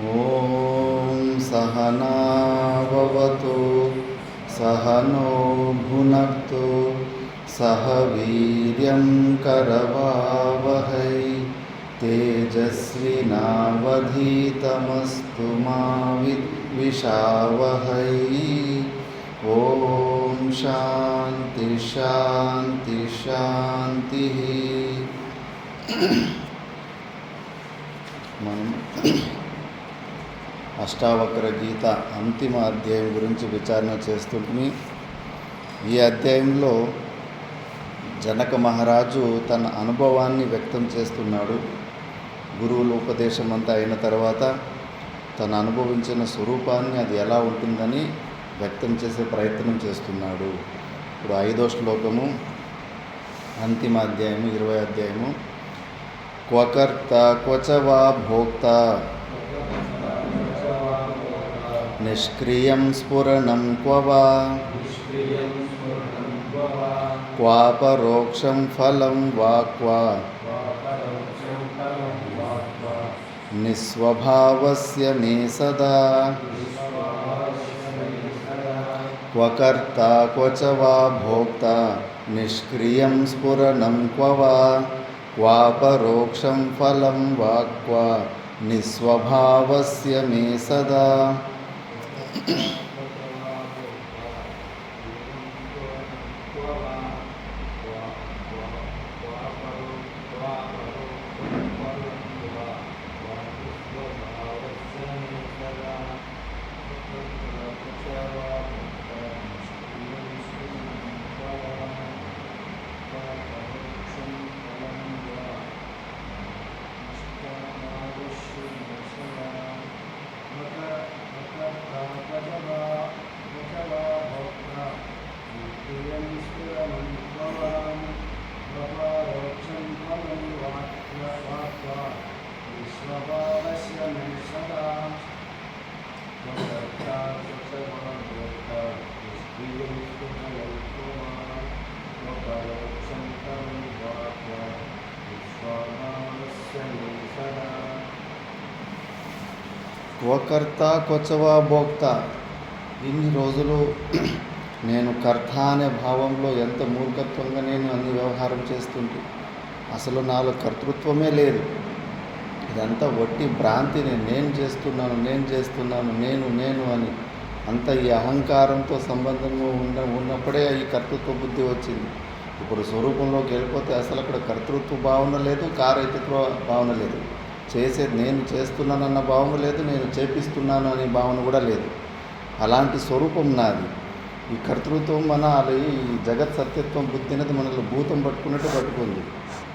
ఓం సహనావవతు సహనో భునక్తు సహ వీర్యం కరవావహై తేజస్వినావధీతమస్తు మా విద్విషావహై. ఓం శాంతి శాంతి శాంతి. మనం అష్టావక్ర గీత అంతిమ అధ్యాయం గురించి విచారణ చేస్తుంటే, ఈ అధ్యాయంలో జనక మహారాజు తన అనుభవాన్ని వ్యక్తం చేస్తున్నాడు. గురువుల ఉపదేశం అంతా అయిన తర్వాత తను అనుభవించిన స్వరూపాన్ని అది ఎలా ఉంటుందని వ్యక్తం చేసే ప్రయత్నం చేస్తున్నాడు. ఇప్పుడు 5వ శ్లోకము, అంతిమ అధ్యాయము, 20వ అధ్యాయము. క్వకర్త క్వచ వా భోక్త నిష్క్రియం స్ఫురణం క్వ వా క్వాపరోక్షం ఫలం వా క్వా నిస్వభావస్య మే సదా. క్వకర్త క్వచ వా భోక్త నిష్క్రియం స్ఫురణం క్వ వా క్వాపరోక్షం ఫలం వా క్వా నిస్వభావస్య మే సదా. క్వకర్త క్వచవా భోక్త. ఇన్ని రోజులు నేను కర్త అనే భావంలో ఎంత మూర్ఖత్వంగా నేను అన్ని వ్యవహారం చేస్తుంటే, అసలు నాలో కర్తృత్వమే లేదు. ఇదంతా వట్టి భ్రాంతి. నేను చేస్తున్నాను నేను అని అంత ఈ అహంకారంతో సంబంధంగా ఉన్నప్పుడే ఈ కర్తృత్వ బుద్ధి వచ్చింది. ఇప్పుడు స్వరూపంలోకి వెళ్ళిపోతే అసలు అక్కడ కర్తృత్వ భావన లేదు, కారయితత్వ భావన లేదు. చేసేది నేను చేస్తున్నానన్న భావన లేదు, నేను చేపిస్తున్నాను అనే భావన కూడా లేదు. అలాంటి స్వరూపం నాది. ఈ కర్తృత్వం ఈ జగత్ సత్యత్వం బుద్ధి అనేది మనల్ని భూతం పట్టుకున్నట్టు పట్టుకుంది.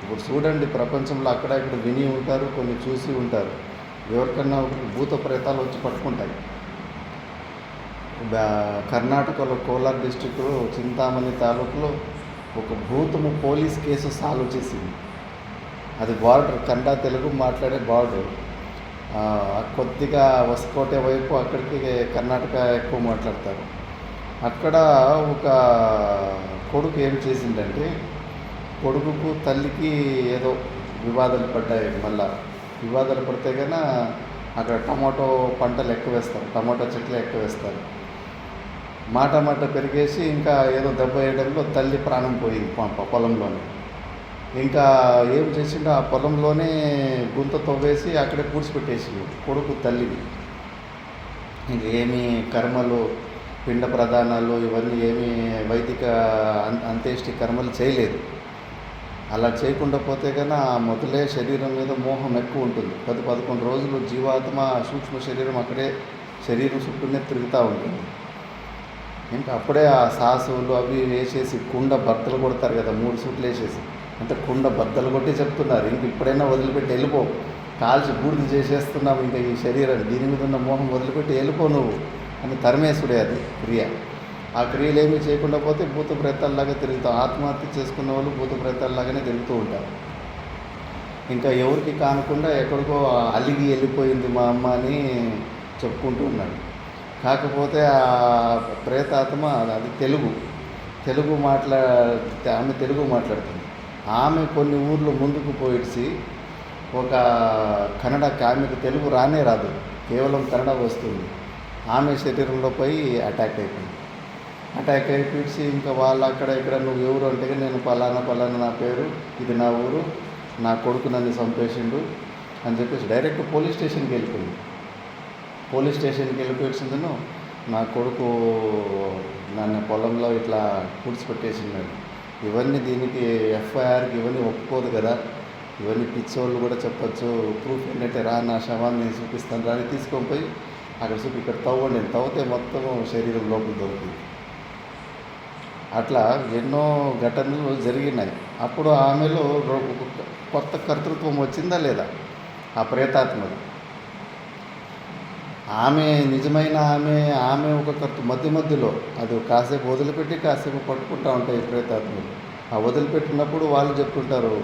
ఇప్పుడు చూడండి, ప్రపంచంలో అక్కడ ఇక్కడ విని ఉంటారు, కొన్ని చూసి ఉంటారు. ఎవరికన్నా భూత ప్రేతాలు వచ్చి పట్టుకుంటాయి. కర్ణాటకలో కోలార్ డిస్టిక్లో చింతామణి తాలూకులో ఒక భూతము పోలీస్ కేసు సాల్వ్ చేసింది. అది బార్డర్, కన్నడ తెలుగు మాట్లాడే బార్డర్. కొద్దిగా వసుకోటే వైపు అక్కడికి కర్ణాటక ఎక్కువ మాట్లాడతారు. అక్కడ ఒక కొడుకు ఏం చేసిందంటే, కొడుకుకు తల్లికి ఏదో వివాదాలు పడ్డాయి. మళ్ళా వివాదాలు పడితే కన్నా అక్కడ టమాటో పంటలు ఎక్కువ వేస్తారు, టమాటో చెట్లు ఎక్కువ వేస్తారు. మాట పెరిగేసి ఇంకా ఏదో దెబ్బ వేయడంలో తల్లి ప్రాణం పోయింది పొలంలోనే. ఇంకా ఏం చేసిండో ఆ పొలంలోనే గుంత తవ్వేసి అక్కడే పూడ్చిపెట్టేసిండు కొడుకు తల్లిని. ఇంక ఏమి కర్మలు, పిండ ప్రదానాలు ఇవన్నీ ఏమీ వైదిక అంత్యేష్టి కర్మలు చేయలేదు. అలా చేయకుండా పోతే కన్నా మొదలే శరీరం మీద మోహం ఎక్కువ ఉంటుంది. 10-11 రోజులు జీవాత్మ సూక్ష్మ శరీరం అక్కడే శరీరం చుట్టూనే తిరుగుతూ ఉంటుంది. ఇంకా అప్పుడే ఆ సాసులు అవి వేసేసి కుండ బద్దలు కొడతారు కదా, 3 సూట్లు వేసేసి, అంటే కుండ బద్దలు కొట్టి చెప్తున్నారు, ఇంక ఇప్పుడైనా వదిలిపెట్టి వెళ్ళిపో, కాల్చి బూడిద చేసేస్తున్నావు ఇంకా ఈ శరీరాన్ని, దీని మీద ఉన్న మోహం వదిలిపెట్టి వెళ్ళిపో నువ్వు అని తరిమేసుడే అది క్రియ. ఆ క్రియలు ఏమీ చేయకుండా పోతే భూత ప్రేతాల్లాగా తిరుగుతాం. ఆత్మహత్య చేసుకున్న వాళ్ళు భూత ప్రేతాల్లాగానే తిరుగుతూ ఉంటారు. ఇంకా ఎవరికి కానకుండా ఎక్కడికో అలిగి వెళ్ళిపోయింది మా అమ్మ అని చెప్పుకుంటూ ఉన్నాడు. కాకపోతే ఆ ప్రేతాత్మ అది తెలుగు ఆమె తెలుగు మాట్లాడుతుంది. ఆమె కొన్ని ఊర్లు ముందుకు పోయిడ్చి ఒక కన్నడకి, ఆమెకు తెలుగు రానే రాదు, కేవలం కన్నడ వస్తుంది. ఆమె శరీరంలో పోయి అటాక్ అయిపోయింది. అటాక్ అయిపోయి ఇంకా వాళ్ళు అక్కడ ఇక్కడ నువ్వు ఎవరు అంటే నేను పలానా పలానా నా పేరు, ఇది నా ఊరు, నా కొడుకు నన్ను చంపేసిండు అని చెప్పేసి డైరెక్ట్ పోలీస్ స్టేషన్కి వెళ్ళిపోయింది. పోలీస్ స్టేషన్కి వెళ్ళిపోయిందను నా కొడుకు నన్ను పొలంలో ఇట్లా పూడ్చిపెట్టేసినాడు. ఇవన్నీ దీనికి ఎఫ్ఐఆర్కి ఇవన్నీ ఒప్పుకోదు కదా, ఇవన్నీ పిచ్చోళ్ళు కూడా చెప్పచ్చు. ప్రూఫ్ ఏంటంటే రా నా శవాన్ని చూపిస్తాను రాని తీసుకొని పోయి అక్కడ చూపి ఇక్కడ తవ్వండి, తవ్వితే మొత్తం శరీరం లోపల దొరికింది. అట్లా ఎన్నో ఘటనలు జరిగినాయి. అప్పుడు ఆమెలో కొత్త కర్తృత్వం వచ్చిందా లేదా ఆ ప్రేతాత్మది. ఆమె నిజమైన ఆమె ఒక మధ్యలో అది కాసేపు వదిలిపెట్టి కాసేపు పట్టుకుంటూ ఉంటాయి ప్రేతాత్మలు. ఆ వదిలిపెట్టినప్పుడు వాళ్ళు చెప్తుంటారు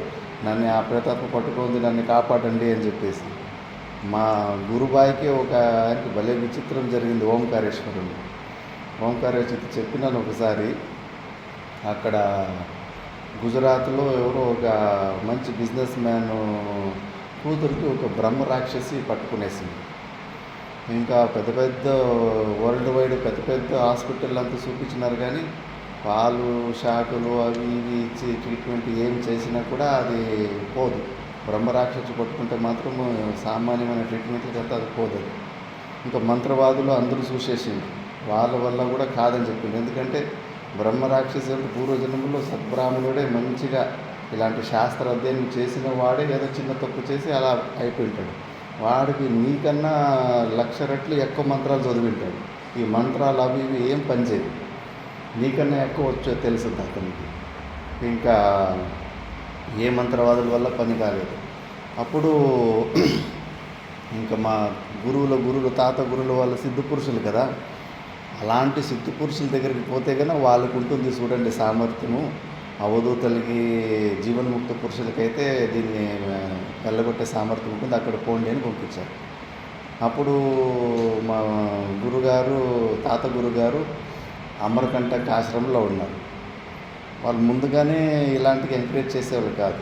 నన్ను ఆ ప్రేతాత్మ పట్టుకుంది, నన్ను కాపాడండి అని చెప్పేసి. మా గురుబాయికి ఒక ఆయనకి భలే విచిత్రం జరిగింది. ఓంకారేశ్వరుడు చెప్పినాను ఒకసారి. అక్కడ గుజరాత్లో ఎవరో ఒక మంచి బిజినెస్ మ్యాన్ కూతురికి ఒక బ్రహ్మ రాక్షసి పట్టుకునేసింది. ఇంకా పెద్ద పెద్ద వరల్డ్ వైడ్ పెద్ద పెద్ద హాస్పిటల్ అంతా చూపించినారు, కానీ పాలు షాకులు అవి ఇవి ఇచ్చి ట్రీట్మెంట్ ఏం చేసినా కూడా అది పోదు. బ్రహ్మరాక్షసు పట్టుకుంటే మాత్రం సామాన్యమైన ట్రీట్మెంట్లకి అయితే అది పోదు. ఇంకా మంత్రవాదులు అందరూ చూసేసింది, వాళ్ళ వల్ల కూడా కాదని చెప్పింది. ఎందుకంటే బ్రహ్మరాక్షసి అంటే పూర్వజన్మలో సద్బ్రాహ్మణుడే మంచిగా ఇలాంటి శాస్త్ర అధ్యయనం చేసిన వాడే ఏదో చిన్న తప్పు చేసి అలా అయిపోయింటాడు. వాడికి నీకన్నా 1,00,000 రెట్లు ఎక్కువ మంత్రాలు చదివింటాడు. ఈ మంత్రాలు అవి ఇవి ఏం పనిచేయవు, నీకన్నా ఎక్కువ వచ్చో తెలుస్తుంది అతనికి. ఇంకా ఏ మంత్రవాదుల వల్ల పని కాలేదు. అప్పుడు ఇంకా మా గురువుల తాత గురువుల వాళ్ళ సిద్ధ పురుషులు కదా, అలాంటి సిద్ధ పురుషుల దగ్గరికి పోతే కన్నా వాళ్ళకు ఉంటుంది చూడండి సామర్థ్యము. అవధూతలకి జీవన్ముక్త పురుషులకైతే దీన్ని వెళ్ళగొట్టే సామర్థ్యం ఉంటుంది, అక్కడ పోండి అని పంపించారు. అప్పుడు మా తాత గురుగారు అమరకంటక ఆశ్రమంలో ఉన్నారు. వాళ్ళు ముందుగానే ఇలాంటివి ఎంకరేజ్ చేసేవాళ్ళు కాదు.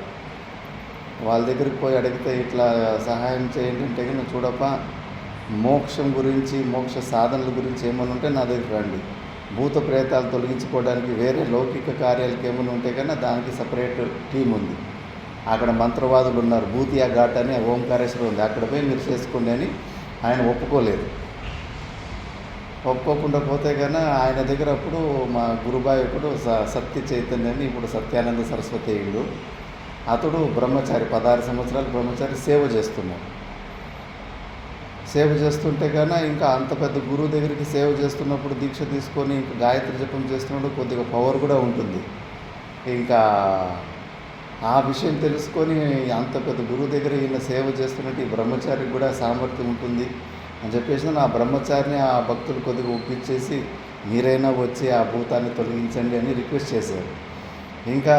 వాళ్ళ దగ్గరికి పోయి అడిగితే ఇట్లా సహాయం చేయండి అంటే కానీ చూడప్ప మోక్షం గురించి మోక్ష సాధనల గురించి ఏమైనా ఉంటే నా దగ్గర రండి, భూత ప్రేతాలు తొలగించుకోవడానికి వేరే లౌకిక కార్యాలకు ఏమైనా ఉంటే కన్నా దానికి సపరేట్ టీం ఉంది, అక్కడ మంత్రవాదులు ఉన్నారు, భూతియా ఘాట్ అని ఓంకారేశ్వరం ఉంది, అక్కడ పోయి మీరు చేసుకోండి అని ఆయన ఒప్పుకోలేదు. ఒప్పుకోకుండా పోతే కన్నా ఆయన దగ్గర అప్పుడు మా గురుబాయి ఒకడు సత్య చైతన్య అని, ఇప్పుడు సత్యానంద సరస్వతి అయ్యిండు. అతడు బ్రహ్మచారి, 16 సంవత్సరాలు బ్రహ్మచారి సేవ చేస్తున్నాడు. సేవ చేస్తుంటే కన్నా ఇంకా అంత పెద్ద గురువు దగ్గరికి సేవ చేస్తున్నప్పుడు దీక్ష తీసుకొని ఇంకా గాయత్రి జపం చేస్తున్నప్పుడు కొద్దిగా పవర్ కూడా ఉంటుంది. ఇంకా ఆ విషయం తెలుసుకొని అంత పెద్ద గురువు దగ్గర ఈయన సేవ చేస్తున్నట్టు ఈ బ్రహ్మచారికి కూడా సామర్థ్యం ఉంటుంది అని చెప్పేసి ఆ బ్రహ్మచారిని ఆ భక్తులు కొద్దిగా ఒప్పించేసి మీరైనా వచ్చి ఆ భూతాన్ని తొలగించండి అని రిక్వెస్ట్ చేశారు. ఇంకా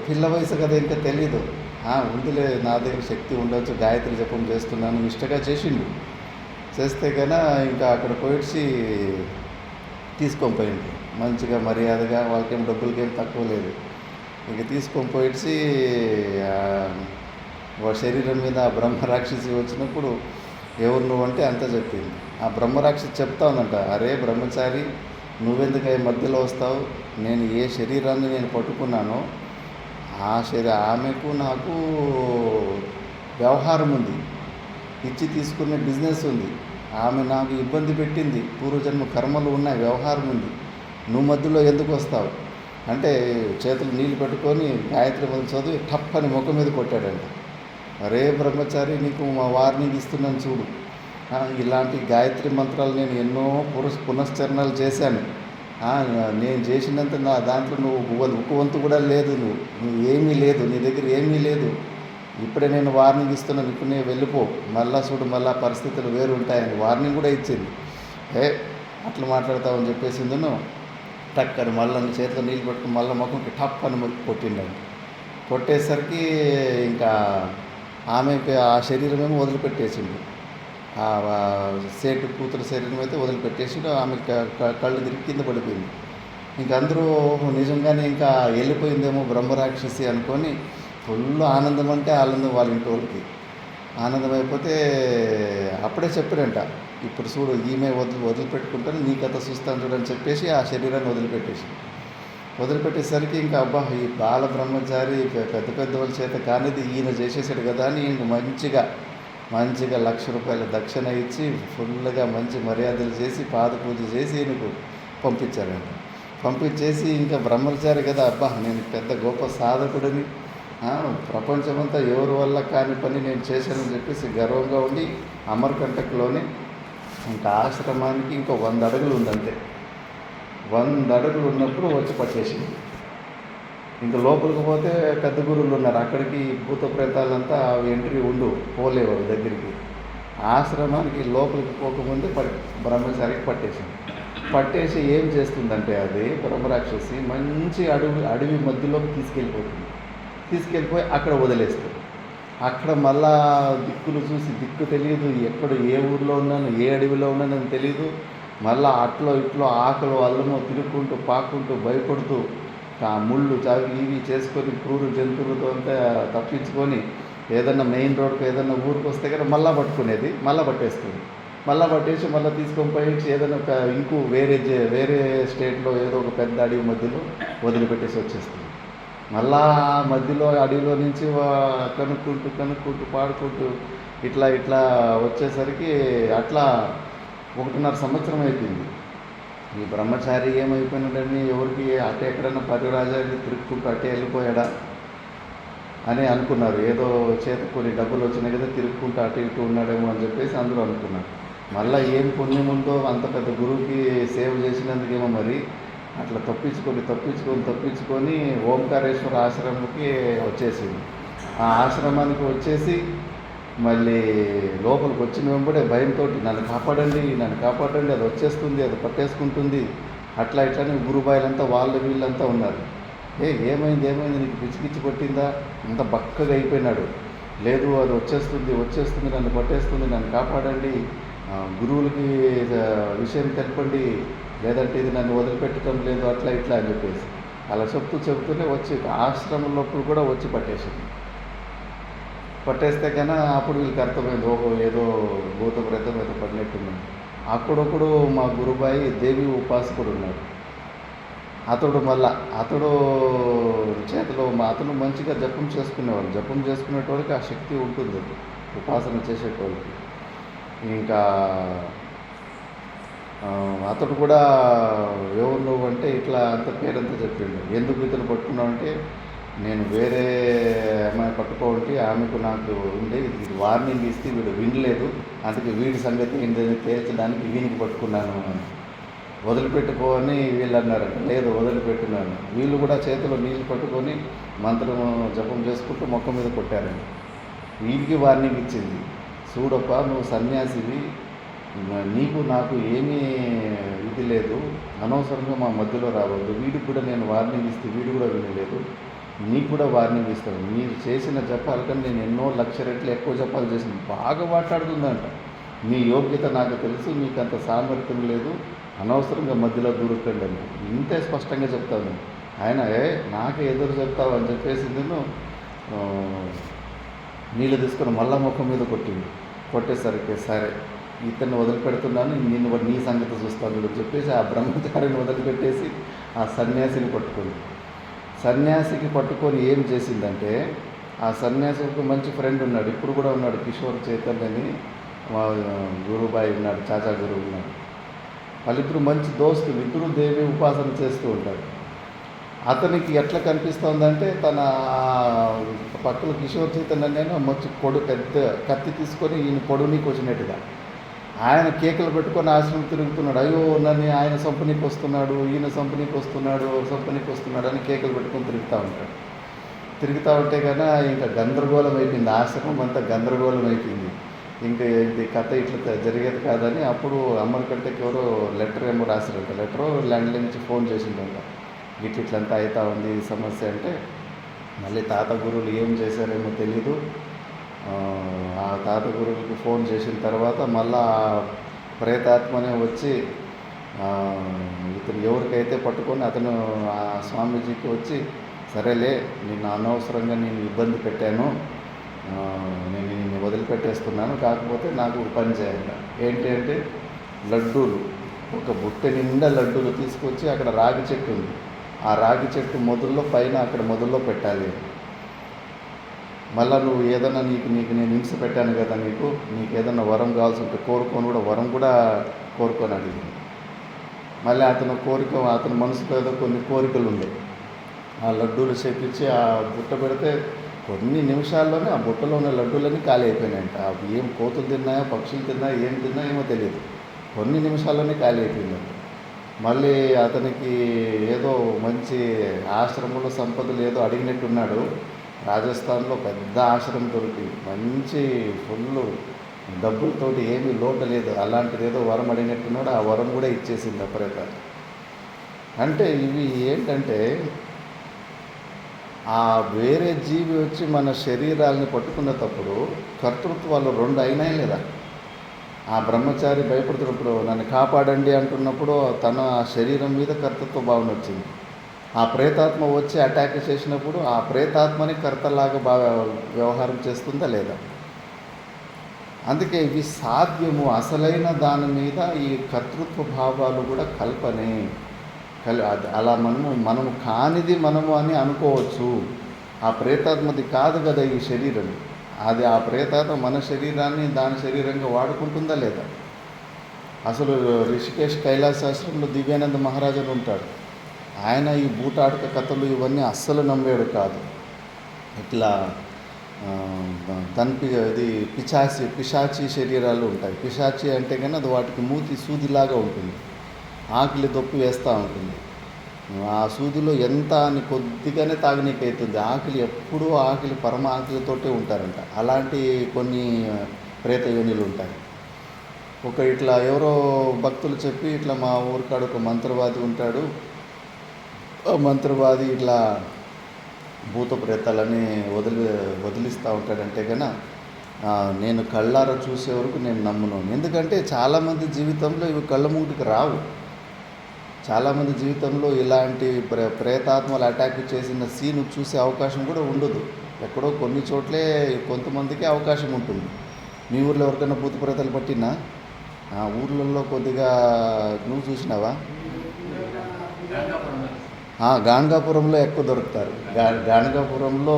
పిల్ల వయసు కదా ఇంకా తెలీదు, ఉందిలే నా దగ్గర శక్తి ఉండొచ్చు, గాయత్రి జపం చేస్తున్నాను నిష్టగా చేసిండు. చేస్తే కన్నా ఇంకా అక్కడ పోయిడ్చి తీసుకొని పోయిండు మంచిగా మర్యాదగా, వాళ్ళకేం డబ్బులకేం తక్కువ లేదు. ఇంక తీసుకొని పోయిడ్చి శరీరం మీద ఆ బ్రహ్మరాక్షసి వచ్చినప్పుడు ఎవరు నువ్వంటే అంతా చెప్పింది. ఆ బ్రహ్మరాక్షసి చెప్తా ఉందంట, అరే బ్రహ్మచారి నువ్వెందుకు మధ్యలో వస్తావు, నేను ఏ శరీరాన్ని నేను పట్టుకున్నానో ఆమెకు నాకు వ్యవహారం ఉంది, ఇచ్చి తీసుకునే బిజినెస్ ఉంది, ఆమె నాకు ఇబ్బంది పెట్టింది, పూర్వజన్మ కర్మలు ఉన్నాయి, వ్యవహారం ఉంది, నువ్వు మధ్యలో ఎందుకు వస్తావు అంటే చేతులు నీళ్ళు పెట్టుకొని గాయత్రి మొదలు చదివి టప్ అని ముఖం మీద కొట్టాడంట. అరే బ్రహ్మచారి నీకు మా వార్నింగ్ ఇస్తున్నాను చూడు, ఇలాంటి గాయత్రి మంత్రాలు నేను ఎన్నో పునశ్చరణలు చేశాను, నేను చేసినంత నా దాంట్లో నువ్వు ఒక వంతు కూడా లేదు, నువ్వు ఏమీ లేదు, నీ దగ్గర ఏమీ లేదు, ఇప్పుడే నేను వార్నింగ్ ఇస్తున్నాను, ఇప్పుడు నేను వెళ్ళిపో, మళ్ళా చూడు మళ్ళా పరిస్థితులు వేరు ఉంటాయని వార్నింగ్ కూడా ఇచ్చింది. అట్లా మాట్లాడతావని చెప్పేసిందును టక్కని మళ్ళీ చేతిలో నీళ్ళు పట్టుకుని మళ్ళీ ముఖంకి టప్ అని కొట్టిండండి. కొట్టేసరికి ఇంకా ఆమెకి ఆ శరీరమేమో వదిలిపెట్టేసిండు, ఆ సేటు కూతురు శరీరం అయితే వదిలిపెట్టేసి ఆమె కళ్ళు తిరిగి కింద పడిపోయింది. ఇంక అందరూ నిజంగానే ఇంకా వెళ్ళిపోయిందేమో బ్రహ్మరాక్షసి అనుకొని ఫుల్ ఆనందం అంటే ఆనందం వాళ్ళ ఇంటి వాళ్ళకి. ఆనందమైపోతే అప్పుడే చెప్పాడంట, ఇప్పుడు చూడు ఈమె వదిలిపెట్టుకుంటాను నీ కథ చూస్తాను చూడని చెప్పేసి ఆ శరీరాన్ని వదిలిపెట్టేసరికి ఇంకా అబ్బా ఈ బాల బ్రహ్మచారి పెద్ద పెద్ద వాళ్ళ చేత కానిది ఈయన చేసేసాడు కదా అని ఇంక మంచిగా ₹1,00,000 దక్షిణ ఇచ్చి ఫుల్గా మంచి మర్యాదలు చేసి పాద పూజ చేసి ఈయనకు పంపించారంట. పంపించేసి ఇంకా బ్రహ్మచారి కదా, అబ్బా నేను పెద్ద గొప్ప సాధకుడిని, ప్రపంచమంతా ఎవరి వల్ల కాని పని నేను చేశానని చెప్పేసి గర్వంగా ఉండి అమర్కంటక్లోనే ఇంకా ఆశ్రమానికి ఇంకో 100 అడుగులు ఉందంటే 100 అడుగులు ఉన్నప్పుడు వచ్చి పట్టేసింది. ఇంకా లోపలికి పోతే పెద్ద గురువులు ఉన్నారు, అక్కడికి భూత ప్రేతాలంతా ఎంట్రీ పోలేవు దగ్గరికి. ఆశ్రమానికి లోపలికి పోకముందే బ్రహ్మచారికి పట్టేసి ఏం చేస్తుందంటే అది బ్రహ్మరాక్షసి మంచి అడవి మధ్యలోకి తీసుకెళ్ళిపోయి అక్కడ వదిలేస్తుంది. అక్కడ మళ్ళా దిక్కులు చూసి దిక్కు తెలియదు, ఏ ఊర్లో ఉన్నాను ఏ అడవిలో ఉన్నానని తెలియదు. మళ్ళీ అట్లో ఇట్లో ఆకలి అల్లమో తిరుగుకుంటూ పాక్కుంటూ భయపడుతూ ఆ ముళ్ళు చావి ఇవి చేసుకొని క్రూర జంతువులతో అంతా తప్పించుకొని ఏదన్నా మెయిన్ రోడ్కి ఏదన్నా ఊరికి వస్తే కదా మళ్ళీ పట్టేస్తుంది. పట్టేసి మళ్ళీ తీసుకొని పోయి ఏదైనా వేరే స్టేట్లో ఏదో ఒక పెద్ద అడవి మధ్యలో వదిలిపెట్టేసి వచ్చేస్తుంది. మళ్ళా మధ్యలో అడవిలో నుంచి కనుక్కుంటూ పాడుకుంటూ ఇట్లా వచ్చేసరికి అట్లా 1.5 సంవత్సరం అయిపోయింది. ఈ బ్రహ్మచారి ఏమైపోయినాడని ఎవరికి అటే ఎక్కడన్నా పరిరాజాన్ని తిరుక్కుంటూ అటే వెళ్ళిపోయాడా అని అనుకున్నారు. ఏదో చేత కొన్ని డబ్బులు వచ్చినాయి కదా, తిరుక్కుంటూ అటు ఇటు ఉన్నాడేమో అని చెప్పేసి అందరూ అనుకున్నారు. మళ్ళీ ఏం పుణ్యం ఉందో అంత పెద్ద గురువుకి సేవ చేసినందుకేమో మరి అట్లా తప్పించుకొని ఓంకారేశ్వర ఆశ్రమంకి వచ్చేసింది. ఆ ఆశ్రమానికి వచ్చేసి మళ్ళీ లోపలికి వచ్చిన వెంబడే భయంతో నన్ను కాపాడండి అది వచ్చేస్తుంది, అది పట్టేసుకుంటుంది ఇట్లానే గురుబాయిలంతా వీళ్ళంతా ఉన్నారు. ఏమైంది నీకు పిచ్చికిచ్చి కొట్టిందా, అంత బక్కగా అయిపోయినాడు. లేదు అది వచ్చేస్తుంది నన్ను పట్టేస్తుంది, నన్ను కాపాడండి, గురువులకి విషయం తెలపండి, లేదంటే ఇది నన్ను వదిలిపెట్టడం లేదు ఇట్లా అని చెప్పేసి అలా చెప్తూనే వచ్చి ఆశ్రమంలోప్పుడు కూడా వచ్చి పట్టేస్తే కన్నా అప్పుడు వీళ్ళకి అర్థమైంది, ఏదో భూత ప్రేతం ఏదో పడినట్టుంది. అక్కడొక్కడు మా గురుబాయి దేవి ఉపాసకుడు ఉన్నాడు. అతడు చేతిలో అతను మంచిగా జపం చేసుకునేటోళ్ళకి ఆ శక్తి ఉంటుంది, ఉపాసన చేసేటోళ్ళకి. ఇంకా అతడు కూడా ఎవరు నువ్వు అంటే ఇట్లా అంత పేరంతా చెప్పిండు. ఎందుకు ఇతను పట్టుకున్నావు అంటే, నేను వేరే అమ్మాయి పట్టుకోండి, ఆమెకు నాకు ఉండే ఇది వార్నింగ్ ఇస్తే వీడు వినలేదు, అందుకే వీడి సంగతి ఏంటని తేల్చడానికి వీనికి పట్టుకున్నాను అని. వదిలిపెట్టుకో అని వీళ్ళు అన్నారంట. లేదు వదిలిపెట్టున్నాను. వీళ్ళు కూడా చేతిలో నీళ్ళు పట్టుకొని మంత్రం జపం చేసుకుంటూ మొక్క మీద కొట్టారండి. వీడికి వార్నింగ్ ఇచ్చింది, చూడప్ప నువ్వు సన్యాసివి, నీకు నాకు ఏమీ ఇది లేదు, అనవసరంగా మా మధ్యలో రావద్దు. వీడికి కూడా నేను వార్నింగ్ ఇస్తే వీడు కూడా వినలేదు, నీకు కూడా వార్నింగ్ ఇస్తాను. మీరు చేసిన జపాల కన్నా నేను ఎన్నో 1,00,000 రెట్లు ఎక్కువ జపాలు చేసిన. బాగా మాట్లాడుతుందంట, మీ యోగ్యత నాకు తెలుసు, మీకు అంత సామర్థ్యం లేదు, అనవసరంగా మధ్యలో దూరకండి అని ఇంతే స్పష్టంగా చెప్తాను. ఆయన నాకే ఎదురు చెప్తావు అని చెప్పేసి నేను నీళ్ళు తీసుకొని మళ్ళా ముఖం మీద కొట్టేసరికి సరే ఇతన్ని వదిలిపెడుతున్నాను, నీ సంగతి చూస్తాను అని చెప్పేసి ఆ బ్రహ్మచారిని వదిలిపెట్టేసి ఆ సన్యాసికి పట్టుకొని ఏం చేసిందంటే, ఆ సన్యాసికి మంచి ఫ్రెండ్ ఉన్నాడు, ఇప్పుడు కూడా ఉన్నాడు, కిషోర్ చైతన్య అని మా గురుబాయి ఉన్నాడు, చాచా గురువు ఉన్నాడు. వాళ్ళిద్దరూ మంచి దోస్తులు, ఇద్దరు దేవి ఉపాసన చేస్తూ ఉంటారు. అతనికి ఎట్లా కనిపిస్తుందంటే, తన పక్కన కిషోర్ చైతన్య మంచి పెద్ద కత్తి తీసుకొని ఈయన పొడునికి వచ్చినట్టుగా ఆయన కేకలు పెట్టుకొని ఆశ్రమం తిరుగుతున్నాడు. అయ్యో నన్ను ఆయన సంపనీకి వస్తున్నాడు, ఈయన సంపనీకి వస్తున్నాడు అని కేకలు పెట్టుకొని తిరుగుతూ ఉంటే కన్నా ఇంకా గందరగోళం అయిపోయింది, ఆశ్రమం అంతా గందరగోళం అయిపోయింది. ఇంకా ఇది కథ ఇట్లా జరిగేది కాదని అప్పుడు అమ్మకంటకి ఎవరో లెటర్ ఏమో రాశారంట. ల్యాండ్ నుంచి ఫోన్ చేసిందంట, ఇట్లంతా అవుతా ఉంది సమస్య అంటే. మళ్ళీ తాత గురువులు ఏం చేశారేమో తెలీదు. ఆ తాత గురువులకు ఫోన్ చేసిన తర్వాత మళ్ళా ప్రేతాత్మనే వచ్చి ఇతను ఎవరికైతే పట్టుకొని అతను ఆ స్వామీజీకి వచ్చి, సరేలే నిన్ను అనవసరంగా నేను ఇబ్బంది పెట్టాను, నేను వదిలిపెట్టేస్తున్నాను, కాకపోతే నాకు ఒక పని చేయాలి. ఏంటి అంటే లడ్డూలు, ఒక బుట్ట నిండా లడ్డూలు తీసుకొచ్చి అక్కడ రాగి చెట్టు ఉంది, ఆ రాగి చెట్టు మొదల్లో పైన అక్కడ మొదల్లో పెట్టాలి. మళ్ళీ నువ్వు ఏదన్నా నీకు నేను హింస పెట్టాను కదా, నీకు ఏదన్నా వరం కావాల్సి ఉంటే కోరుకొని కూడా వరం కూడా కోరుకొని అడిగింది. మళ్ళీ అతని మనసులో ఏదో కొన్ని కోరికలు ఉండే, ఆ లడ్డూలు చేపించి ఆ బుట్ట పెడితే కొన్ని నిమిషాల్లోనే ఆ బుట్టలో ఉన్న లడ్డూలన్నీ ఖాళీ అయిపోయినాయంట. అవి ఏం కోతులు తిన్నాయో, పక్షులు తిన్నాయో, ఏం తిన్నాయో ఏమో తెలియదు, కొన్ని నిమిషాల్లోనే ఖాళీ అయిపోయిందంట. మళ్ళీ అతనికి ఏదో మంచి ఆశ్రమంలో సంపదలు ఏదో అడిగినట్టున్నాడు. రాజస్థాన్లో పెద్ద ఆశ్రమం దొరికి మంచి ఫుల్ డబ్బులతోటి ఏమీ లోటు లేదు, అలాంటిది ఏదో వరం అడిగినట్టున్నాడు. ఆ వరం కూడా ఇచ్చేసింది అప్రేత. అంటే ఇవి ఏంటంటే ఆ వేరే జీవి వచ్చి మన శరీరాలని పట్టుకున్నప్పుడు కర్తృత్వాలు రెండు అయినాయి లేదా? ఆ బ్రహ్మచారి భయపడుతున్నప్పుడు నన్ను కాపాడండి అంటున్నప్పుడు తన శరీరం మీద కర్తృత్వ భావన వచ్చింది. ఆ ప్రేతాత్మ వచ్చి అటాక్ చేసినప్పుడు ఆ ప్రేతాత్మని కర్తలాగా వ్యవహారం చేస్తుందా లేదా? అందుకే ఇవి సాధ్యము. అసలైన దాని మీద ఈ కర్తృత్వ భావాలు కూడా కల్పనే. అలా మనము కానిది మనము అని అనుకోవచ్చు. ఆ ప్రేతాత్మది కాదు కదా ఈ శరీరం. అది ఆ ప్రేతాత్మ మన శరీరాన్ని దాని శరీరంగా వాడుకుంటుందా లేదా? అసలు రిషికేశ్ కైలాసాశ్రమంలో దివ్యానంద మహారాజులు ఉంటాడు. ఆయన ఈ బూటాటక కథలు ఇవన్నీ అస్సలు నమ్మేడు కాదు. ఇట్లా ఇది పిశాచి శరీరాలు ఉంటాయి. పిశాచి అంటే కానీ అది వాటికి మూతి సూదిలాగా ఉంటుంది, ఆకలి దొప్పి వేస్తూ ఉంటుంది. ఆ సూదిలో ఎంత అని కొద్దిగానే తాగనీకి అవుతుంది. ఎప్పుడూ పరమ ఆకలితోటే ఉంటారంట. అలాంటి కొన్ని ప్రేత యోనిలు ఉంటాయి. ఇట్లా ఎవరో భక్తులు చెప్పి ఇట్లా మా ఊరికాడు ఒక మంత్రవాది ఉంటాడు, మంత్రవాది ఇట్లా భూత ప్రేతాలని వదిలిస్తూ ఉంటాడంటే కన్నా నేను కళ్ళారా చూసే వరకు నేను నమ్మను. ఎందుకంటే చాలామంది జీవితంలో ఇవి కళ్ళ ముందుకు రావు. చాలామంది జీవితంలో ఇలాంటి ప్రేతాత్మలు అటాక్ చేసిన సీను చూసే అవకాశం కూడా ఉండదు. ఎక్కడో కొన్ని చోట్లే కొంతమందికి అవకాశం ఉంటుంది. మీ ఊర్లో ఎవరికైనా భూత ప్రేతాలు పట్టినా ఆ ఊర్లలో కొద్దిగా నువ్వు చూసినావా? గాణగాపురంలో ఎక్కువ దొరుకుతారు. గాణగాపురంలో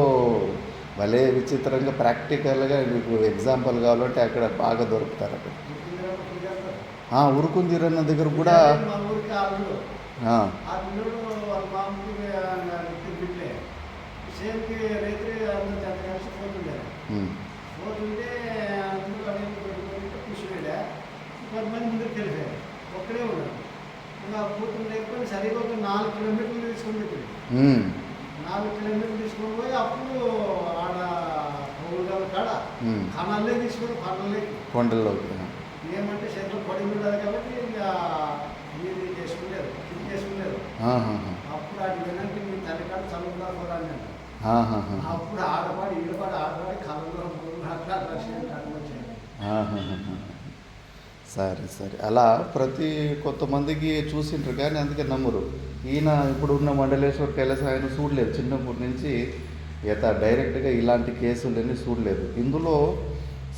భలే విచిత్రంగా ప్రాక్టికల్గా మీకు ఎగ్జాంపుల్ కావాలంటే అక్కడ బాగా దొరుకుతారు. అక్కడ ఉరుకుందీరన్న దగ్గర కూడా సరిగ్గా ఒక 4 కిలోమీటర్లు తీసుకొని 4 కిలోమీటర్లు తీసుకొని పోయి అప్పుడు ఆడ పౌరుగాల కాడ కణాలే తీసుకొని కొండల్లో ఏమంటే చేతులు పడి ఉండదు కాబట్టి ఇంకా మీరు చేసుకునేది ఇది చేసుకునేది. అప్పుడు వాటి వినంటే మీ తల్లికాడ చదువుకున్నా కూడా అప్పుడు ఆడపాడి ఆడపాడి కళలో వచ్చాయి. సరే అలా కొంతమందికి చూసింటారు కానీ అందుకే నమ్మరు. ఈయన ఇప్పుడు ఉన్న మండలేశ్వర కైలాస ఆయన చూడలేదు, చిన్నప్పటి నుంచి డైరెక్ట్గా ఇలాంటి కేసులన్నీ చూడలేదు. ఇందులో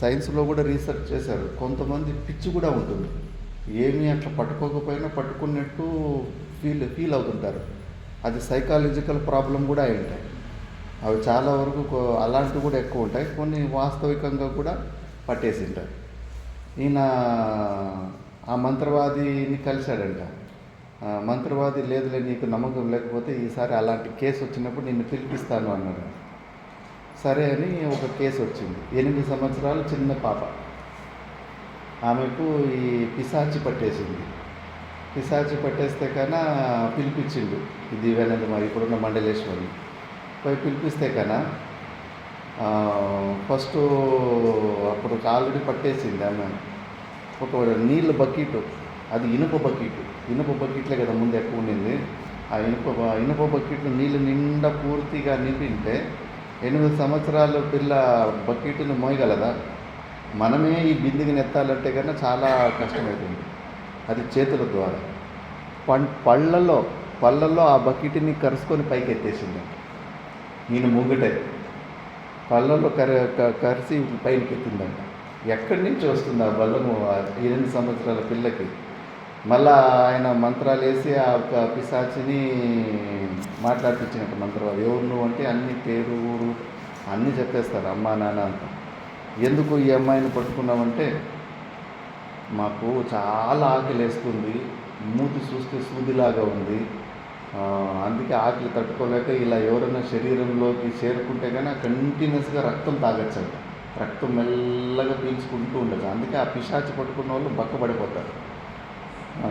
సైన్స్లో కూడా రీసెర్చ్ చేశారు. కొంతమంది పిచ్చి కూడా ఉంటుంది, ఏమీ అట్లా పట్టుకోకపోయినా పట్టుకున్నట్టు ఫీల్ అవుతుంటారు. అది సైకాలజికల్ ప్రాబ్లం కూడా అయి ఉంటాయి. అవి చాలా వరకు అలాంటివి కూడా ఎక్కువ ఉంటాయి. కొన్ని వాస్తవికంగా కూడా పట్టేసి ఉంటాయి. ఈయన ఆ మంత్రవాదిని కలిశాడంట. మంత్రవాది లేదులే, నీకు నమ్మకం లేకపోతే ఈసారి అలాంటి కేసు వచ్చినప్పుడు నిన్ను పిలిపిస్తాను అన్నాడు. సరే అని ఒక కేసు వచ్చింది. 8 సంవత్సరాలు చిన్న పాప, ఆమెకు ఈ పిశాచి పట్టేసింది. పిశాచి పట్టేస్తే కన్నా పిలిపించిండు ఈ దివ్యానంద ఇప్పుడున్న మండలేశ్వరిని పోయి పిలిపిస్తే కన్నా ఫస్ట్ అప్పుడు ఆల్రెడీ పట్టేసింది ఆమె. ఒక నీళ్ళ బకెట్, అది ఇనుప బకెట్లే కదా ముందు ఎక్కువ ఉండింది. ఆ ఇనుప బకెట్లు నీళ్ళు నిండా పూర్తిగా నింపింటే 8 సంవత్సరాల పిల్ల బకెట్ను మోయగలదా? మనమే ఈ బిందికి నెత్తాలంటే కన్నా చాలా కష్టమవుతుంది. అది చేతుల ద్వారా పళ్ళల్లో ఆ బకెట్ని కరుసుకొని పైకి ఎత్తేసింది. నేను ముంగటే పళ్ళలో కరిసి పైనకి ఎత్తిందంట. ఎక్కడి నుంచి వస్తుంది ఆ బల్లము 8 సంవత్సరాల పిల్లకి? మళ్ళా ఆయన మంత్రాలు వేసి ఆ పిశాచిని మాట్లాడిపించినట్టు మంత్రాలు. ఎవరు నువ్వు అంటే అన్ని పేరు ఊరు అన్నీ చెప్పేస్తారు, అమ్మా నాన్న అంతా. ఎందుకు ఈ అమ్మాయిని పట్టుకున్నామంటే, మాకు చాలా ఆకలి వేస్తుంది, మూతి చూస్తే సూదిలాగా ఉంది, అందుకే ఆకలి తట్టుకోలేక ఇలా ఎవరైనా శరీరంలోకి చేరుకుంటే కానీ కంటిన్యూస్గా రక్తం తాగొచ్చంట. రక్తం మెల్లగా పీల్చుకుంటూ ఉండదు. అందుకే ఆ పిశాచి పట్టుకున్న వాళ్ళు బక్కబడిపోతారు.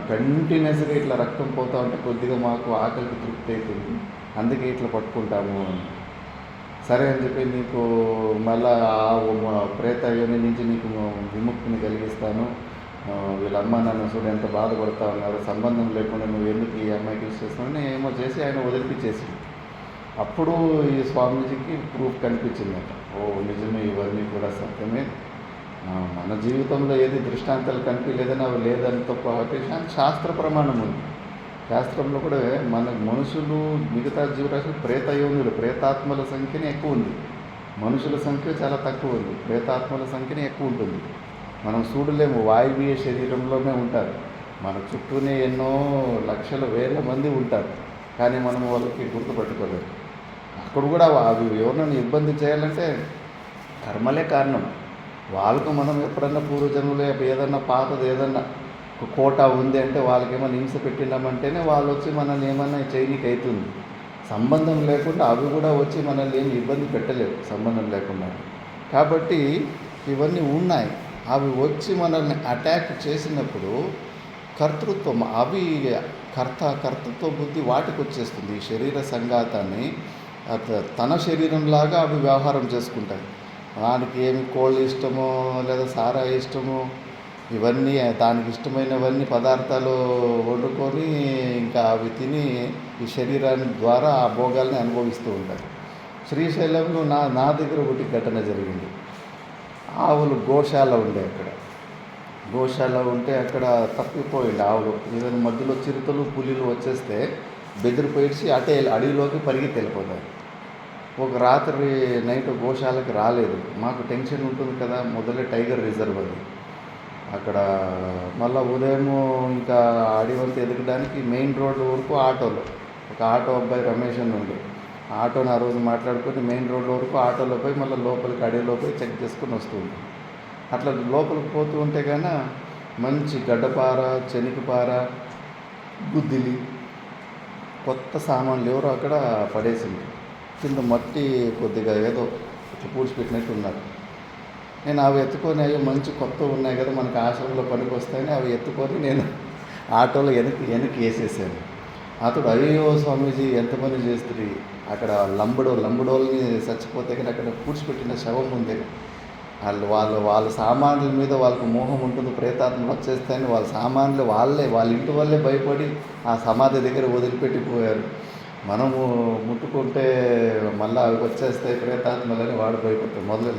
కంటిన్యూస్గా ఇట్లా రక్తం పోతూ ఉంటే కొద్దిగా మాకు ఆకలికి తృప్తి అవుతుంది, అందుకే ఇట్లా పట్టుకుంటాము అని. సరే అని చెప్పి నీకు మళ్ళా ప్రేత యోని నుంచి నీకు విముక్తిని కలిగిస్తాను, వీళ్ళ అమ్మ నాన్న చూడు ఎంత బాధపడతా ఉన్నారు, సంబంధం లేకుండా నువ్వు ఎందుకు ఈ అమ్మాయికి యూజ్ చేస్తున్నావు ఏమో చేసి ఆయన వదిలిపించేసి. అప్పుడు ఈ స్వామీజీకి ప్రూఫ్ కనిపించిందట, ఓ నిజమే ఇవన్నీ కూడా సత్యమే, మన జీవితంలో ఏది దృష్టాంతాలు కనిపించలేదని అవి లేదని తప్ప శాస్త్ర ప్రమాణం ఉంది. శాస్త్రంలో కూడా మన మనుషులు మిగతా జీవరాశులు ప్రేతయోనులు ప్రేతాత్మల సంఖ్యనే ఎక్కువ ఉంది, మనుషుల సంఖ్య చాలా తక్కువ ఉంది, ప్రేతాత్మల సంఖ్యనే ఎక్కువ ఉంటుంది. మనం చూడలేము, వాయువీయ శరీరంలోనే ఉంటారు, మన చుట్టూనే ఎన్నో లక్షల వేల మంది ఉంటారు, కానీ మనం వాళ్ళకి గుర్తుపెట్టుకోలేము. అక్కడ కూడా అవి ఎవరినైనా ఇబ్బంది చేయాలంటే కర్మలే కారణం. వాళ్ళకు మనం ఎప్పుడన్నా పూర్వజన్మలో ఏదన్నా పాతది ఏదన్నా కోట ఉంది అంటే వాళ్ళకేమైనా హింస పెట్టినామంటేనే వాళ్ళు వచ్చి మనల్ని ఏమన్నా చేయనీకి అవుతుంది. సంబంధం లేకుండా అవి కూడా వచ్చి మనల్ని ఏమి ఇబ్బంది పెట్టలేవు సంబంధం లేకుండా. కాబట్టి ఇవన్నీ ఉన్నాయి. అవి వచ్చి మనల్ని అటాక్ చేసినప్పుడు కర్తృత్వం, అవి కర్తృత్వ బుద్ధి వాటికి వచ్చేస్తుంది. ఈ శరీర సంఘాతాన్ని తన శరీరంలాగా అవి వ్యవహారం చేసుకుంటాయి. వానికి ఏమి కోళ్ళు ఇష్టమో లేదా సారా ఇష్టమో ఇవన్నీ దానికి ఇష్టమైనవన్నీ పదార్థాలు వండుకొని ఇంకా అవి తిని ఈ శరీరాన్ని ద్వారా ఆ భోగాల్ని అనుభవిస్తూ ఉంటాయి. శ్రీశైలంలో నా దగ్గర ఒకటి ఘటన జరిగింది. ఆవులు గోశాల ఉండే, అక్కడ గోశాల ఉంటే అక్కడ తప్పిపోయింది ఆవులు. ఏదైనా మధ్యలో చిరుతలు పులిలు వచ్చేస్తే బెదిరిపోయిసి అటే అడవిలోకి పరిగెత్తి వెళ్ళిపోతాయి. ఒక రాత్రి నైట్ గోశాలకి రాలేదు. మాకు టెన్షన్ ఉంటుంది కదా, మొదలే టైగర్ రిజర్వ్ అది. అక్కడ మళ్ళీ ఉదయం ఇంకా అడవంతా ఎదగడానికి మెయిన్ రోడ్ వరకు ఆటోలో ఒక ఆటో అబ్బాయి రమేష్ అని ఉండే, ఆటోని ఆ రోజు మాట్లాడుకొని మెయిన్ రోడ్ వరకు ఆటోలో పోయి మళ్ళీ లోపలికి అడవిలో పోయి చెక్ చేసుకుని వస్తూ ఉంటాం. అట్లా లోపలికి పోతూ ఉంటే కానీ మంచి గడ్డపార, చెనికిపార, గుద్దిలి, కొత్త సామాన్లు ఎవరో అక్కడ పడేసింది. కింద మట్టి కొద్దిగా ఏదో ఇట్లా పూడ్చిపెట్టినట్టు ఉన్నారు. నేను అవి ఎత్తుకొని అయ్యో మంచి కొత్త ఉన్నాయి కదా మనకు ఆశ్రమంలో పనికి వస్తాయని అవి ఎత్తుకొని నేను ఆటోలో వెనక్కి వేసేసాను. అతడు అయ్యో స్వామీజీ ఎంతమంది చేస్తుంది, అక్కడ లంబడోల్ని చచ్చిపోతే కానీ అక్కడ పూడ్చిపెట్టిన శవం ఉంది. వాళ్ళ సామాన్ల మీద వాళ్ళకు మోహం ఉంటుంది, ప్రేతాత్మలు వచ్చేస్తాయని వాళ్ళ సామాన్లు వాళ్ళ ఇంటి వాళ్ళే భయపడి ఆ సమాధి దగ్గర వదిలిపెట్టిపోయారు. మనము ముట్టుకుంటే మళ్ళీ అవి వచ్చేస్తాయి ప్రేతాత్మలని వాడు భయపడతారు. మొదలు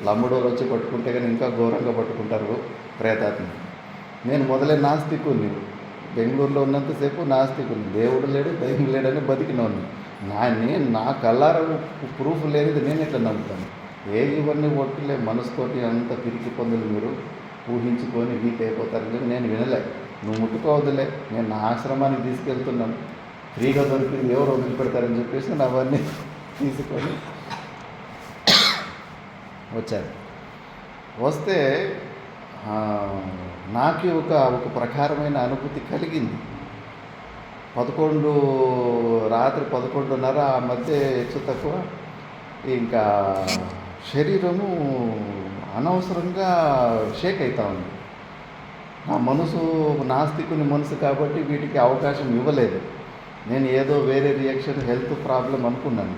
లంబడోలు వచ్చి పట్టుకుంటే కానీ ఇంకా ఘోరంగా పట్టుకుంటారు ప్రేతాత్మ. నేను మొదలే నాస్తికుని, బెంగళూరులో ఉన్నంతసేపు నాస్తికుని, దేవుడు లేడు దైవం లేడని బతికినోని. నా కళ్ళార ప్రూఫ్ లేనిది నేను ఎట్లా నమ్ముతాను? ఇవన్నీ ఒట్టులే మనసుతోటి అంత పిరికి పొందులు మీరు ఊహించుకొని వీక్ అయిపోతారని నేను వినలే. నువ్వు ముట్టుకోవద్దులే, నేను నా ఆశ్రమానికి తీసుకెళ్తున్నాను, ఫ్రీగా దొరికింది ఎవరు వదిలిపెడతారని చెప్పేసి నేను అవన్నీ తీసుకొని వచ్చాను. వస్తే నాకు ఒక ప్రకారమైన అనుభూతి కలిగింది. రాత్రి 11:30 ఆ మధ్య హెచ్చు తక్కువ ఇంకా శరీరము అనవసరంగా షేక్ అవుతా ఉంది. నా మనసు నాస్తికుని మనసు కాబట్టి వీటికి అవకాశం ఇవ్వలేదు. నేను ఏదో వేరే రియాక్షన్ హెల్త్ ప్రాబ్లం అనుకున్నాను.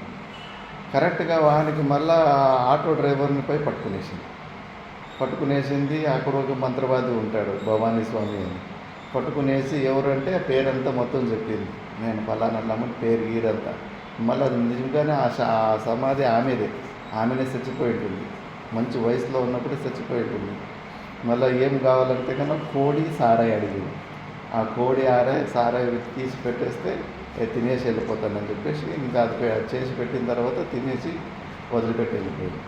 కరెక్ట్గా వానికి మళ్ళా ఆటో డ్రైవర్ని పోయి పట్టుకునేసింది. అక్కడ ఒక మంత్రవాది ఉంటాడు భవానీ స్వామి అని, పట్టుకునేసి ఎవరంటే పేరంతా మొత్తం చెప్పింది. నేను ఫలానల్లమ్మని పేరు గీరంతా. మళ్ళీ అది నిజంగానే ఆ సమాధి ఆమెనే చచ్చిపోయి ఉంటుంది. మంచి వయసులో ఉన్నప్పుడు చచ్చిపోయి ఉంటుంది. మళ్ళీ ఏం కావాలంటే కన్నా కోడి సారాయి అడిగింది. ఆ కోడి సారాయి తీసి పెట్టేస్తే తినేసి వెళ్ళిపోతానని చెప్పేసి ఇంకా అది చేసి పెట్టిన తర్వాత తినేసి వదిలిపెట్టి వెళ్ళిపోయింది.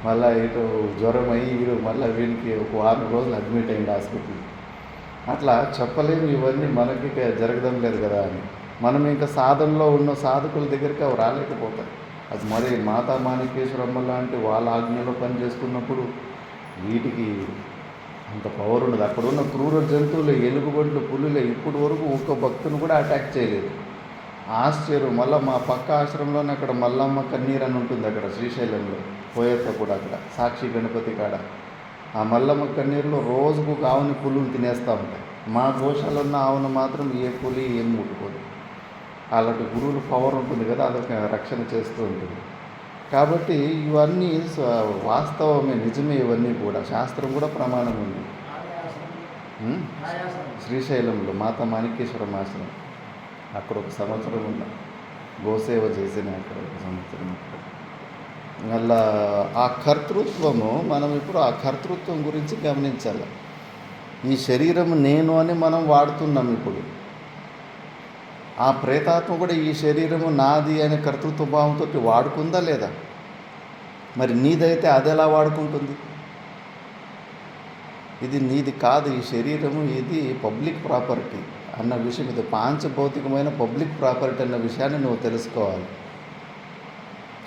మళ్ళీ ఇటు జ్వరం అయ్యి వీడు మళ్ళీ వీడికి ఒక వారం రోజులు అడ్మిట్ అయ్యింది హాస్పిటల్. అట్లా చెప్పలేము ఇవన్నీ మనకి జరగడం లేదు కదా అని. మనం ఇంకా సాధనలో ఉన్న సాధకుల దగ్గరికి అవి రాలేకపోతాయి. అది మరి మాతా మాణికేశ్వరమ్మ లాంటి వాళ్ళ ఆజ్ఞలో పని చేసుకున్నప్పుడు వీటికి అంత పవర్ ఉండదు. అక్కడ ఉన్న క్రూర జంతువులు, ఎలుగుబంట్లు, పులులే ఇప్పటి వరకు ఒక్క భక్తుని కూడా అటాక్ చేయలేదు. ఆశ్చర్యం. మళ్ళీ మా పక్క ఆశ్రమంలోనే అక్కడ మల్లమ్మ కన్నీరు అని ఉంటుంది, అక్కడ శ్రీశైలంలో పోయేత కూడా అక్కడ సాక్షి గణపతి కాడ. ఆ మల్లమ్మ కన్నీరులో రోజుకు ఒక ఆవుని పులుని తినేస్తూ ఉంటాయి. మా గోశాలలో ఉన్న ఆవును మాత్రం ఏ పులి ఏం ముట్టుకోదు. అలాంటి గురువులు పవర్ ఉంటుంది కదా, అదొక రక్షణ చేస్తూ ఉంటుంది. కాబట్టి ఇవన్నీ వాస్తవమే, నిజమే. ఇవన్నీ కూడా శాస్త్రం కూడా ప్రమాణం ఉంది. శ్రీశైలంలో మాతా మాణికేశ్వరం ఆశ్రమం అక్కడ ఒక సంవత్సరం ఉన్నా, గోసేవ చేసిన అక్కడ ఒక సంవత్సరం. మళ్ళా ఆ కర్తృత్వము, మనం ఇప్పుడు ఆ కర్తృత్వం గురించి గమనించాలి. ఈ శరీరం నేను అని మనం వాడుతున్నాం ఇప్పుడు. ఆ ప్రేతాత్మ కూడా ఈ శరీరము నాది అనే కర్తృత్వ భావంతో వాడుకుందా లేదా? మరి నీదైతే అది ఎలా వాడుకుంటుంది? ఇది నీది కాదు, ఈ శరీరము ఇది పబ్లిక్ ప్రాపర్టీ అన్న విషయం, ఇది పాంచభౌతికమైన పబ్లిక్ ప్రాపర్టీ అన్న విషయాన్ని నువ్వు తెలుసుకోవాలి.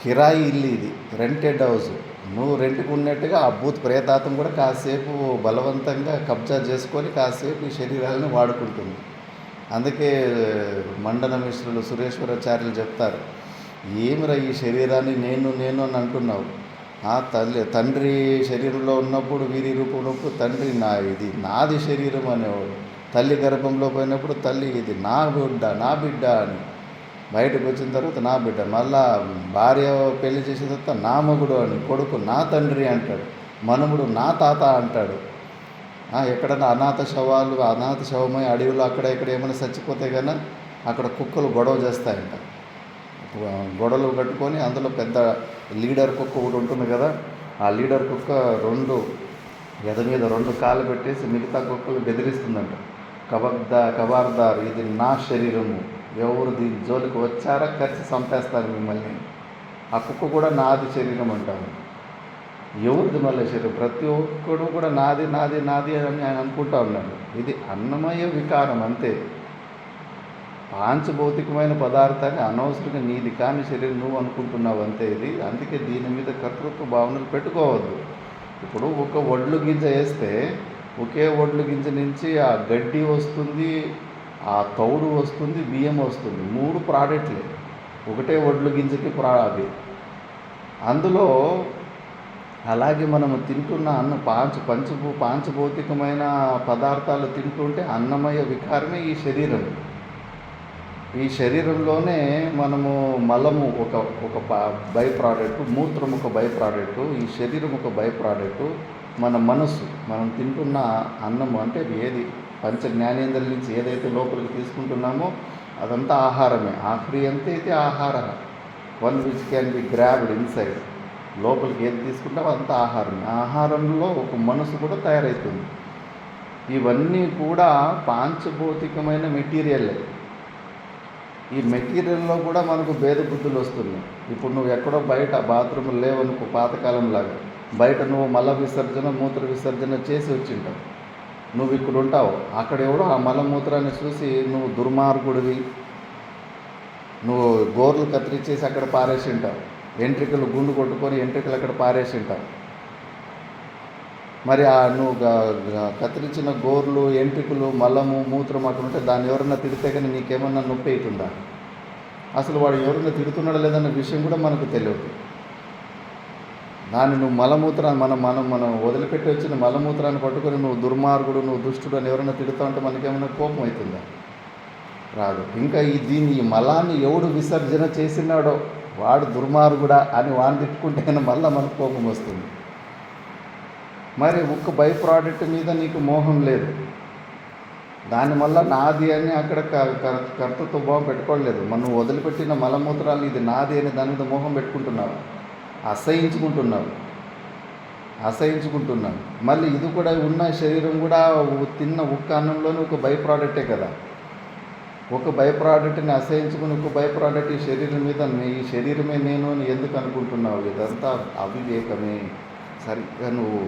కిరాయి ఇల్లు ఇది, రెంటెడ్ హౌస్. నువ్వు రెంట్కి ఉన్నట్టుగా ఆ భూత ప్రేతాత్మ కూడా కాసేపు బలవంతంగా కబ్జా చేసుకొని కాసేపు ఈ శరీరాలను వాడుకుంటుంది. అందుకే మండన మిశ్రులు సురేశ్వరాచార్యులు చెప్తారు, ఏమిరా ఈ శరీరాన్ని నేను నేను అని అంటున్నావు. తండ్రి శరీరంలో ఉన్నప్పుడు, వీరి రూపంలో తండ్రి ఇది నాది శరీరం అనేవాడు. తల్లి గర్భంలో పోయినప్పుడు తల్లి ఇది నా బిడ్డ అని, బయటకు వచ్చిన తర్వాత నా బిడ్డ. మళ్ళా భార్య పెళ్లి చేసిన తర్వాత నా మగుడు అని, కొడుకు నా తండ్రి అంటాడు, మనముడు నా తాత అంటాడు. ఎక్కడన్నా అనాథ శవమై అడవిలో అక్కడ ఇక్కడ ఏమైనా చచ్చిపోతే కన్నా అక్కడ కుక్కలు గొడవ చేస్తాయంట. గొడవలు కట్టుకొని అందులో పెద్ద లీడర్ కుక్క ఒకటి ఉంటుంది కదా, ఆ లీడర్ కుక్క ఎద మీద 2 కాళ్ళు పెట్టేసి మిగతా కుక్కలు బెదిరిస్తుందంట. కబార్దార్, ఇది నా శరీరము, ఎవరు దీని జోలికి వచ్చారా కలిసి చంపేస్తారు మిమ్మల్ని. ఆ కుక్క కూడా నాది శరీరం అంటారు. ఎవరిది మళ్ళీ శరీరం? ప్రతి ఒక్కడు కూడా నాది నాది నాది అని ఆయన అనుకుంటా ఉన్నాడు. ఇది అన్నమయ వికారం అంతే. పాంచభౌతికమైన పదార్థాన్ని అనవసరంగా నీది కాని శరీరం నువ్వు అనుకుంటున్నావు అంతే. ఇది అందుకే దీని మీద కర్తృత్వ భావనలు పెట్టుకోవద్దు. ఇప్పుడు ఒక వడ్లు గింజ వేస్తే ఒకే వడ్లు గింజ నుంచి ఆ గడ్డి వస్తుంది, ఆ తౌడు వస్తుంది, బియ్యం వస్తుంది. 3 ప్రోడక్ట్లే, ఒకటే వడ్లు గింజకి అది. అందులో అలాగే మనము తింటున్న పాంచభౌతికమైన పదార్థాలు తింటుంటే అన్నమయ వికారమే ఈ శరీరం. ఈ శరీరంలోనే మనము మలము ఒక బై ప్రోడక్ట్, మూత్రం ఒక బై ప్రోడక్ట్, ఈ శరీరం ఒక బై ప్రోడక్ట్, మన మనస్సు, మనం తింటున్న అన్నము అంటే ఏది పంచ జ్ఞానేంద్రుల నుంచి ఏదైతే లోపలికి తీసుకుంటున్నామో అదంతా ఆహారమే. ఆఖరి అంతే అయితే ఆహార, one which can be grabbed inside. లోపలికి ఏది తీసుకుంటామో అంతా ఆహారమే. ఆహారంలో ఒక మనసు కూడా తయారవుతుంది. ఇవన్నీ కూడా పాంచభౌతికమైన మెటీరియల్లే. ఈ మెటీరియల్లో కూడా మనకు భేద బుద్ధులు వస్తున్నాయి. ఇప్పుడు నువ్వు ఎక్కడో బయట బాత్రూములు లేవనుకో, పాతకాలంలాగా బయట నువ్వు మల విసర్జన మూత్ర విసర్జన చేసి వచ్చింటావు. నువ్వు ఇక్కడ ఉంటావు, అక్కడ ఎవడో ఆ మలమూత్రాన్ని చూసి నువ్వు దుర్మార్గుడివి, నువ్వు గోర్లు కత్తిరించేసి అక్కడ పారేసి ఉంటావు, ఎంట్రికలు గుండు కొట్టుకొని ఎంట్రికలు అక్కడ పారేసి ఉంటావు. మరి నువ్వు కత్తిరించిన గోర్లు, ఎంట్రికలు, మలము, మూత్రం అక్కడ ఉంటే దాన్ని ఎవరన్నా తిడితే కానీ నీకేమన్నా నొప్పి అవుతుందా? అసలు వాడు ఎవరన్నా తిడుతున్నాడా లేదన్న విషయం కూడా మనకు తెలియదు. దాన్ని నువ్వు మలమూత్రాన్ని మనం వదిలిపెట్టి వచ్చిన మలమూత్రాన్ని పట్టుకొని నువ్వు దుర్మార్గుడు, నువ్వు దుష్టుడు అని ఎవరైనా తిడుతూ ఉంటే మనకేమైనా కోపం అవుతుందా? రాదు. ఇంకా ఈ మలాన్ని ఎవడు విసర్జన చేసినాడో వాడు దుర్మార్గుడా అని వాడిని తిట్టుకుంటే మళ్ళీ మనకు కోపం వస్తుంది. మరి ఒక్క బై ప్రోడక్ట్ మీద నీకు మోహం లేదు, దానివల్ల నాది అని అక్కడ కర్తృత్వ భావం పెట్టుకోవట్లేదు. మనం వదిలిపెట్టిన మలమూత్రాలు ఇది నాది అని దాని మీద మోహం పెట్టుకుంటున్నావు, అసహించుకుంటున్నాను. మళ్ళీ ఇది కూడా ఉన్న శరీరం కూడా తిన్న ఉక్క అన్నంలోనే ఒక బై ప్రోడక్టే కదా. ఒక బై ప్రోడక్ట్ని అసహించుకుని ఒక బై ప్రోడక్ట్ ఈ శరీరం మీద ఈ శరీరమే నేను అని ఎందుకు అనుకుంటున్నావు? ఇదంతా అవివేకమే. సరిగ్గా నువ్వు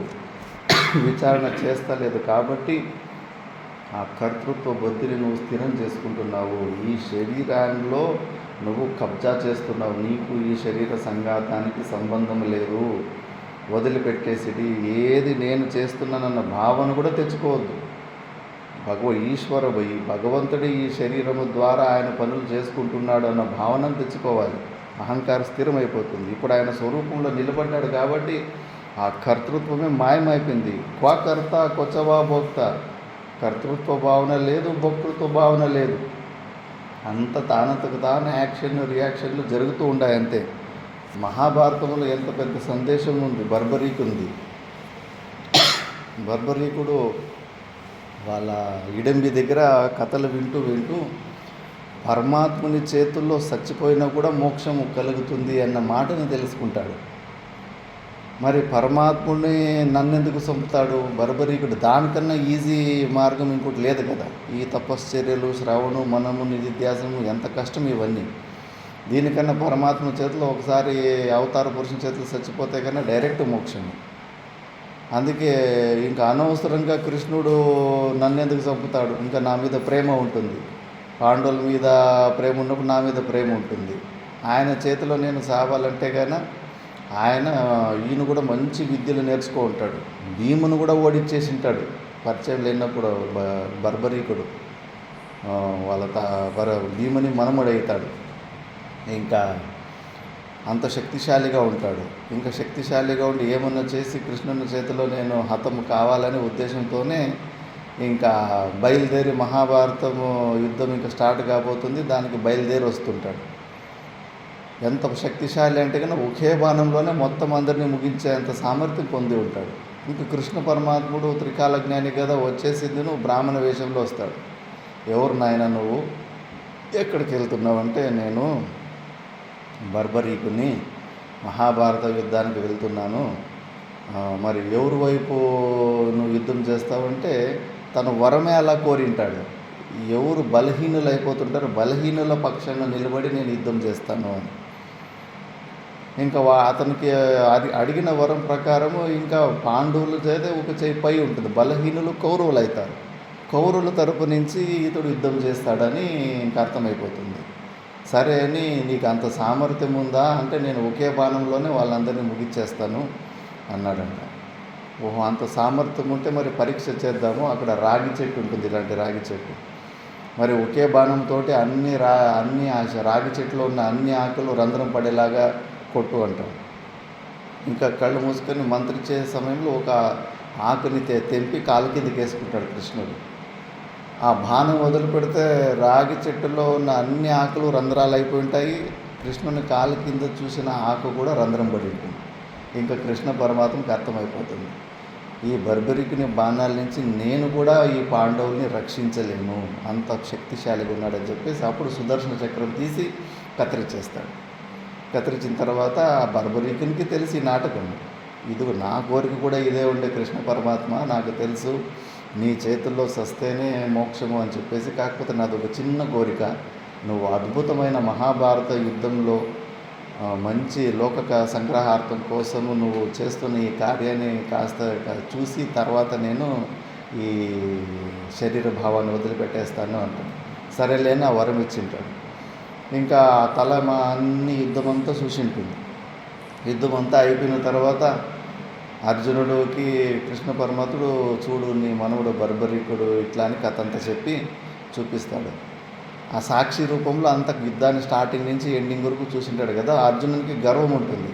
విచారణ చేస్తలేదు కాబట్టి ఆ కర్తృత్వ బుద్ధిని నువ్వు స్థిరం చేసుకుంటున్నావు. ఈ శరీరంలో నువ్వు కబ్జా చేస్తున్నావు. నీకు ఈ శరీర సంఘాతానికి సంబంధం లేదు. వదిలిపెట్టేసిది. ఏది నేను చేస్తున్నానన్న భావన కూడా తెచ్చుకోవద్దు. ఈ భగవంతుడి ఈ శరీరము ద్వారా ఆయన పనులు చేసుకుంటున్నాడు అన్న భావనను తెచ్చుకోవాలి. అహంకారం స్థిరమైపోతుంది. ఇప్పుడు ఆయన స్వరూపంలో నిలబడ్డాడు కాబట్టి ఆ కర్తృత్వమే మాయమైపోయింది. కర్త కొచ్చవా భోక్త. కర్తృత్వ భావన లేదు, భోక్తృత్వ భావన లేదు. అంత తానంతకు తాను రియాక్షన్లు జరుగుతూ ఉన్నాయి అంతే. మహాభారతంలో ఎంత పెద్ద సందేశం ఉంది. బర్బరీకుడు వాళ్ళ ఇడంబి దగ్గర కథలు వింటూ పరమాత్ముని చేతుల్లో చచ్చిపోయినా కూడా మోక్షము కలుగుతుంది అన్న మాటను తెలుసుకుంటాడు. మరి పరమాత్ముడిని నన్నెందుకు చంపుతాడు బర్బరీకుడు? దానికన్నా ఈజీ మార్గం ఇంకోటి లేదు కదా. ఈ తపశ్చర్యలు, శ్రవణం, మనము, నిధిధ్యాసము ఎంత కష్టం ఇవన్నీ. దీనికన్నా పరమాత్మ చేతిలో ఒకసారి అవతార పురుషుని చేతిలో చచ్చిపోతే కన్నా డైరెక్ట్ మోక్షము. అందుకే ఇంకా అనవసరంగా కృష్ణుడు నన్నెందుకు చంపుతాడు? ఇంకా నా మీద ప్రేమ ఉంటుంది. పాండవుల మీద ప్రేమ ఉన్నప్పుడు నా మీద ప్రేమ ఉంటుంది. ఆయన చేతిలో నేను సావాలంటే కానీ ఈయన కూడా మంచి విద్యలు నేర్చుకో ఉంటాడు. భీమును కూడా ఓడించేసి ఉంటాడు పరిచయం లేనప్పుడు. బర్బరీకుడు భీముని మనముడవుతాడు. ఇంకా అంత శక్తిశాలిగా ఉంటాడు. ఇంకా శక్తిశాలిగా ఉండి ఏమన్నా చేసి కృష్ణుని చేతిలో నేను హతము కావాలనే ఉద్దేశంతోనే ఇంకా బయలుదేరి మహాభారతము యుద్ధం ఇంకా స్టార్ట్ కాబోతుంది. దానికి బయలుదేరి వస్తుంటాడు. ఎంత శక్తిశాలి అంటే కన్నా ఒకే బాణంలోనే మొత్తం అందరినీ ముగించేంత సామర్థ్యం పొంది ఉంటాడు. ఇంకా కృష్ణ పరమాత్ముడు త్రికాల జ్ఞాని కదా, వచ్చేసింది నువ్వు బ్రాహ్మణ వేషంలో వస్తాడు. ఎవరు నాయన నువ్వు, ఎక్కడికి వెళ్తున్నావు అంటే నేను బర్బరీకుని మహాభారత యుద్ధానికి వెళ్తున్నాను. మరి ఎవరి వైపు నువ్వు యుద్ధం చేస్తావంటే తను వరమే అలా కోరింటాడు. ఎవరు బలహీనులు అయిపోతుంటారో బలహీనుల పక్షాన నిలబడి నేను యుద్ధం చేస్తాను అని. ఇంకా అతనికి అడిగిన వరం ప్రకారము ఇంకా పాండవుల చేత ఒక చేయి పై ఉంటుంది. బలహీనులు కౌరవులు అవుతారు. కౌరవుల తరపు నుంచి ఇతడు యుద్ధం చేస్తాడని ఇంకా అర్థమైపోతుంది. సరే అని నీకు అంత సామర్థ్యం ఉందా అంటే నేను ఒకే బాణంలోనే వాళ్ళందరినీ ముగిచ్చేస్తాను అన్నాడంట. ఓహో, అంత సామర్థ్యం ఉంటే మరి పరీక్ష చేద్దాము. అక్కడ రాగి చెట్టు ఉంటుంది, ఇలాంటి రాగి చెట్టు. మరి ఒకే బాణంతో అన్ని రాగి చెట్టులో ఉన్న అన్ని ఆకులు రంధ్రం పడేలాగా కొట్టు అంటాం. ఇంకా కళ్ళు మూసుకొని మంత్రించే సమయంలో ఒక ఆకుని తెంపి కాలు కిందకి వేసుకుంటాడు కృష్ణుడు. ఆ బాణం వదిలి పెడితే రాగి చెట్టులో ఉన్న అన్ని ఆకులు రంధ్రాలు అయిపోయి ఉంటాయి. కృష్ణుని కాలు కింద చూసిన ఆకు కూడా రంధ్రం పడి ఉంటుంది. ఇంకా కృష్ణ పరమాత్మకి అర్థమైపోతుంది, ఈ బర్బరీకుని బాణాల నుంచి నేను కూడా ఈ పాండవుల్ని రక్షించలేను, అంత శక్తిశాలిగా ఉన్నాడని చెప్పేసి అప్పుడు సుదర్శన చక్రం తీసి కత్తిరించేస్తాడు. కత్తిరించిన తర్వాత ఆ బర్బరీకునికి తెలిసి నాటకం, ఇది నా కోరిక కూడా ఇదే ఉండే కృష్ణ పరమాత్మ, నాకు తెలుసు నీ చేతుల్లో సస్తేనే మోక్షము అని చెప్పేసి. కాకపోతే నాది ఒక చిన్న కోరిక, నువ్వు అద్భుతమైన మహాభారత యుద్ధంలో మంచి లోక సంగ్రహార్థం కోసము నువ్వు చేస్తున్న ఈ కార్యాన్ని కాస్త చూసి తర్వాత నేను ఈ శరీర భావాన్ని వదిలిపెట్టేస్తాను అంటాను. సరేలేని ఆ వరం ఇచ్చింటాడు. ఇంకా అన్ని యుద్ధమంతా చూసింటుంది. యుద్ధమంతా అయిపోయిన తర్వాత అర్జునుడికి కృష్ణ పరమాత్ముడు చూడు నీ మనవుడు బర్బరీకుడు ఇట్లా అని కథ అంతా చెప్పి చూపిస్తాడు. ఆ సాక్షి రూపంలో అంత యుద్ధాన్ని స్టార్టింగ్ నుంచి ఎండింగ్ వరకు చూసింటాడు కదా. అర్జునుడికి గర్వం ఉంటుంది,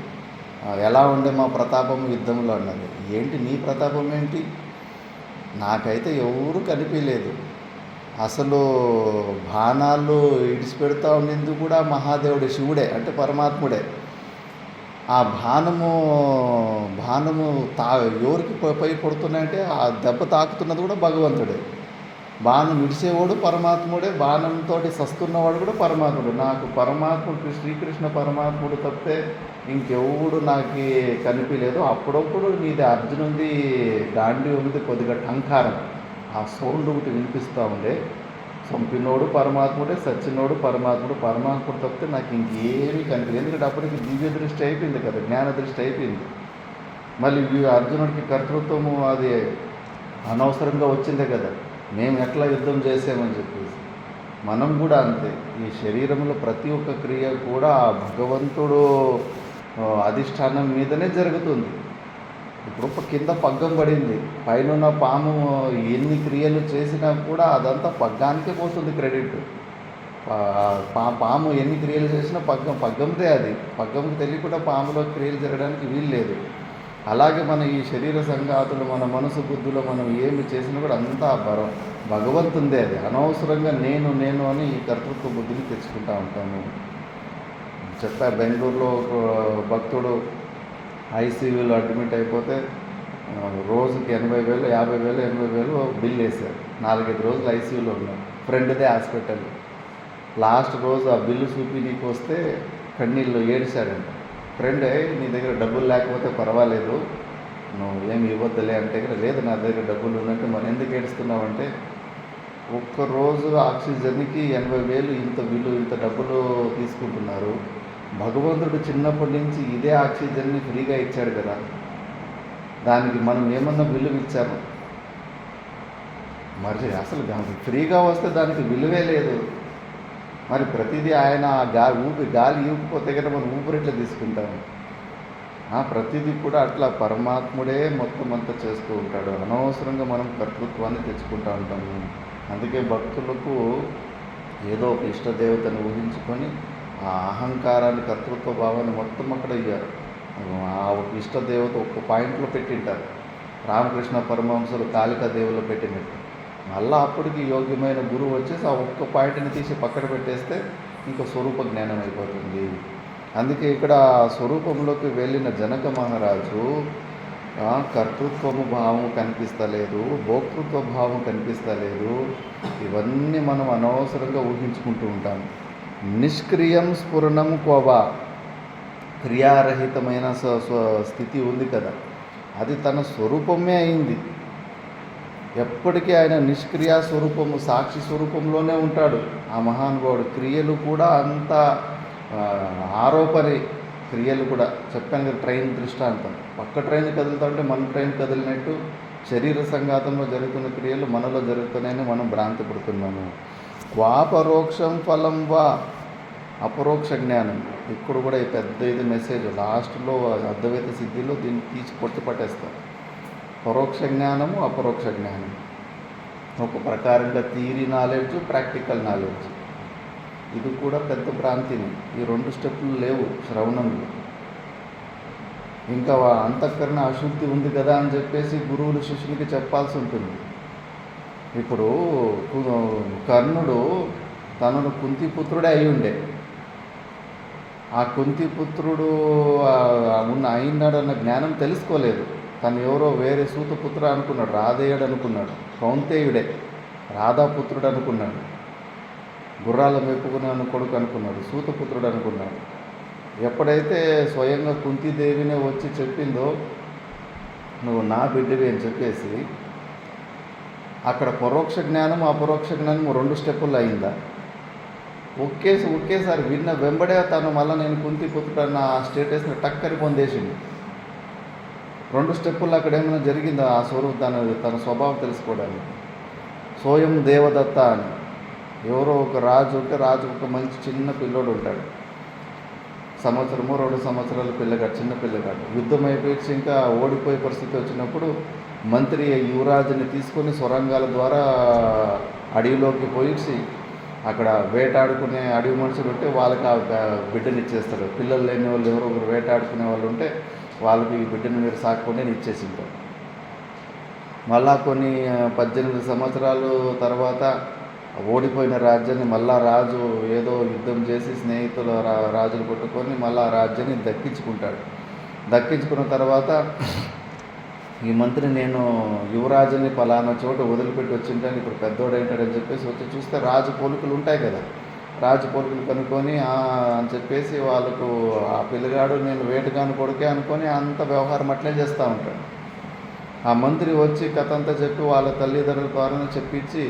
ఎలా ఉండే మా ప్రతాపం యుద్ధంలో అన్నది. ఏంటి నీ ప్రతాపం ఏంటి, నాకైతే ఎవరు కనిపించలేదు. అసలు బాణాలు ఇడిచిపెడతా ఉండేందుకు కూడా మహాదేవుడే, శివుడే అంటే పరమాత్ముడే. ఆ బాణము ఎవరికి పై పడుతున్నాయంటే ఆ దెబ్బ తాకుతున్నది కూడా భగవంతుడే. బాణం విడిచేవాడు పరమాత్ముడే, బాణంతో సస్తున్నవాడు కూడా పరమాత్ముడు. నాకు పరమాత్ముడు శ్రీకృష్ణ పరమాత్ముడు తప్పితే ఇంకెవడు నాకు కనిపించలేదు. అప్పుడప్పుడు నీది అర్జునుడి గాంధీ ఉంది కొద్దిగా టంకారం, ఆ సౌండ్ ఒకటి వినిపిస్తూ ఉండే. చంపినోడు పరమాత్ముడే, సచ్చినోడు పరమాత్ముడు. పరమాత్ముడు తప్పితే నాకు ఇంకేమీ కనిపించదు. ఎందుకంటే అప్పటికి దివ్య దృష్టి అయిపోయింది కదా, జ్ఞాన దృష్టి అయిపోయింది. మళ్ళీ అర్జునుడికి కర్తృత్వము అది అనవసరంగా వచ్చిందే కదా, మేము ఎట్లా యుద్ధం చేసామని చెప్పేసి. మనం కూడా అంతే. ఈ శరీరంలో ప్రతి ఒక్క క్రియ కూడా భగవంతుడు అధిష్టానం మీదనే జరుగుతుంది. ఇప్పుడు కింద పగ్గం పడింది, పైన పాము ఎన్ని క్రియలు చేసినా కూడా అదంతా పగ్గానికే పోతుంది క్రెడిట్. పాము ఎన్ని క్రియలు చేసినా పగ్గందే అది. పగ్గంకి తెలియకుండా పాములో క్రియలు జరగడానికి వీలు లేదు. అలాగే మన ఈ శరీర సంఘాతులు, మన మనసు బుద్ధులు మనం ఏమి చేసినా కూడా అంతా భగవంతుందే. అది అనవసరంగా నేను అని ఈ కర్తృత్వ బుద్ధిని తెచ్చుకుంటూ ఉంటాము. చెప్పా, బెంగళూరులో ఒక భక్తుడు ఐసీయూలో అడ్మిట్ అయిపోతే రోజుకి 80,000, 50,000, 80,000 బిల్ వేశారు. 4-5 రోజులు ఐసీయూలో ఉన్నాడు. ఫ్రెండ్దే హాస్పిటల్. లాస్ట్ రోజు ఆ బిల్లు చూపినీకి వస్తే కన్నీళ్ళు ఏడిశాడంట. ఫ్రెండ్, నీ దగ్గర డబ్బులు లేకపోతే పర్వాలేదు, నువ్వు ఏమి ఇవ్వద్దులే అంటే, లేదు నా దగ్గర డబ్బులు ఉన్నట్టు. మరి ఎందుకు ఏడుస్తున్నావు అంటే, ఒక్కరోజు ఆక్సిజన్కి 80,000 ఇంత బిల్లు, ఇంత డబ్బులు తీసుకుంటున్నారు. భగవంతుడు చిన్నప్పటి నుంచి ఇదే ఆక్సిజన్ని ఫ్రీగా ఇచ్చాడు కదా, దానికి మనం ఏమన్నా విలువ ఇచ్చాము? మరి అసలు ఫ్రీగా వస్తే దానికి విలువే లేదు. మరి ప్రతిదీ ఆయన గాలి ఊపిపోతే కదా మనం ఊపిరిట్లా తీసుకుంటాము. ప్రతిదీ కూడా అట్లా పరమాత్ముడే మొత్తం అంతా చేస్తూ ఉంటాడు. అనవసరంగా మనం కర్తృత్వాన్ని తెచ్చుకుంటూ ఉంటాము. అందుకే భక్తులకు ఏదో ఒక ఇష్టదేవతను ఊహించుకొని ఆ అహంకారాన్ని, కర్తృత్వ భావాన్ని మొత్తం అక్కడ ఇయ్యారు. ఆ ఒక ఇష్టదేవత ఒక్క పాయింట్లో పెట్టింటారు. రామకృష్ణ పరమహంసలు కాళికా దేవులో పెట్టినట్టు. మళ్ళీ అప్పటికి యోగ్యమైన గురువు వచ్చేసి ఆ ఒక్క పాయింట్ని తీసి పక్కన పెట్టేస్తే ఇంకా స్వరూప జ్ఞానం అయిపోతుంది. అందుకే ఇక్కడ స్వరూపంలోకి వెళ్ళిన జనక మహారాజు కర్తృత్వము భావం కనిపిస్తలేదు, భోక్తృత్వ భావం కనిపిస్తలేదు. ఇవన్నీ మనం అనవసరంగా ఊహించుకుంటూ ఉంటాం. నిష్క్రియం స్ఫురణం కోవా, క్రియారహితమైన స్థితి ఉంది కదా, అది తన స్వరూపమే అయింది. ఎప్పటికీ ఆయన నిష్క్రియా స్వరూపము, సాక్షి స్వరూపంలోనే ఉంటాడు ఆ మహానుభావుడు. క్రియలు కూడా అంత ఆరోపణే. క్రియలు కూడా చెప్పాను కదా, ట్రైన్ దృష్టాంతం. పక్క ట్రైన్ కదులుతా ఉంటే మన ట్రైన్ కదిలినట్టు శరీర సంఘాతంలో జరుగుతున్న క్రియలు మనలో జరుగుతున్నాయని మనం భ్రాంతి పడుతున్నాము. క్వాపరోక్షం ఫలం వా, అపరోక్ష జ్ఞానం. ఇప్పుడు కూడా ఈ పెద్ద ఇది మెసేజ్ లాస్ట్లో అద్వైత సిద్ధిలో దీన్ని తీసి కొట్టి పట్టేస్తారు. పరోక్ష జ్ఞానము, అపరోక్ష జ్ఞానం. ఒక ప్రకారంగా థియరీ నాలెడ్జ్, ప్రాక్టికల్ నాలెడ్జ్. ఇది కూడా పెద్ద భ్రాంతిని. ఈ 2 స్టెప్పులు లేవు శ్రవణంలో. ఇంకా అంతఃకరణ అశుద్ధి ఉంది కదా అని చెప్పేసి గురువులు శిష్యులకి చెప్పాల్సి ఉంటుంది. ఇప్పుడు కర్ణుడు తనను కుంతిపుత్రుడే అయి ఉండే. ఆ కుంతిపుత్రుడు అయినాడన్న జ్ఞానం తెలుసుకోలేదు. తను ఎవరో వేరే సూతపుత్ర అనుకున్నాడు, రాధేయుడు అనుకున్నాడు, కౌంతేయుడే రాధాపుత్రుడు అనుకున్నాడు, గుర్రాల మెప్పుకున్న కొడుకు అనుకున్నాడు, సూతపుత్రుడు అనుకున్నాడు. ఎప్పుడైతే స్వయంగా కుంతీదేవినే వచ్చి చెప్పిందో నువ్వు నా బిడ్డవి అని చెప్పేసి, అక్కడ పరోక్ష జ్ఞానం, అపరోక్ష జ్ఞానం 2 స్టెప్పుల్లో అయిందా? ఒకేసారి వెంబడే తను మళ్ళీ నేను కుంతిపుత్రుడు అన్న ఆ స్టేటస్ని టక్కని పొందేసింది. 2 స్టెప్పుల్లో అక్కడ ఏమైనా జరిగిందా ఆ స్వరూపం తన స్వభావం తెలుసుకోవడానికి? సోయం దేవదత్త అని ఎవరో ఒక రాజు ఉంటే, రాజు ఒక మంచి చిన్న పిల్లోడు ఉంటాడు, 1-2 సంవత్సరాల పిల్లగాడు, చిన్న పిల్లగాడు. యుద్ధం అయిపోయి ఇంకా ఓడిపోయే పరిస్థితి వచ్చినప్పుడు మంత్రి యువరాజుని తీసుకొని సొరంగాల ద్వారా అడవిలోకి పోయి అక్కడ వేటాడుకునే అడవి మనుషులు ఉంటే వాళ్ళకి ఆ బిడ్డని ఇచ్చేస్తాడు. పిల్లలు లేని వాళ్ళు ఎవరో ఒకరు వేటాడుకునే వాళ్ళు ఉంటే వాళ్ళకి ఈ బిడ్డను మీరు సాకుండా ఇచ్చేసింటారు. మళ్ళా కొన్ని 18 సంవత్సరాలు తర్వాత ఓడిపోయిన రాజ్యాన్ని మళ్ళా రాజు ఏదో యుద్ధం చేసి స్నేహితుల రాజులు కొట్టుకొని మళ్ళీ ఆ రాజ్యాన్ని దక్కించుకుంటాడు. దక్కించుకున్న తర్వాత ఈ మంత్రి నేను యువరాజుని పలానా చోట వదిలిపెట్టి వచ్చింటాను, ఇప్పుడు పెద్దోడైంటాడని చెప్పేసి వచ్చి చూస్తే రాజు పోలికలు ఉంటాయి కదా, రాజు పోలికలు కనుక్కొని అని చెప్పేసి వాళ్ళకు ఆ పిల్లగాడు నేను వేటగాని కొడుకే అనుకొని అంత వ్యవహారం అట్లే చేస్తూ ఉంటాడు. ఆ మంత్రి వచ్చి కథ అంతా చెప్పి వాళ్ళ తల్లిదండ్రుల ద్వారా చెప్పించి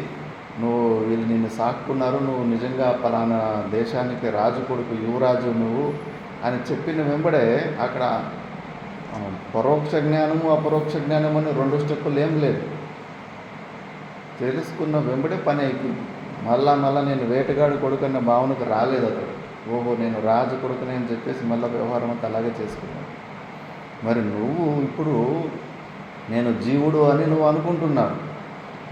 నువ్వు వీళ్ళు నిన్ను సాక్కున్నారు, నువ్వు నిజంగా పలానా దేశానికి రాజు కొడుకు, యువరాజు నువ్వు అని చెప్పిన వెంబడే అక్కడ పరోక్ష జ్ఞానము అపరోక్ష జ్ఞానం అని 2 స్టెప్పులు ఏం లేదు. తెలుసుకున్న వెంబడే పని అయిపోయింది. మళ్ళా నేను వేటగాడు కొడుకు అన్న భావనకు రాలేదు అతడు. ఓహో, నేను రాజు కొడుకునే అని చెప్పేసి మళ్ళీ వ్యవహారం అంతా అలాగే చేసుకున్నాను. మరి నువ్వు ఇప్పుడు నేను జీవుడు అని నువ్వు అనుకుంటున్నావు.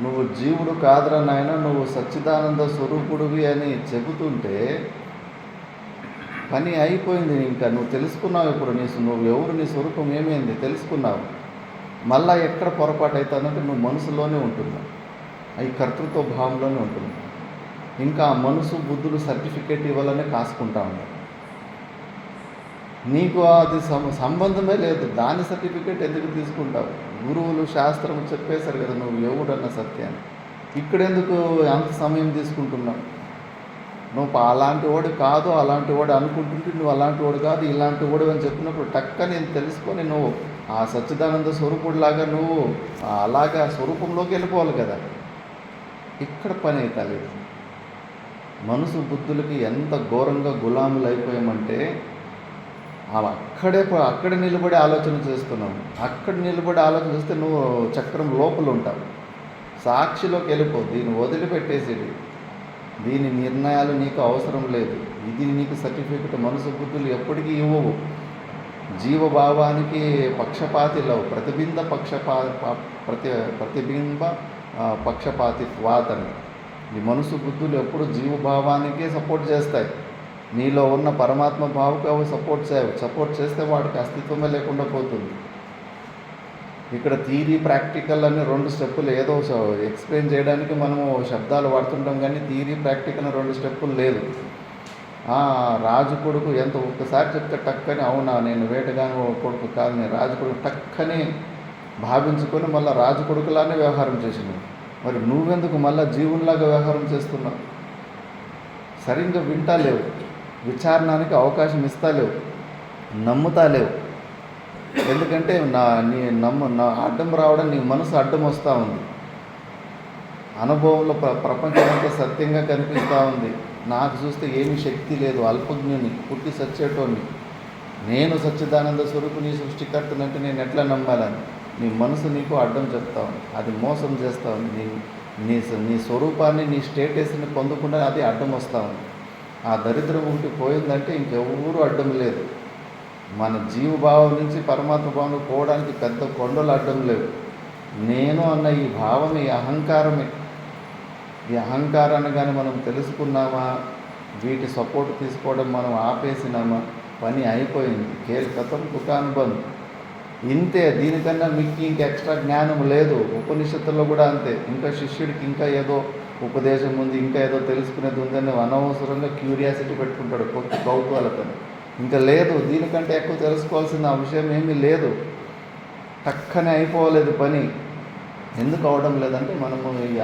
నువ్వు జీవుడు కాదురా నాయన, నువ్వు సచ్చిదానంద స్వరూపుడివి అని చెబుతుంటే పని అయిపోయింది. ఇంకా నువ్వు తెలుసుకున్నావు. ఇప్పుడు నువ్వు ఎవరు, నీ స్వరూపం ఏమైంది తెలుసుకున్నావు. మళ్ళా ఎక్కడ పొరపాటు అవుతుందంటే నువ్వు మనసులోనే ఉంటున్నావు, అవి కర్తృత్వ భావంలోనే ఉంటున్నావు. ఇంకా మనసు బుద్ధులు సర్టిఫికేట్ ఇవ్వాలనే కాసుకుంటా ఉన్నారు. నీకు అది సంబంధమే లేదు. దాని సర్టిఫికేట్ ఎందుకు తీసుకుంటావు? గురువులు శాస్త్రం చెప్పేశారు కదా నువ్వు ఎవడన్న సత్యాన్ని. ఇక్కడెందుకు అంత సమయం తీసుకుంటున్నావు? నువ్వు అలాంటి వాడు కాదు, అలాంటి వాడు అనుకుంటుంటే నువ్వు అలాంటి వాడు కాదు, ఇలాంటి వాడు అని చెప్పినప్పుడు టక్క నేను తెలుసుకొని నువ్వు ఆ సచ్చిదానంద స్వరూపుడిలాగా నువ్వు అలాగా స్వరూపంలోకి వెళ్ళిపోవాలి కదా. ఇక్కడ పని అవుతలేదు. మనసు బుద్ధులకి ఎంత ఘోరంగా గులాములు అయిపోయామంటే అక్కడే నిలబడి ఆలోచన చేస్తున్నావు. అక్కడ నిలబడి ఆలోచన చేస్తే నువ్వు చక్రం లోపల ఉంటావు. సాక్షిలోకి వెళ్ళిపో. దీన్ని వదిలిపెట్టేసేది. దీని నిర్ణయాలు నీకు అవసరం లేదు. ఇది నీకు సర్టిఫికెట్. మనసు బుద్ధులు ఎప్పటికీ ఇవ్వవు. జీవభావానికి పక్షపాతిలవు. ప్రతిబింబ పక్షపాతిత్వాతని. ఈ మనసు బుద్ధులు ఎప్పుడు జీవభావానికే సపోర్ట్ చేస్తాయి. నీలో ఉన్న పరమాత్మ భావకు అవి సపోర్ట్ చేస్తే వాడికి అస్తిత్వమే లేకుండా పోతుంది. ఇక్కడ థియరీ ప్రాక్టికల్ అని 2 స్టెప్పులు ఏదో ఎక్స్ప్లెయిన్ చేయడానికి మనము శబ్దాలు వాడుతుంటాం, కానీ థియరీ ప్రాక్టికల్ అని 2 స్టెప్పులు లేదు. రాజు కొడుకు ఎంత ఒక్కసారి చెప్తే టక్కని అవునా నేను వేటగాని కొడుకు కాదు, నేను రాజు కొడుకు టక్కని భావించుకొని మళ్ళీ రాజు కొడుకులానే వ్యవహారం చేసినావు. మరి నువ్వెందుకు మళ్ళీ జీవునిలాగా వ్యవహారం చేస్తున్నావు? సరిగ్గా వింటాలేవు, విచారణానికి అవకాశం ఇస్తాలేవు, నమ్ముతాలేవు. ఎందుకంటే నా అడ్డం రావడం నీ మనసు అడ్డం వస్తూ ఉంది. అనుభవంలో ప్రపంచమంతా సత్యంగా కనిపిస్తూ ఉంది. నాకు చూస్తే ఏమీ శక్తి లేదు, అల్పజ్ఞుని, పుట్టి సచ్చేటోని, నేను సచ్చిదానంద స్వరూపు నీ సృష్టికర్తనంటే నేను ఎట్లా నమ్మాలని నీ మనసు నీకు అడ్డం చెప్తా ఉంది. అది మోసం చేస్తూ ఉంది. నీ స్వరూపాన్ని, నీ స్టేటస్ని పొందకుండా అది అడ్డం వస్తూ ఉంది. ఆ దరిద్రం ఒకటి పోయిందంటే ఇంకెవరూ అడ్డం లేదు. మన జీవభావం నుంచి పరమాత్మ భావం పోవడానికి పెద్ద కొండలు అడ్డం లేవు. నేను అన్న ఈ భావం, ఈ అహంకారమే. ఈ అహంకారాన్ని కానీ మనం తెలుసుకున్నామా, వీటి సపోర్ట్ తీసుకోవడం మనం ఆపేసినామా, పని అయిపోయింది. కేల్కతం దుకానుబంధం. ఇంతే. దీనికన్నా మీకు ఇంక ఎక్స్ట్రా జ్ఞానం లేదు. ఉపనిషత్తుల్లో కూడా అంతే. ఇంకా శిష్యుడికి ఇంకా ఏదో ఉపదేశం ఉంది, ఇంకా ఏదో తెలుసుకునేది ఉందని అనవసరంగా క్యూరియాసిటీ పెట్టుకుంటాడు కొత్త కౌతూహలతో. ఇంకా లేదు, దీనికంటే ఎక్కువ తెలుసుకోవాల్సిన విషయం ఏమీ లేదు. టక్కనే అయిపోలేదు పని. ఎందుకు అవడం లేదంటే మనము ఈ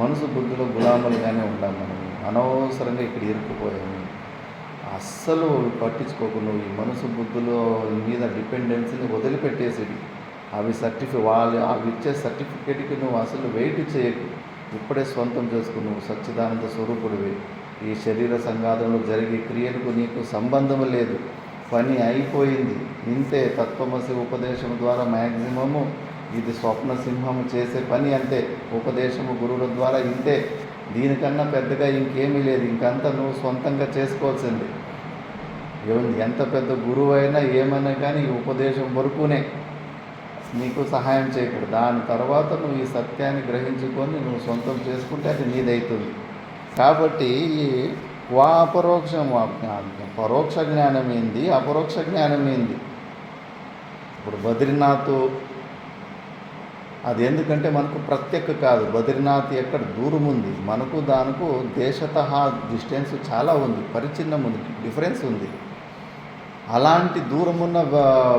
మనసు బుద్ధిలో గులాములుగానే ఉన్నాం. మనము అనవసరంగా ఇక్కడ ఇరుక్కుపోయాము. అస్సలు పట్టించుకోకుండా ఈ మనసు బుద్ధుల మీద డిపెండెన్సీని వదిలిపెట్టేసేది. అవి ఇచ్చే సర్టిఫికేట్కి నువ్వు అసలు వెయిట్ చేయకు. ఇప్పుడే స్వంతం చేసుకుని నువ్వు సచ్చిదానంద స్వరూపుడివి. ఈ శరీర సంఘాతంలో జరిగే క్రియలకు నీకు సంబంధం లేదు. పని అయిపోయింది. ఇంతే. తత్వమసి ఉపదేశం ద్వారా మ్యాక్సిమము ఇది స్వప్న సింహము చేసే పని అంతే. ఉపదేశము గురువుల ద్వారా ఇంతే. దీనికన్నా పెద్దగా ఇంకేమీ లేదు. ఇంకంతా నువ్వు సొంతంగా చేసుకోవాల్సింది. ఎంత పెద్ద గురువు అయినా ఏమైనా కానీ ఈ ఉపదేశం వరకునే నీకు సహాయం చేయకూడదు. దాని తర్వాత నువ్వు ఈ సత్యాన్ని గ్రహించుకొని నువ్వు సొంతం చేసుకుంటే అది నీదవుతుంది. కాబట్టి ఈ పరోక్ష జ్ఞానం ఏంది, అపరోక్ష జ్ఞానం ఏంది? ఇప్పుడు బద్రీనాథ్ అది ఎందుకంటే మనకు ప్రత్యేక కాదు. బద్రీనాథ్ ఎక్కడ దూరం ఉంది, మనకు దానికి దేశతః డిస్టెన్స్ చాలా ఉంది, పరిచిన్నం ఉంది, డిఫరెన్స్ ఉంది. అలాంటి దూరమున్న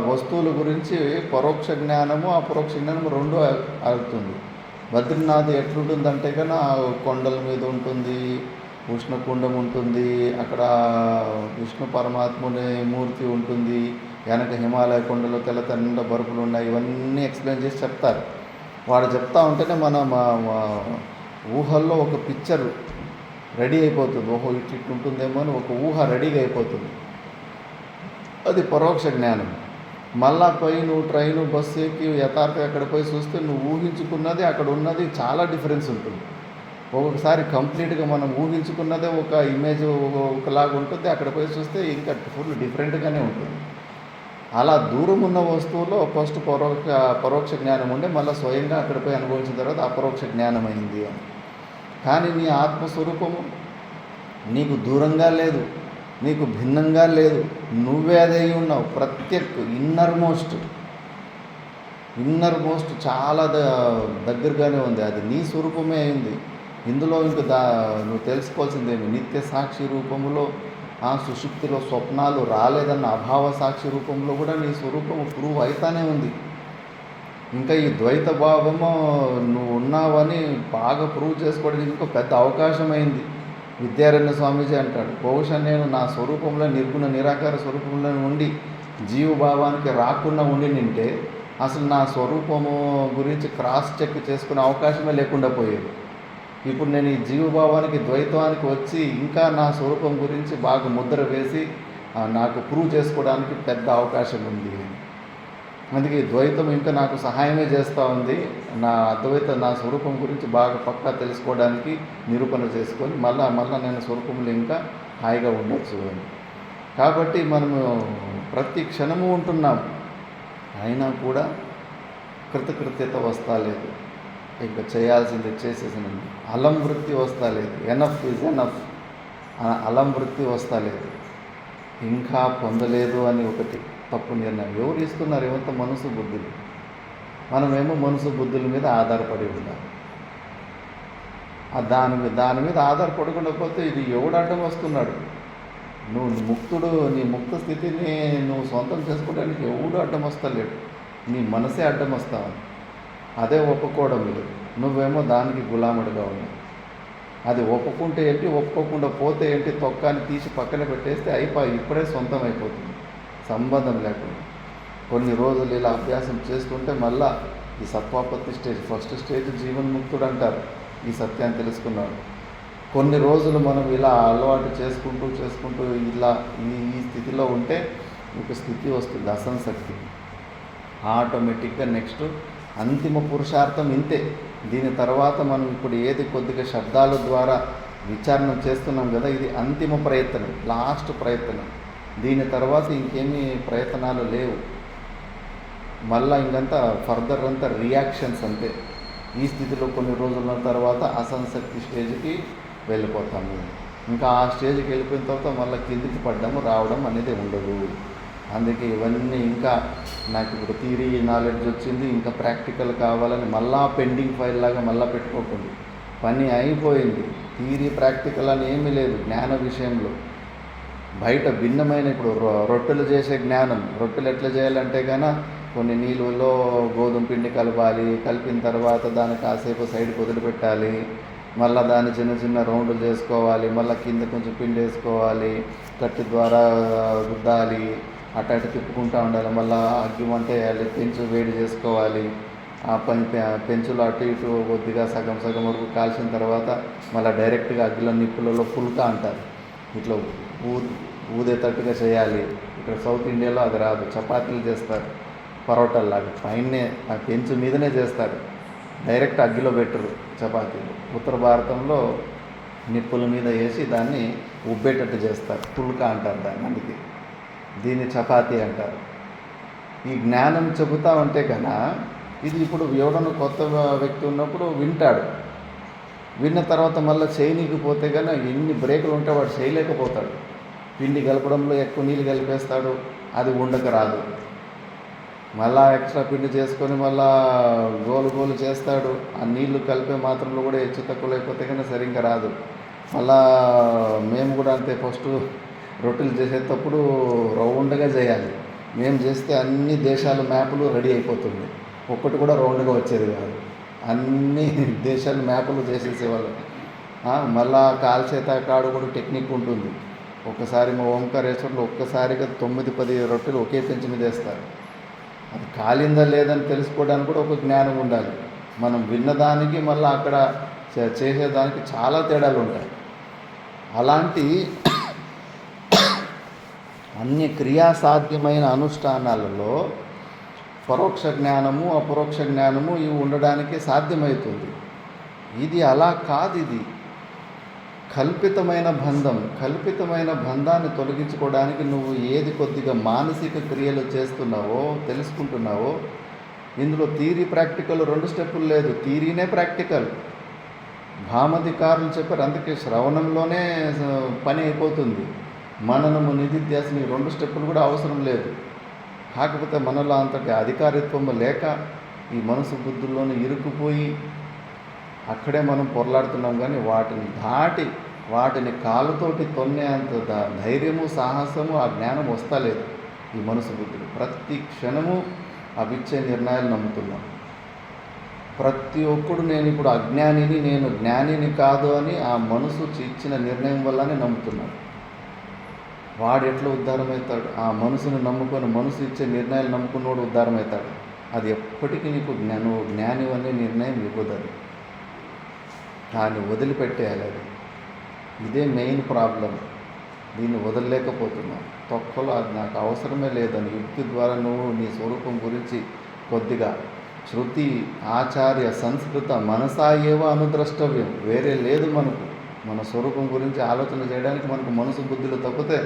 వస్తువుల గురించి పరోక్ష జ్ఞానము అపరోక్ష జ్ఞానము 2 అవుతుంది. బద్రీనాథ్ ఎట్లుంటుందంటే కన్నా కొండల మీద ఉంటుంది, ఉష్ణకుండం ఉంటుంది, అక్కడ విష్ణు పరమాత్ముని మూర్తి ఉంటుంది, వెనక హిమాలయ కొండలు తెల్ల బరుపులు ఉన్నాయి. ఇవన్నీ ఎక్స్ప్లెయిన్ చేసి చెప్తారు. వాడు చెప్తా ఉంటేనే మన ఊహల్లో ఒక పిక్చర్ రెడీ అయిపోతుంది. ఓహో ఇట్లా ఉంటుందేమో అని ఒక ఊహ రెడీగా అయిపోతుంది. అది పరోక్ష జ్ఞానం. మళ్ళా పోయి నువ్వు ట్రైను బస్సు ఎక్కి యథార్థంగా అక్కడ పోయి చూస్తే నువ్వు ఊహించుకున్నది అక్కడ ఉన్నది చాలా డిఫరెన్స్ ఉంటుంది. ఒక్కొక్కసారి కంప్లీట్గా మనం ఊహించుకున్నదే ఒక ఇమేజ్ ఒకలాగా ఉంటుంది, అక్కడ పోయి చూస్తే ఇంకా ఫుల్ డిఫరెంట్గానే ఉంటుంది. అలా దూరం ఉన్న వస్తువులో ఫస్ట్ పరోక్ష జ్ఞానం ఉండే, మళ్ళీ స్వయంగా అక్కడ పోయి అనుభవించిన తర్వాత అపరోక్ష జ్ఞానం అయింది అని. కానీ నీ ఆత్మస్వరూపము నీకు దూరంగా లేదు, నీకు భిన్నంగా లేదు, నువ్వే అదే ఉన్నావు. ప్రత్యేక్ ఇన్నర్ మోస్ట్ చాలా దగ్గరగానే ఉంది. అది నీ స్వరూపమే అయింది. ఇందులో ఇంక నువ్వు తెలుసుకోవాల్సిందేమి, నిత్య సాక్షి రూపంలో సుషుప్తిలో స్వప్నాలు రాలేదన్న అభావ సాక్షి రూపంలో కూడా నీ స్వరూపము ప్రూవ్ అవుతానే ఉంది. ఇంకా ఈ ద్వైత భావము నువ్వు ఉన్నావని బాగా ప్రూవ్ చేసుకోవడానికి ఇంకో పెద్ద అవకాశం అయింది. విద్యారణ్య స్వామీజీ అంటాడు, బహుశా నేను నా స్వరూపంలో నిర్గుణ నిరాకార స్వరూపంలో ఉండి జీవభావానికి రాకుండా ఉండి నింటే అసలు నా స్వరూపము గురించి క్రాస్ చెక్ చేసుకునే అవకాశమే లేకుండా పోయేది. ఇప్పుడు నేను ఈ జీవభావానికి ద్వైతానికి వచ్చి ఇంకా నా స్వరూపం గురించి బాగా ముద్ర వేసి నాకు ప్రూవ్ చేసుకోవడానికి పెద్ద అవకాశం ఉంది. అందుకే ద్వైతం ఇంకా నాకు సహాయమే చేస్తూ ఉంది, నా స్వరూపం గురించి బాగా పక్కా తెలుసుకోవడానికి నిరూపణ చేసుకొని మళ్ళా నేను స్వరూపంలో ఇంకా హాయిగా ఉండొచ్చు అని. కాబట్టి మనము ప్రతి క్షణము ఉంటున్నాం, అయినా కూడా కృతకృత్యత వస్తలేదు. ఇంకా చేయాల్సింది చేసేసినండి. అలం వృత్తి వస్తలేదు. ఎనఫ్ ఈజ్ ఎనఫ్ అలం వృత్తి వస్తలేదు. ఇంకా పొందలేదు అని ఒకటి తప్పు నిర్ణయం. ఎవరు ఇస్తున్నారు? ఏమంత మనసు బుద్ధులు. మనమేమో మనసు బుద్ధుల మీద ఆధారపడి ఉండాలి. దాని మీద ఆధారపడకుండా పోతే ఇది ఎవడు అడ్డం వస్తున్నాడు? నీ ముక్త స్థితిని నువ్వు సొంతం చేసుకోవడానికి ఎవడు అడ్డం వస్తలేడు, నీ మనసే అడ్డం వస్తావు. అదే ఒప్పుకోవడం లేదు. నువ్వేమో దానికి గులాముడిగా ఉన్నావు. అది ఒప్పుకుంటే ఏంటి, ఒప్పుకోకుండా పోతే ఏంటి, తొక్కాన్ని తీసి పక్కన పెట్టేస్తే ఇప్పుడే సొంతం అయిపోతుంది, సంబంధం లేకుండా. కొన్ని రోజులు ఇలా అభ్యాసం చేస్తుంటే మళ్ళా ఈ సత్వాపత్తి స్టేజ్, ఫస్ట్ స్టేజ్ జీవన్ముక్తుడు అంటారు. ఈ సత్యాన్ని తెలుసుకున్నాడు. కొన్ని రోజులు మనం ఇలా అలవాటు చేసుకుంటూ ఇలా ఈ స్థితిలో ఉంటే ఒక స్థితి వస్తుంది, అసంశక్తి. ఆటోమేటిక్గా నెక్స్ట్ అంతిమ పురుషార్థం ఇంతే. దీని తర్వాత మనం ఇప్పుడు ఏది కొద్దిగా శబ్దాల ద్వారా విచారణ చేస్తున్నాం కదా, ఇది అంతిమ ప్రయత్నం, లాస్ట్ ప్రయత్నం. దీని తర్వాత ఇంకేమీ ప్రయత్నాలు లేవు. మళ్ళీ ఇంకంతా ఫర్దర్ అంతా రియాక్షన్స్ అంతే. ఈ స్థితిలో కొన్ని రోజుల తర్వాత అసంశక్తి స్టేజ్కి వెళ్ళిపోతాము. ఇంకా ఆ స్టేజ్కి వెళ్ళిపోయిన తర్వాత మళ్ళీ కిందికి పడ్డము రావడం అనేది ఉండదు. అందుకే ఇవన్నీ ఇంకా నాకు ఇప్పుడు థియరీ నాలెడ్జ్ వచ్చింది, ఇంకా ప్రాక్టికల్ కావాలని మళ్ళా పెండింగ్ ఫైల్ లాగా మళ్ళీ పెట్టుకోకండి. పని అయిపోయింది. థియరీ ప్రాక్టికల్ అని ఏమీ లేదు జ్ఞాన విషయంలో. బయట భిన్నమైన ఇప్పుడు రొట్టెలు చేసే జ్ఞానం. రొట్టెలు ఎట్లా చేయాలంటే కన్నా కొన్ని నీళ్ళలో గోధుమ పిండి కలపాలి, కలిపిన తర్వాత దాన్ని కాసేపు సైడ్కి వదిలిపెట్టాలి, మళ్ళీ దాన్ని చిన్న చిన్న రౌండ్లు చేసుకోవాలి, మళ్ళీ కింద కొంచెం పిండి వేసుకోవాలి, కత్తి ద్వారా రుద్దాలి, అటు తిప్పుకుంటూ ఉండాలి, మళ్ళీ అగ్గి మంట వేయాలి, పెంచు వేడి చేసుకోవాలి. ఆ పెంచులో అటు ఇటు కొద్దిగా సగం వరకు కాల్చిన తర్వాత మళ్ళీ డైరెక్ట్గా అగ్గిలో నిప్పులలో పుల్క అంటారు, ఇట్లా ఊదేటట్టుగా చేయాలి. ఇక్కడ సౌత్ ఇండియాలో అది రాదు, చపాతీలు చేస్తారు పరోటాల్లాగా, పైనే ఆ పెంచు మీదనే చేస్తారు, డైరెక్ట్ అగ్గిలో పెట్టరు చపాతీలు. ఉత్తర భారతంలో నిప్పుల మీద వేసి దాన్ని ఉబ్బేటట్టు చేస్తారు, పుల్క అంటారు దాన్ని. అందుకే దీన్ని చపాతీ అంటారు. ఈ జ్ఞానం చెబుతా ఉంటే కన్నా ఇది ఇప్పుడు ఎవడన్నా కొత్త వ్యక్తి ఉన్నప్పుడు వింటాడు. విన్న తర్వాత మళ్ళీ చేయనీకపోతే కన్నా ఎన్ని బ్రేకులు ఉంటే వాడు చేయలేకపోతాడు. పిండి కలపడంలో ఎక్కువ నీళ్ళు కలిపేస్తాడు, అది ఉండక రాదు. మళ్ళా ఎక్స్ట్రా పిండి చేసుకొని మళ్ళా గోలు చేస్తాడు. ఆ నీళ్లు కలిపే మాత్రంలో కూడా హెచ్చు తక్కువ లేకపోతే కన్నా సరిగ్గా రాదు. మళ్ళా మేము కూడా అంతే, ఫస్ట్ రొట్టెలు చేసేటప్పుడు రౌండ్గా చేయాలి. మేము చేస్తే అన్ని దేశాల మ్యాపులు రెడీ అయిపోతుంది, ఒక్కటి కూడా రౌండ్గా వచ్చేది కాదు. అన్ని దేశాల మ్యాపులు చేసేసేవాళ్ళు. మళ్ళా కాల్చేత కాడు కూడా టెక్నిక్ ఉంటుంది. ఒక్కసారి మా ఓంకారేశ్వర్లో ఒక్కసారిగా 9-10 రొట్టెలు ఒకే పెంచి మీద వేస్తారు. అది కాలిందా లేదని తెలుసుకోవడానికి కూడా ఒక జ్ఞానం ఉండాలి. మనం విన్నదానికి మళ్ళీ అక్కడ చేసేదానికి చాలా తేడాలు ఉంటాయి. అలాంటి అన్ని క్రియాసాధ్యమైన అనుష్ఠానాలలో పరోక్ష జ్ఞానము అపరోక్ష జ్ఞానము ఇవి ఉండడానికి సాధ్యమవుతుంది. ఇది అలా కాదు. ఇది కల్పితమైన బంధాన్ని తొలగించుకోవడానికి నువ్వు ఏది కొద్దిగా మానసిక క్రియలు చేస్తున్నావో తెలుసుకుంటున్నావో. ఇందులో థియరీ ప్రాక్టికల్ 2 స్టెప్పులు లేదు, థియరీనే ప్రాక్టికల్. భామధికారులు చెప్పారు, అందుకే శ్రవణంలోనే పని అయిపోతుంది. మననము నిధిధ్యాసని 2 స్టెప్పులు కూడా అవసరం లేదు. కాకపోతే మనలో అంతటి అధికారిత్వం లేక ఈ మనసు బుద్ధుల్లోనే ఇరుక్కుపోయి అక్కడే మనం పొరలాడుతున్నాం. కానీ వాటిని దాటి వాటిని కాలుతోటి తొన్నేంత ధైర్యము సాహసము ఆ జ్ఞానం వస్తలేదు ఈ మనసు బుద్ధులు. ప్రతి క్షణము అవిచ్చే నిర్ణయాలు నమ్ముతున్నాం. ప్రతి ఒక్కడు నేను ఇప్పుడు అజ్ఞానిని, నేను జ్ఞానిని కాదు అని ఆ మనసు ఇచ్చిన నిర్ణయం వల్లనే నమ్ముతున్నాడు. వాడు ఎట్లా ఉద్ధారం అవుతాడు? ఆ మనసును నమ్ముకొని మనసు ఇచ్చే నిర్ణయాలు నమ్ముకున్నవాడు ఉద్ధారం అవుతాడు. అది ఎప్పటికీ నీకు జ్ఞాని అనే నిర్ణయం ఇవ్వదు. అది దాన్ని వదిలిపెట్టేయాలి. అది ఇదే మెయిన్ ప్రాబ్లం. దీన్ని వదలలేకపోతున్నావు. తొక్కలో అది నాకు అవసరమే లేదని యుక్తి ద్వారా నువ్వు నీ స్వరూపం గురించి కొద్దిగా శృతి ఆచార్య సంస్కృత మనసా ఏవో అనుద్రష్టవ్యం, వేరే లేదు మనకు. మన స్వరూపం గురించి ఆలోచన చేయడానికి మనకు మనసు బుద్ధులు తప్పితే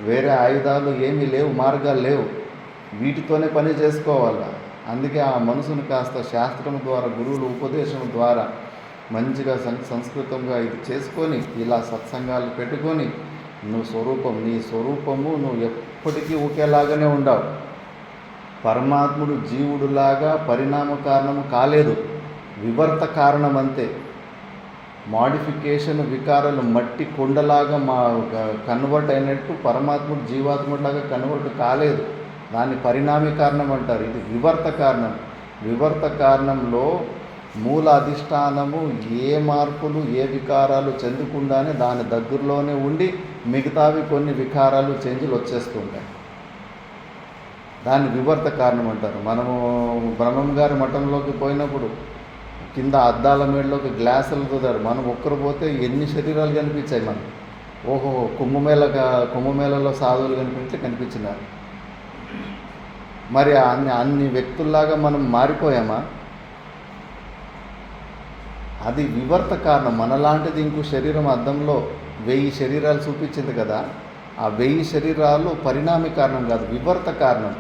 వేరే ఆయుధాలు ఏమీ లేవు, మార్గాలు లేవు. వీటితోనే పని చేసుకోవాలా. అందుకే ఆ మనసును కాస్త శాస్త్రం ద్వారా గురువుల ఉపదేశం ద్వారా మంచిగా సంస్కృతంగా ఇది చేసుకొని ఇలా సత్సంగాలు పెట్టుకొని నీ స్వరూపము నువ్వు ఎప్పటికీ ఒకేలాగానే ఉండవు. పరమాత్ముడు జీవుడులాగా పరిణామ కారణము కాలేదు, వివర్త కారణం అంతే. మాడిఫికేషన్ వికారాలు మట్టి కొండలాగా కన్వర్ట్ అయినట్టు పరమాత్ముడు జీవాత్ముడిలాగా కన్వర్ట్ కాలేదు. దాన్ని పరిణామి కారణం అంటారు. ఇది వివర్త కారణం. వివర్త కారణంలో మూల అధిష్టానము ఏ మార్పులు ఏ వికారాలు చెందకుండానే దాని దగ్గరలోనే ఉండి మిగతావి కొన్ని వికారాలు చేంజ్లు వచ్చేస్తుంటాయి. దాన్ని వివర్త కారణం అంటారు. మనము బ్రహ్మం గారి మఠంలోకి పోయినప్పుడు కింద అద్దాల మేడలోకి గ్లాసులు కుదారు. మనం ఒక్కరు పోతే ఎన్ని శరీరాలు కనిపించాయి మనకు. ఓహో, కుంభమేళలో సాధువులు కనిపించినారు. మరి అన్ని వ్యక్తుల్లాగా మనం మారిపోయామా? అది వివర్త కారణం. మనలాంటిది ఇంకో శరీరం అద్దంలో 1000 శరీరాలు చూపించింది కదా, ఆ 1000 శరీరాలు పరిణామి కారణం కాదు, వివర్త కారణం.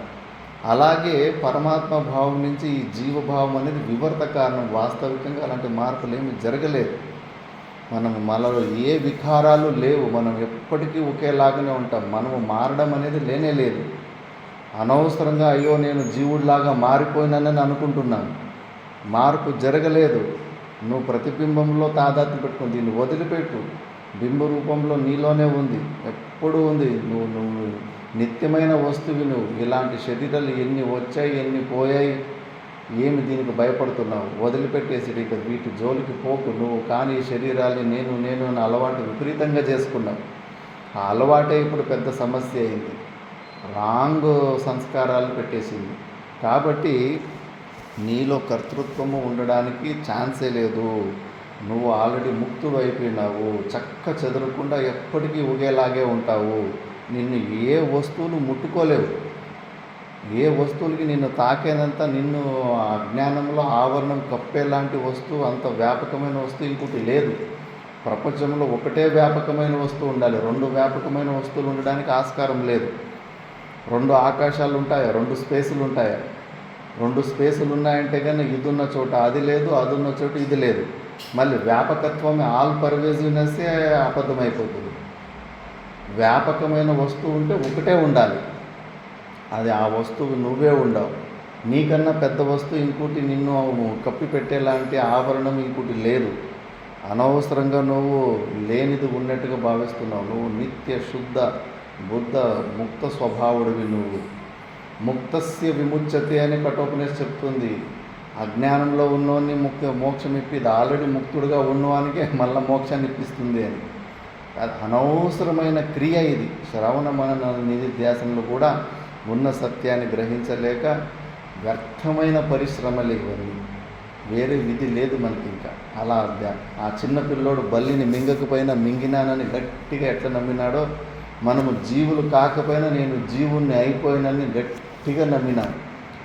అలాగే పరమాత్మ భావం నుంచి ఈ జీవభావం అనేది వివర్త కారణం. వాస్తవికంగా అలాంటి మార్పులు ఏమి జరగలేదు. మనలో ఏ వికారాలు లేవు. మనం ఎప్పటికీ ఒకేలాగానే ఉంటాం. మనము మారడం అనేది లేనే లేదు. అనవసరంగా అయ్యో నేను జీవుడిలాగా మారిపోయినానని అనుకుంటున్నాను. మార్పు జరగలేదు. నువ్వు ప్రతిబింబంలో తాదాత్మ్యం పెట్టుకుని దీన్ని వదిలిపెట్టు. బింబ రూపంలో నీలోనే ఉంది, ఎప్పుడు ఉంది. నువ్వు నిత్యమైన వస్తువు. నువ్వు ఇలాంటి శరీరాలు ఎన్ని వచ్చాయి ఎన్ని పోయాయి, ఏమి దీనికి భయపడుతున్నావు? వదిలిపెట్టేసి ఇక వీటి జోలికి పోకు. నువ్వు కానీ ఈ శరీరాన్ని నేను అని అలవాటు విపరీతంగా చేసుకున్నావు. ఆ అలవాటే ఇప్పుడు పెద్ద సమస్య అయింది. రాంగ్ సంస్కారాలు పెట్టేసింది. కాబట్టి నీలో కర్తృత్వము ఉండడానికి ఛాన్సే లేదు. నువ్వు ఆల్రెడీ ముక్తుడు అయిపోయినావు. చక్క చెదరకుండా ఎప్పటికీ ఒకేలాగే ఉంటావు. నిన్ను ఏ వస్తువులు ముట్టుకోలేవు. ఏ వస్తువులకి నిన్ను తాకేదంతా నిన్ను అజ్ఞానంలో ఆవరణం కప్పేలాంటి వస్తువు, అంత వ్యాపకమైన వస్తువు ఇంకోటి లేదు. ప్రపంచంలో ఒకటే వ్యాపకమైన వస్తువు ఉండాలి. 2 వ్యాపకమైన వస్తువులు ఉండడానికి ఆస్కారం లేదు. 2 ఆకాశాలు ఉంటాయా? 2 స్పేసులు ఉంటాయా? 2 స్పేసులు ఉన్నాయంటే కానీ ఇది ఉన్న చోట అది లేదు, అది ఉన్న చోట ఇది లేదు. మళ్ళీ వ్యాపకత్వమే ఆల్ పర్వేజివ్నెస్సే అబద్ధమైపోతుంది. వ్యాపకమైన వస్తువు ఉంటే ఒకటే ఉండాలి. అది ఆ వస్తువు నువ్వే ఉండవు. నీకన్నా పెద్ద వస్తువు ఇంకోటి నిన్ను కప్పి పెట్టేలాంటి ఆవరణం ఇంకోటి లేదు. అనవసరంగా నువ్వు లేనిది ఉన్నట్టుగా భావిస్తున్నావు. నువ్వు నిత్య శుద్ధ బుద్ధ ముక్త స్వభావుడివి. నువ్వు ముక్తస్య విముచ్యతే అని కఠోపనిషత్తు చెప్తుంది. అజ్ఞానంలో ఉన్నోని మోక్షం ఇప్పిది. ఆల్రెడీ ముక్తుడుగా ఉన్నవానికే మళ్ళీ మోక్షాన్ని ఇప్పిస్తుంది అని. అనవసరమైన క్రియ ఇది. శ్రవణ మనన నిధిధ్యాసనలు కూడా ఉన్న సత్యాన్ని గ్రహించలేక వ్యర్థమైన పరిశ్రమలు ఇవన్నీ. వేరే విధి లేదు మనకి ఇంకా. అలా ఆ చిన్న పిల్లోడు బల్లిని మింగకపోయినా మింగినానని గట్టిగా ఎట్లా నమ్మినాడో, మనము జీవులు కాకపోయినా నేను జీవుణ్ణి అయిపోయినని గట్టిగా నమ్మినాను.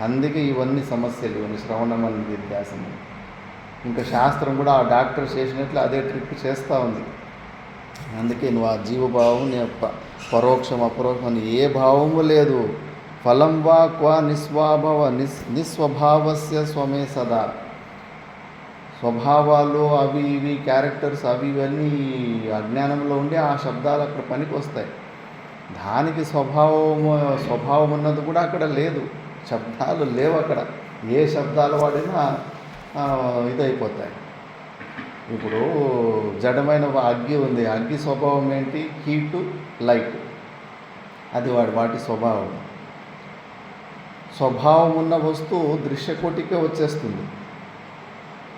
అందుకే ఇవన్నీ సమస్యలు, ఇవన్నీ శ్రవణమని నిధ్యాసనం. ఇంకా శాస్త్రం కూడా ఆ డాక్టర్ చేసినట్లు అదే ట్రిక్ చేస్తూ ఉంది. అందుకే నువ్వు ఆ జీవభావం పరోక్షం అపరోక్షం అని ఏ భావము లేదు. ఫలం వా క్వా నిస్వభావస్య స్వమే సదా. స్వభావాలు అవి ఇవి క్యారెక్టర్స్ అవి ఇవన్నీ అజ్ఞానంలో ఉండి ఆ శబ్దాలు అక్కడ పనికి వస్తాయి. దానికి స్వభావం ఉన్నది కూడా అక్కడ లేదు. శబ్దాలు లేవు అక్కడ. ఏ శబ్దాలు వాడినా ఇదైపోతాయి. ఇప్పుడు జడమైన అగ్గి ఉంది. అగ్గి స్వభావం ఏంటి? Heat, light. అది వాటి స్వభావం. స్వభావం ఉన్న వస్తువు దృశ్యకోటికే వచ్చేస్తుంది.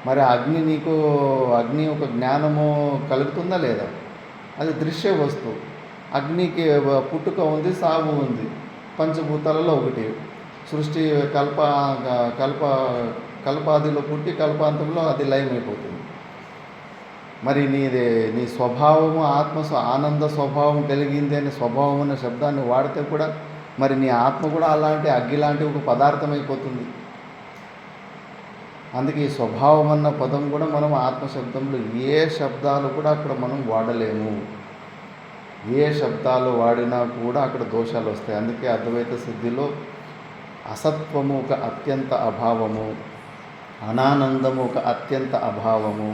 మరి అగ్ని ఒక జ్ఞానము కలుగుతుందా లేదా? అది దృశ్య వస్తువు. అగ్నికి పుట్టుక ఉంది, సాగు ఉంది. పంచభూతాలలో ఒకటి. సృష్టి కల్పాదిలో పుట్టి కల్పాంతంలో అది లయమైపోతుంది. మరి నీ స్వభావము ఆనంద స్వభావం కలిగింది అనే స్వభావం అనే శబ్దాన్ని వాడితే కూడా మరి నీ ఆత్మ కూడా అలాంటి అగ్గి లాంటి ఒక పదార్థం అయిపోతుంది. అందుకే ఈ స్వభావం అన్న పదం కూడా మనం ఆత్మశబ్దంలో ఏ శబ్దాలు కూడా అక్కడ మనం వాడలేము. ఏ శబ్దాలు వాడినా కూడా అక్కడ దోషాలు వస్తాయి. అందుకే అద్వైత సిద్ధిలో అసత్వము ఒక అత్యంత అభావము, అనానందము ఒక అత్యంత అభావము,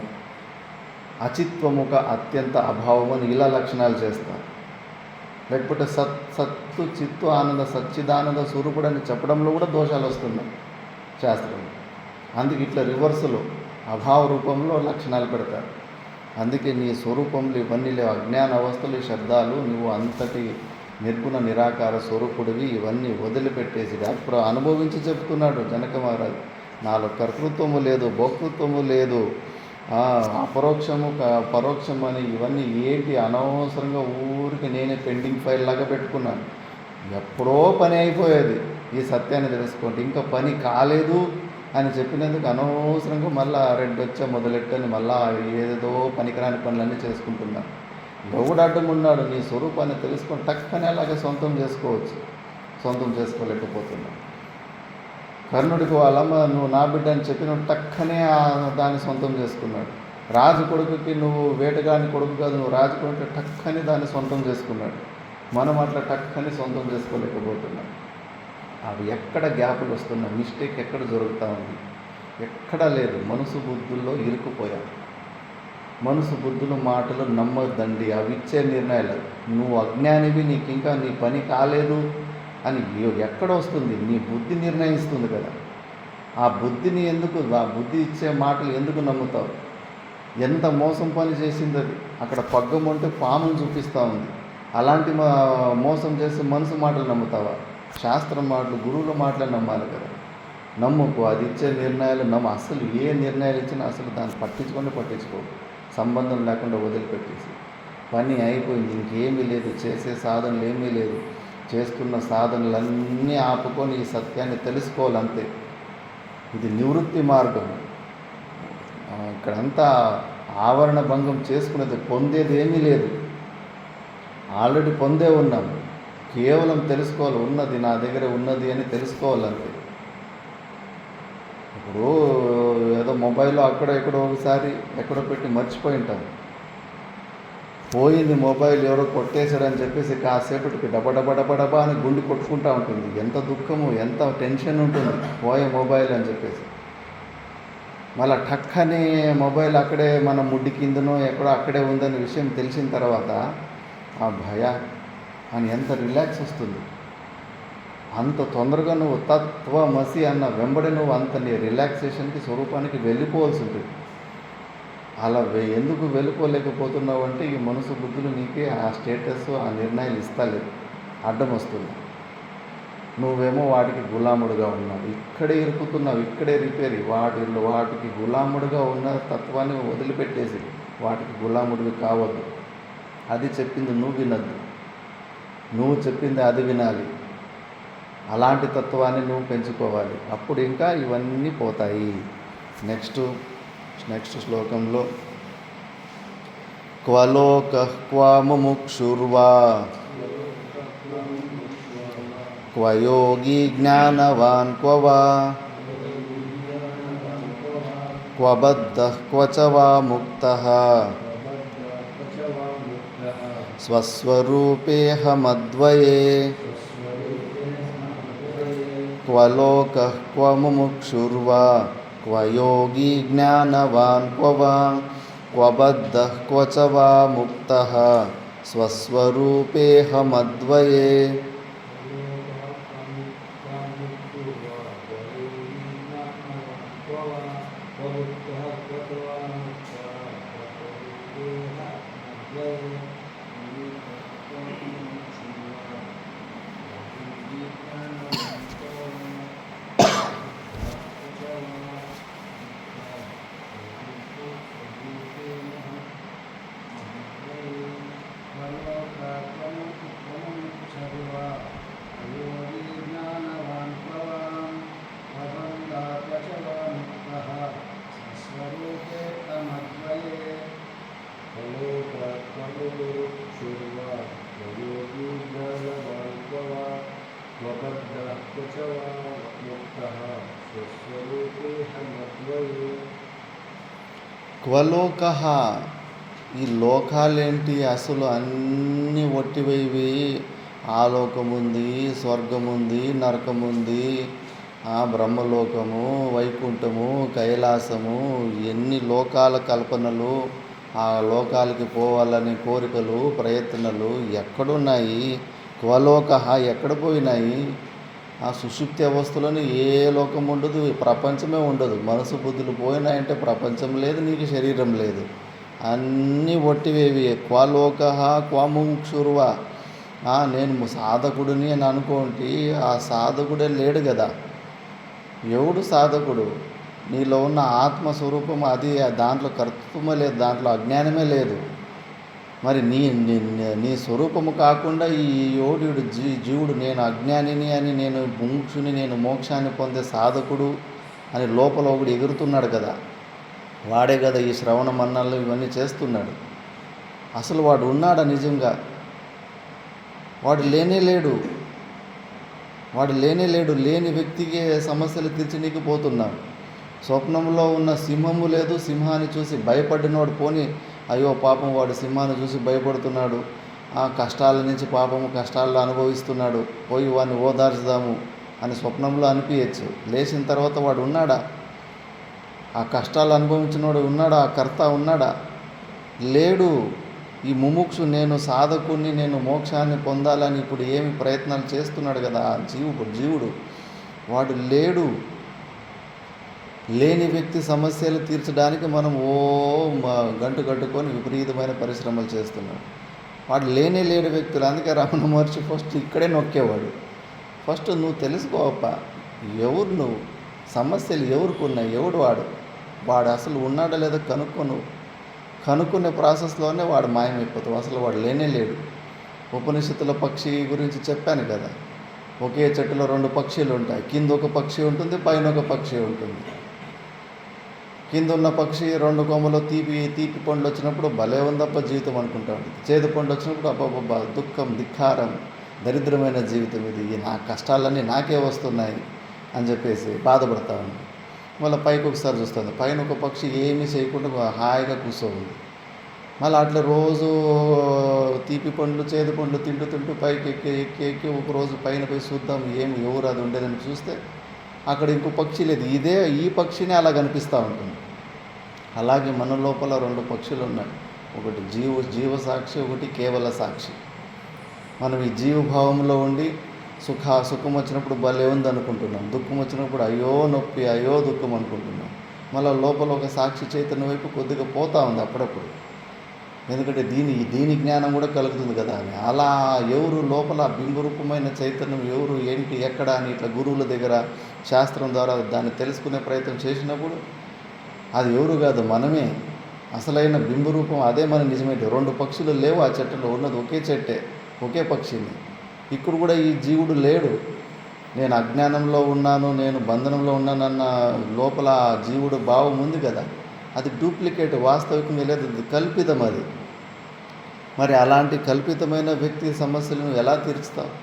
అచిత్వము ఒక అత్యంత అభావము అని ఇలా లక్షణాలు చేస్తారు. లేకపోతే సత్తు చిత్తు ఆనంద సచ్చిదానంద స్వరూపుడు అని చెప్పడంలో కూడా దోషాలు వస్తున్నాయి శాస్త్రంలో. అందుకే ఇట్లా రివర్సులో అభావ రూపంలో లక్షణాలు పెడతారు. అందుకే నీ స్వరూపంలో ఇవన్నీ లేవు. అజ్ఞాన అవస్థలు, ఈ శబ్దాలు, నువ్వు అంతటి నిర్గుణ నిరాకార స్వరూపుడివి. ఇవన్నీ వదిలిపెట్టేసి అప్పుడు అనుభవించి చెప్తున్నాడు జనక మహారాజు. నాలో కర్తృత్వము లేదు, భోక్తృత్వము లేదు, పరోక్షం అని ఇవన్నీ ఏంటి అనవసరంగా ఊరికి నేనే పెండింగ్ ఫైల్ లాగా పెట్టుకున్నాను. ఎప్పుడో పని అయిపోయేది ఈ సత్యాన్ని తెలుసుకుంటే. ఇంకా పని కాలేదు అని చెప్పినందుకు అనవసరంగా మళ్ళీ రెడ్డొచ్చా మొదలెట్టని మళ్ళీ ఏదేదో పనికిరాని పనులన్నీ చేసుకుంటున్నాను. ఎవడు అడ్డం ఉన్నాడు? నీ స్వరూపాన్ని తెలుసుకొని టక్కనే అలాగే సొంతం చేసుకోవచ్చు. సొంతం చేసుకోలేకపోతున్నాను. కర్ణుడికి వాళ్ళమ్మ నువ్వు నా బిడ్డ అని చెప్పినప్పుడు టక్కనే దాన్ని సొంతం చేసుకున్నాడు. రాజు కొడుకుకి నువ్వు వేటగాని కొడుకు కాదు, నువ్వు రాజు కొడుకు టక్కని దాన్ని సొంతం చేసుకున్నాడు. మనం అట్లా టక్కని సొంతం చేసుకోలేకపోతున్నాం. అవి ఎక్కడ గ్యాపులు వస్తున్నాయి, మిస్టేక్ ఎక్కడ జరుగుతూ ఉంది? ఎక్కడా లేదు. మనసు బుద్ధుల్లో ఇరుక్కుపోయాం. మనసు బుద్ధుల మాటలు నమ్మద్దండి. అవి ఇచ్చే నిర్ణయాలు. నువ్వు అజ్ఞానివి, నీకు ఇంకా నీ పని కాలేదు అని ఎక్కడ వస్తుంది? నీ బుద్ధి నిర్ణయిస్తుంది కదా. ఆ బుద్ధిని ఆ బుద్ధి ఇచ్చే మాటలు ఎందుకు నమ్ముతావు? ఎంత మోసం పని చేసింది అది. అక్కడ పగ్గం ఉంటే పామును చూపిస్తూ ఉంది. అలాంటి మోసం చేసి మనసు మాటలు నమ్ముతావా? శాస్త్రం మాటలు, గురువుల మాటలే నమ్మాలి కదా. నమ్ముకో. అది ఇచ్చే నిర్ణయాలు అసలు ఏ నిర్ణయాలు ఇచ్చినా అసలు దాన్ని పట్టించుకో. సంబంధం లేకుండా వదిలిపెట్టేసి పని అయిపోయింది, ఇంకేమీ లేదు, చేసే సాధనలు ఏమీ లేదు. చేస్తున్న సాధనలన్నీ ఆపుకొని ఈ సత్యాన్ని తెలుసుకోవాలంతే. ఇది నివృత్తి మార్గం. ఇక్కడంతా ఆవరణ భంగం చేసుకునేది, పొందేది ఏమీ లేదు. ఆల్రెడీ పొందే ఉన్నాము. కేవలం తెలుసుకోవాలి. ఉన్నది నా దగ్గర ఉన్నది అని తెలుసుకోవాలంతే. ఇప్పుడు ఏదో మొబైల్లో ఎక్కడో ఒకసారి ఎక్కడో పెట్టి మర్చిపోయి ఉంటాం. పోయింది మొబైల్, ఎవరో కొట్టేశాడని చెప్పేసి కాసేపటికి డబా అని గుండె కొట్టుకుంటూ ఉంటుంది. ఎంత దుఃఖము, ఎంత టెన్షన్ ఉంటుంది పోయే మొబైల్ అని చెప్పేసి. మళ్ళీ టక్కనే మొబైల్ అక్కడే మన ముడ్డి కిందనో ఎక్కడో అక్కడే ఉందనే విషయం తెలిసిన తర్వాత ఆ భయ అని ఎంత రిలాక్స్ వస్తుంది. అంత తొందరగా నువ్వు తత్వమసి అన్న వెంబడి నువ్వు అంత నీ రిలాక్సేషన్కి స్వరూపానికి వెళ్ళిపోవాల్సి ఉంటుంది. అలా ఎందుకు వెళ్ళిపోలేకపోతున్నావు అంటే ఈ మనసు బుద్ధులు నీకే ఆ స్టేటస్, ఆ నిర్ణయాలు ఇస్తలేదు, అడ్డం వస్తుంది. నువ్వేమో వాటికి గులాముడుగా ఉన్నావు. ఇక్కడే ఇరుకుతున్నావు, ఇక్కడే రిపేర్. వాటికి గులాముడుగా ఉన్న తత్వాన్ని వదిలిపెట్టేసి వాటికి గులాముడివి కావద్దు. అది చెప్పింది నువ్వు వినద్దు, నువ్వు చెప్పింది అది వినాలి. అలాంటి తత్వాన్ని నువ్వు పెంచుకోవాలి. అప్పుడు ఇంకా ఇవన్నీ పోతాయి. నెక్స్ట్ నెక్స్ట్ శ్లోకంలో క్వ లోకః క్వ ముముక్షుర్వా క్వ యోగి జ్ఞానవాన్ క్వ వా క్వ బద్ధః క్వ చ వా ముక్తః స్వస్వరూపేహమద్వయే క్వ లోకః క్వ ముముక్షుర్వా క్వ యోగి జ్ఞానవాన్ క్వ వా క్వ బద్ధః క్వ చ వా ముక్తః స్వస్వరూపేహమద్వయే. క్వలోకః ఈ లోకాలేంటి, అసలు అన్నీ ఒట్టివేవి. ఆలోకముంది, స్వర్గముంది, నరకముంది, బ్రహ్మలోకము, వైకుంఠము, కైలాసము, ఎన్ని లోకాల కల్పనలు, ఆ లోకాలకి పోవాలని కోరికలు, ప్రయత్నాలు ఎక్కడున్నాయి? క్వలోకః ఎక్కడ పోయినాయి? ఆ సుషుప్తి అవస్థలోని ఏ లోకం ఉండదు, ప్రపంచమే ఉండదు. మనసు బుద్ధులు పోయినాయంటే ప్రపంచం లేదు, నీకు శరీరం లేదు, అన్నీ ఒట్టివేవి. క్వలోకః క్వ ముముక్షుర్వా, నేను సాధకుడిని అని అనుకోండి, ఆ సాధకుడే లేడు కదా. ఎవడు సాధకుడు? నీలో ఉన్న ఆత్మస్వరూపం అది, దాంట్లో కర్తృత్వమే లేదు, దాంట్లో అజ్ఞానమే లేదు. మరి నీ స్వరూపము కాకుండా ఈ యోడుడు జీవుడు నేను అజ్ఞానిని అని, నేను ముముక్షుని, నేను మోక్షాన్ని పొందే సాధకుడు అని లోపల ఒకడు ఎగురుతున్నాడు కదా. వాడే కదా ఈ శ్రవణ మన్నలు ఇవన్నీ చేస్తున్నాడు. అసలు వాడు ఉన్నాడా నిజంగా? వాడు లేనే లేడు. లేని వ్యక్తికి సమస్యలు తీర్చనీకి పోతున్నాడు. స్వప్నంలో ఉన్న సింహము లేదు, సింహాన్ని చూసి భయపడినవాడు పోని అయ్యో పాపం వాడు సింహాన్ని చూసి భయపడుతున్నాడు, ఆ కష్టాల నుంచి కష్టాల్లో అనుభవిస్తున్నాడు, పోయి వాడిని ఓదార్చుదాము అని స్వప్నంలో అనిపించచ్చు. లేచిన తర్వాత వాడు ఉన్నాడా? ఆ కష్టాలు అనుభవించినవాడు ఉన్నాడా? ఆ కర్త ఉన్నాడా? లేడు. ఈ ముముక్షు నేను సాధకుని, నేను మోక్షాన్ని పొందాలని ఇప్పుడు ఏమి ప్రయత్నాలు చేస్తున్నాడు కదా ఆ జీవుడు, వాడు లేడు. లేని వ్యక్తి సమస్యలు తీర్చడానికి మనం గంటు కట్టుకొని విపరీతమైన పరిశ్రమలు చేస్తున్నాడు. వాడు లేని వ్యక్తులు. అందుకే రమణ మహర్షి ఫస్ట్ ఇక్కడే నొక్కేవాడు. ఫస్ట్ నువ్వు తెలుసుకోవప్ప, ఎవరు నువ్వు, సమస్యలు ఎవరికి ఉన్నాయి, ఎవడు వాడు అసలు ఉన్నాడా లేదా కనుక్కునే ప్రాసెస్లోనే వాడు మాయమైపోతావు. అసలు వాడు లేడు. ఉపనిషత్తుల పక్షి గురించి చెప్పాను కదా, ఒకే చెట్టులో 2 పక్షులు ఉంటాయి. కింద ఒక పక్షి ఉంటుంది, పైన ఒక పక్షి ఉంటుంది. కింద ఉన్న పక్షి 2 కొమ్మలో తీపి పండ్లు వచ్చినప్పుడు భలే ఉందప్ప జీవితం అనుకుంటా ఉంటుంది. చేదు పండ్లు వచ్చినప్పుడు అబ్బబ్బబ్బా దుఃఖం, ధిక్కారం, దరిద్రమైన జీవితం ఇది, నా కష్టాలన్నీ నాకే వస్తున్నాయి అని చెప్పేసి బాధపడతా ఉంది. మళ్ళీ పైకి ఒకసారి చూస్తుంది, పైన ఒక పక్షి ఏమీ చేయకుండా హాయిగా కూర్చోంది. మళ్ళీ అట్లా రోజు తీపి పండ్లు, చేదు పండ్లు తింటూ పైకి ఎక్కి ఒకరోజు పైన పోయి చూద్దాం ఎవరు అది ఉండేదని చూస్తే అక్కడ ఇంకో పక్షి లేదు. ఈ పక్షిని అలా కనిపిస్తూ ఉంటుంది. అలాగే మన లోపల 2 పక్షులు ఉన్నాయి. ఒకటి జీవసాక్షి, ఒకటి కేవల సాక్షి. మనం ఈ జీవభావంలో ఉండి సుఖం వచ్చినప్పుడు భలే ఉంది అనుకుంటున్నాం, దుఃఖం వచ్చినప్పుడు అయ్యో నొప్పి, అయ్యో దుఃఖం అనుకుంటున్నాం. మళ్ళీ లోపల ఒక సాక్షి చైతన్యం వైపు కొద్దిగా పోతూ ఉంది అప్పుడప్పుడు. ఎందుకంటే దీని జ్ఞానం కూడా కలుగుతుంది కదా అని. అలా ఎవరు లోపల బింబరూపమైన చైతన్యం ఎవరు, ఏంటి, ఎక్కడ అని ఇట్లా గురువుల దగ్గర శాస్త్రం ద్వారా దాన్ని తెలుసుకునే ప్రయత్నం చేసినప్పుడు అది ఎవరు కాదు, మనమే. అసలైన బింబరూపం అదే మన నిజమైతే. 2 పక్షులు లేవు ఆ చెట్టులో, ఉన్నది ఒకే చెట్టే, ఒకే పక్షిని. ఇక్కడ కూడా ఈ జీవుడు లేడు. నేను అజ్ఞానంలో ఉన్నాను, నేను బంధనంలో ఉన్నానన్న లోపల జీవుడు భావం ఉంది కదా. అది డూప్లికేట్, వాస్తవికంగా లేదు, అది కల్పితం అది. మరి అలాంటి కల్పితమైన వ్యక్తి సమస్యలను ఎలా తీర్చుతావు?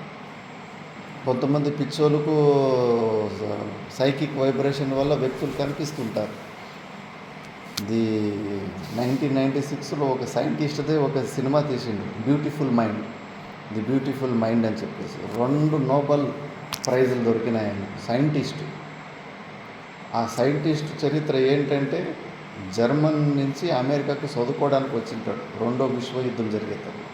కొంతమంది పిచ్చోళ్ళకు సైకిక్ వైబ్రేషన్ వల్ల వ్యక్తులు కనిపిస్తుంటారు. ది 1996లో ఒక సైంటిస్ట్దే ఒక సినిమా తీసిండు, beautiful mind, the beautiful mind అని చెప్పేసి. 2 నోబెల్ ప్రైజులు దొరికినాయి ఆయన, సైంటిస్ట్. ఆ సైంటిస్ట్ చరిత్ర ఏంటంటే జర్మన్ నుంచి అమెరికాకు చదువుకోవడానికి వచ్చింటాడు 2వ విశ్వయుద్ధం జరిగేటప్పుడు.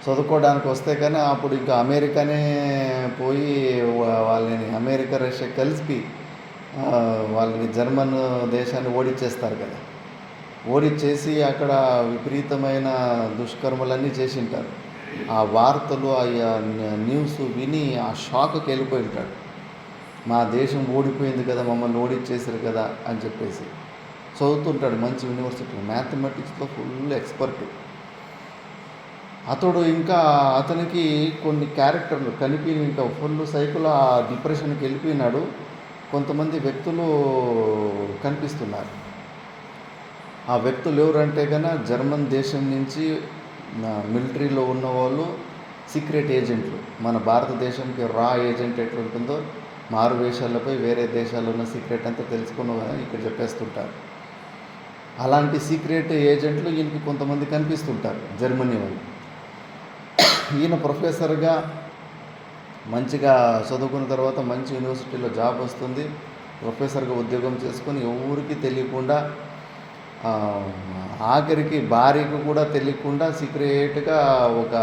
చదువుకోవడానికి వస్తే కానీ అప్పుడు ఇంకా అమెరికానే పోయి వాళ్ళని అమెరికా రష్యా కలిసి వాళ్ళని జర్మన్ దేశాన్ని ఓడించేస్తారు కదా. ఓడించేసి అక్కడ విపరీతమైన దుష్కర్మలన్నీ చేసింటారు. ఆ వార్తలు, ఆ న్యూస్ విని ఆ షాక్కి వెళ్ళిపోయి ఉంటాడు. మా దేశం ఓడిపోయింది కదా, మమ్మల్ని ఓడించేసారు కదా అని చెప్పేసి. చదువుతుంటాడు మంచి యూనివర్సిటీ, మ్యాథమెటిక్స్లో ఫుల్ ఎక్స్పర్ట్ అతడు. ఇంకా అతనికి కొన్ని క్యారెక్టర్లు ఇంకా ఫుల్ సైకిల్ ఆ డిప్రెషన్కి వెళ్ళిపోయినాడు. కొంతమంది వ్యక్తులు కనిపిస్తున్నారు. ఆ వ్యక్తులు ఎవరంటే కన్నా జర్మన్ దేశం నుంచి మిలిటరీలో ఉన్న వాళ్ళు సీక్రెట్ ఏజెంట్లు. మన భారతదేశంకి రా ఏజెంట్ ఎట్లుంటుందో మారు వేషాలపై వేరే దేశాల్లో ఉన్న సీక్రెట్ అంతా తెలుసుకున్న ఇక్కడ చెప్పేస్తుంటారు. అలాంటి సీక్రెట్ ఏజెంట్లు ఈయనకి కొంతమంది కనిపిస్తుంటారు, జర్మనీ వాళ్ళు. ఈయన ప్రొఫెసర్గా మంచిగా చదువుకున్న తర్వాత మంచి యూనివర్సిటీలో జాబ్ వస్తుంది. ప్రొఫెసర్గా ఉద్యోగం చేసుకొని ఎవరికి తెలియకుండా, ఆఖరికి భార్యకు కూడా తెలియకుండా సీక్రెట్గా ఒక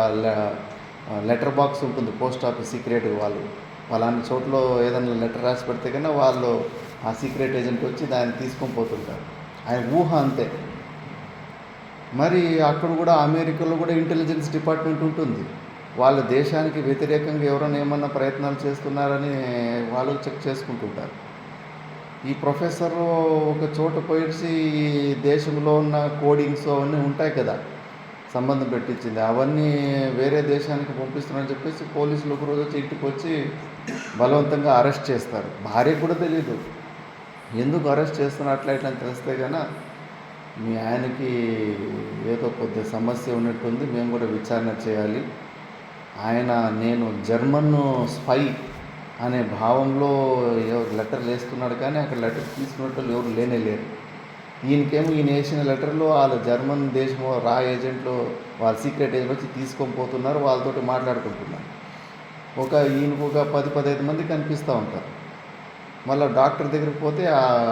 లెటర్ బాక్స్ ఉంటుంది, పోస్ట్ ఆఫీస్ సీక్రెట్గా. వాళ్ళు ఫలానా చోట్ల ఏదైనా లెటర్ రాసి పెడితే కన్నా వాళ్ళు ఆ సీక్రెట్ ఏజెంట్ వచ్చి దాన్ని తీసుకొని పోతుంటారు. ఆయన ఊహ అంతే. మరి అక్కడ కూడా అమెరికాలో కూడా ఇంటెలిజెన్స్ డిపార్ట్మెంట్ ఉంటుంది. వాళ్ళ దేశానికి వ్యతిరేకంగా ఎవరైనా ఏమన్నా ప్రయత్నాలు చేస్తున్నారని వాళ్ళు చెక్ చేసుకుంటుంటారు. ఈ ప్రొఫెసర్ ఒక చోట పోయేసి ఈ దేశంలో ఉన్న కోడింగ్స్ అవన్నీ ఉంటాయి కదా, సంబంధం పెట్టించింది, అవన్నీ వేరే దేశానికి పంపిస్తున్నారని చెప్పేసి పోలీసులు ఒకరోజు వచ్చి ఇంటికి వచ్చి బలవంతంగా అరెస్ట్ చేస్తారు. భార్యకు కూడా తెలియదు ఎందుకు అరెస్ట్ చేస్తున్నారు, అట్లా ఇట్లా తెలిస్తే కన్నా మీ ఆయనకి ఏదో కొద్ది సమస్య ఉన్నట్టుంది, మేము కూడా విచారణ చేయాలి. నేను జర్మన్ స్పై అనే భావంలో లెటర్లు వేస్తున్నాడు, కానీ అక్కడ లెటర్ తీసుకున్నట్టు ఎవరు లేరు. ఈయనకేమో ఈయన వేసిన లెటర్లో వాళ్ళ జర్మన్ దేశం రా ఏజెంట్లు, వాళ్ళ సీక్రెట్ ఏజెంట్ వచ్చి తీసుకొని పోతున్నారు, వాళ్ళతోటి మాట్లాడుకుంటున్నారు. ఈయనకు ఒక 10-15 మంది కనిపిస్తూ ఉంటారు. మళ్ళీ డాక్టర్ దగ్గరికి పోతే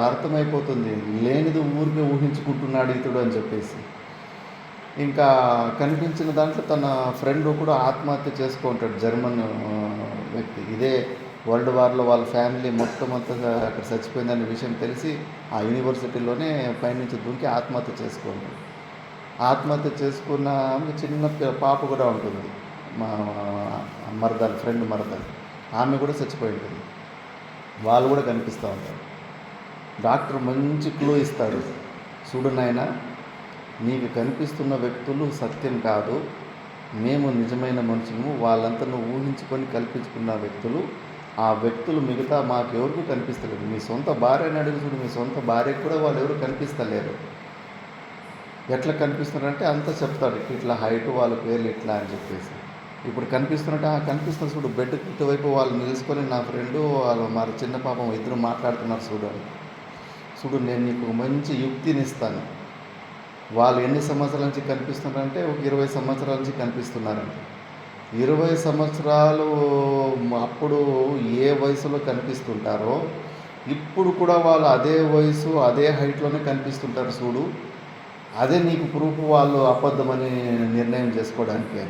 అర్థమైపోతుంది, లేనిది ఊరికే ఊహించుకుంటున్నాడు ఇతడు అని చెప్పేసి. ఇంకా కనిపించిన దాంట్లో తన ఫ్రెండ్ కూడా ఆత్మహత్య చేసుకుంటాడు, జర్మన్ వ్యక్తి. ఇదే వరల్డ్ వార్లో వాళ్ళ ఫ్యామిలీ మొత్తం అంతా అక్కడ చచ్చిపోయిందనే విషయం తెలిసి ఆ యూనివర్సిటీలోనే పైనుంచి దూకి ఆత్మహత్య చేసుకుంటాడు. ఆత్మహత్య చేసుకున్న చిన్న పాప కూడా ఉంటుంది, మా ఫ్రెండ్ మరదలు, ఆమె కూడా చచ్చిపోయి ఉంటుంది. వాళ్ళు కూడా కనిపిస్తూ ఉంటారు. డాక్టర్ మంచి క్లూ ఇస్తాడు, చూడు నాయనా, నీకు కనిపిస్తున్న వ్యక్తులు సత్యం కాదు, మేము నిజమైన మనుషులు, వాళ్ళంతా నువ్వు ఊహించుకొని కల్పించుకున్న వ్యక్తులు. ఆ వ్యక్తులు మిగతా మాకెవరికి కనిపిస్తలేదు. మీ సొంత భార్యని అడిగి చూడు, మీ సొంత భార్యకు కూడా వాళ్ళు ఎవరు కనిపిస్తలేరు. ఎట్లా కనిపిస్తున్నారంటే అంతా చెప్తాడు, ఇట్లా హైట్, వాళ్ళ పేర్లు ఇట్లా అని చెప్పేసి. ఇప్పుడు కనిపిస్తున్నట్టు కనిపిస్తుంది చూడు, బెడ్ ఇటువైపు వాళ్ళు నిలుచుకొని నా ఫ్రెండు వాళ్ళ మరి చిన్న పాపం ఇద్దరు మాట్లాడుతున్నారు చూడు అని. చూడు, నేను నీకు మంచి యుక్తిని ఇస్తాను. వాళ్ళు ఎన్ని సంవత్సరాల నుంచి కనిపిస్తున్నారంటే ఒక 20 సంవత్సరాల నుంచి కనిపిస్తున్నారంటే. 20 సంవత్సరాలు అప్పుడు ఏ వయసులో కనిపిస్తుంటారో ఇప్పుడు కూడా వాళ్ళు అదే వయసు అదే హైట్లోనే కనిపిస్తుంటారు చూడు, అదే నీకు ప్రూఫ్ వాళ్ళు అబద్ధమని నిర్ణయం చేసుకోవడానికి.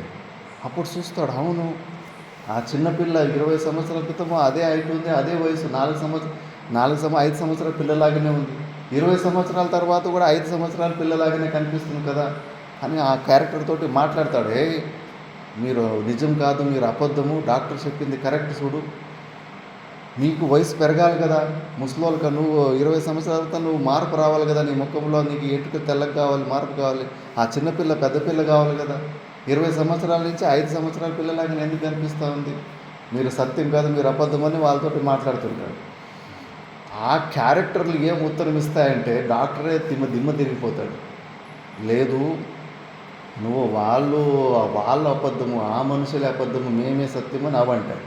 అప్పుడు చూస్తాడు, అవును, ఆ చిన్నపిల్ల 20 సంవత్సరాల క్రితం అదే హైట్ ఉంది, అదే వయసు, 5 సంవత్సరాల పిల్లలాగానే ఉంది. 20 సంవత్సరాల తర్వాత కూడా 5 సంవత్సరాల పిల్లలాగానే కనిపిస్తుంది కదా అని ఆ క్యారెక్టర్ తోటి మాట్లాడతాడు. మీరు నిజం కాదు, మీరు అబద్ధము, డాక్టర్ చెప్పింది కరెక్ట్ చూడు, నీకు వయసు పెరగాలి కదా, ముసలోళ్ళక నువ్వు 20 సంవత్సరాలతో నువ్వు మార్పు రావాలి కదా, నీ ముఖంలో నీకు ఎటుక తెల్లగా కావాలి, మార్పు కావాలి, ఆ చిన్నపిల్ల పెద్ద పిల్ల కావాలి కదా. 20 సంవత్సరాల నుంచి 5 సంవత్సరాల పిల్లలాగా ఎందుకు కనిపిస్తూ ఉంది, మీరు సత్యం కాదు, మీరు అబద్ధమని వాళ్ళతోటి మాట్లాడుతుంటాడు. ఆ క్యారెక్టర్లు ఏం ఉత్తరం ఇస్తాయంటే డాక్టరే దిమ్మ తిరిగిపోతాడు. లేదు నువ్వు వాళ్ళు అబద్ధము, ఆ మనుషులే అబద్ధము, మేమే సత్యమని అవంటాడు.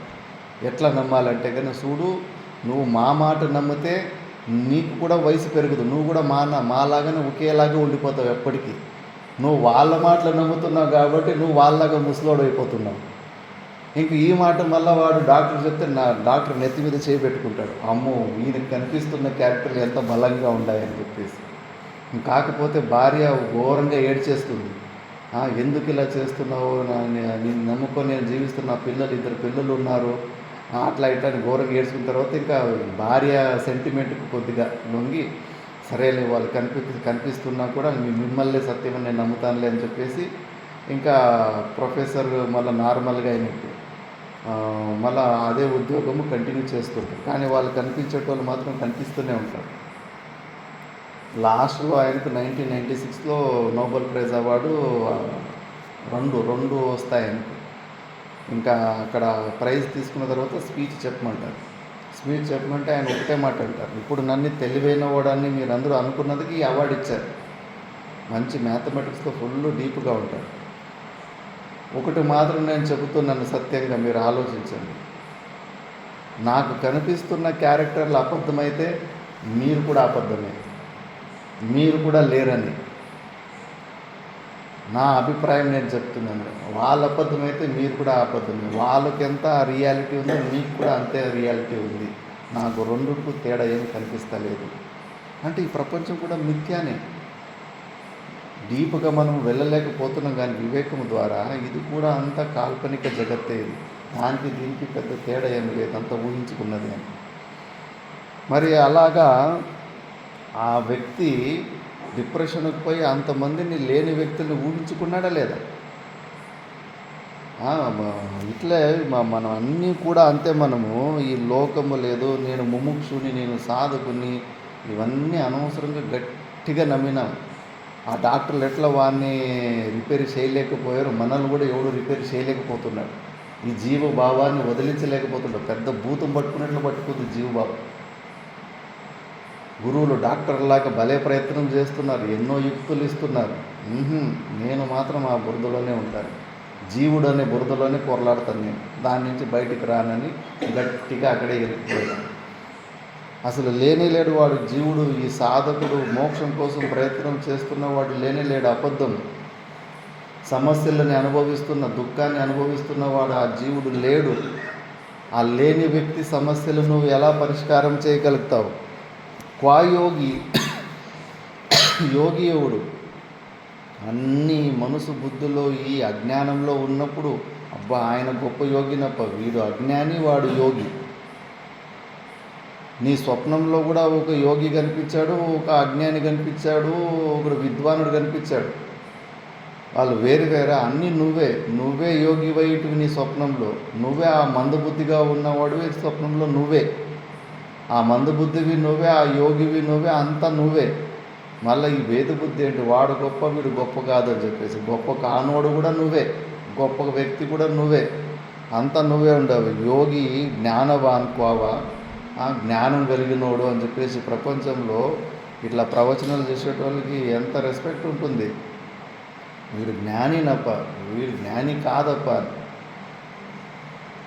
ఎట్లా నమ్మాలంటే కన్నా చూడు, నువ్వు మా మాట నమ్మితే నీకు కూడా వయసు పెరగదు, నువ్వు కూడా మాలాగానే ఒకేలాగా ఉండిపోతావు ఎప్పటికీ. నువ్వు వాళ్ళ మాటలు నమ్ముతున్నావు కాబట్టి నువ్వు వాళ్ళలాగా ముసలోడు అయిపోతున్నావు. ఇంక ఈ మాట మళ్ళీ వాడు డాక్టర్ చెప్తే డాక్టర్ నెత్తి మీద చేయబెట్టుకుంటాడు, అమ్మో ఈయనకు కనిపిస్తున్న క్యారెక్టర్లు ఎంత బలంగా ఉన్నాయని చెప్పేసి. కాకపోతే భార్య ఘోరంగా ఏడ్చేస్తుంది. ఎందుకు ఇలా చేస్తున్నావు, నేను నమ్ముకొని నేను జీవిస్తున్న ఇద్దరు పిల్లలు ఉన్నారు, అట్లా ఇట్లా ఘోరంగా ఏడ్చుకున్న తర్వాత ఇంకా భార్య సెంటిమెంట్కి కొద్దిగా లొంగి, సరేలే వాళ్ళు కనిపిస్తున్నా కూడా మిమ్మల్ని సత్యమని నేను నమ్ముతానులే అని చెప్పేసి ఇంకా ప్రొఫెసర్ మళ్ళీ నార్మల్గా అయినట్టు మళ్ళీ అదే ఉద్యోగము కంటిన్యూ చేస్తుంటారు. కానీ వాళ్ళు కనిపించేటోళ్ళు మాత్రం కనిపిస్తూనే ఉంటారు. లాస్ట్లో ఆయనకు 1996లో నోబెల్ ప్రైజ్ అవార్డు రెండు వస్తాయి ఆయనకు. ఇంకా అక్కడ ప్రైజ్ తీసుకున్న తర్వాత స్పీచ్ చెప్పమంటే ఆయన ఒకటే మాట అంటారు, ఇప్పుడు నన్ను తెలివైన వాడాన్ని మీరు అందరూ అనుకున్నదికి ఈ అవార్డు ఇచ్చారు. మంచి మ్యాథమెటిక్స్లో ఫుల్ డీప్గా ఉంటారు. ఒకటి మాత్రం నేను చెబుతున్నాను సత్యంగా, మీరు ఆలోచించండి. నాకు కనిపిస్తున్న క్యారెక్టర్లు అబద్ధమైతే మీరు కూడా అబద్ధమే, మీరు కూడా లేరని నా అభిప్రాయం నేను చెప్తున్నాను. వాళ్ళ అబద్ధమైతే మీరు కూడా అబద్ధమే. వాళ్ళకి ఎంత రియాలిటీ ఉందో మీకు కూడా అంతే రియాలిటీ ఉంది. నాకు రెండుకు తేడా ఏమి కనిపిస్తలేదు. అంటే ఈ ప్రపంచం కూడా మిథ్యానే. డీప్గా మనం వెళ్ళలేకపోతున్నాం, కానీ వివేకం ద్వారా ఇది కూడా అంత కాల్పనిక జగత్తే. ఇది దానికి దీనికి పెద్ద తేడా ఏమి లేదు, అంత ఊహించుకున్నది అని. మరి అలాగా ఆ వ్యక్తి డిప్రెషన్కి పోయి అంతమందిని లేని వ్యక్తుల్ని ఊహించుకున్నాడా లేదా? ఇట్లే మనం అన్నీ కూడా అంతే. మనము ఈ లోకము లేదు, నేను ముముక్షుని, నేను సాధకుని, ఇవన్నీ అనవసరంగా గట్టిగా నమ్మినాం. ఆ డాక్టర్లు ఎట్లా వాడిని రిపేర్ చేయలేకపోయారు, మనల్ని కూడా ఎవడు రిపేర్ చేయలేకపోతున్నాడు. ఈ జీవభావాన్ని వదిలించలేకపోతున్నాడు. పెద్ద భూతం పట్టుకున్నట్లు పట్టుకుంది జీవభావం. గురువులు డాక్టర్లాగా భలే ప్రయత్నం చేస్తున్నారు, ఎన్నో యుక్తులు ఇస్తున్నారు. నేను మాత్రం ఆ బురదలోనే ఉంటాను, జీవుడు అనే బురదలోనే పొరలాడతాను. నేను దాని నుంచి బయటికి రానని గట్టిగా అక్కడే ఇరుక్కుపోయాను. అసలు లేనేలేడు వాడు జీవుడు. ఈ సాధకుడు మోక్షం కోసం ప్రయత్నం చేస్తున్నవాడు లేనేలేడు, అబద్ధం. సమస్యలని అనుభవిస్తున్న, దుఃఖాన్ని అనుభవిస్తున్నవాడు ఆ జీవుడు లేడు. ఆ లేని వ్యక్తి సమస్యలను ఎలా పరిష్కారం చేయగలుగుతావు? యోగి ఎవడు? అన్నీ మనసు బుద్ధిలో ఈ అజ్ఞానంలో ఉన్నప్పుడు అబ్బా ఆయన గొప్ప యోగినప్ప, వీడు అజ్ఞాని వాడు యోగి. నీ స్వప్నంలో కూడా ఒక యోగి కనిపించాడు, ఒక అజ్ఞాని కనిపించాడు, ఒకడు విద్వానుడు కనిపించాడు. వాళ్ళు వేరే అన్నీ నువ్వే యోగి వైటువి. నీ స్వప్నంలో నువ్వే, ఆ మందబుద్ధిగా ఉన్నవాడివి స్వప్నంలో నువ్వే, ఆ మందబుద్ధివి నువ్వే, ఆ యోగివి నువ్వే, అంతా నువ్వే. మళ్ళీ ఈ భేద బుద్ధి ఏంటి, వాడు గొప్ప వీడు గొప్ప కాదని చెప్పేసి, గొప్ప కానోడు కూడా నువ్వే, గొప్ప వ్యక్తి కూడా నువ్వే, అంతా నువ్వే ఉండవు. యోగి జ్ఞానవాన్ కోవా, జ్ఞానం కలిగినోడు అని చెప్పేసి ప్రపంచంలో ఇట్లా ప్రవచనాలు చేసేటోళ్ళకి ఎంత రెస్పెక్ట్ ఉంటుంది. వీడు జ్ఞానినప్ప, వీడు జ్ఞాని కాదప్ప,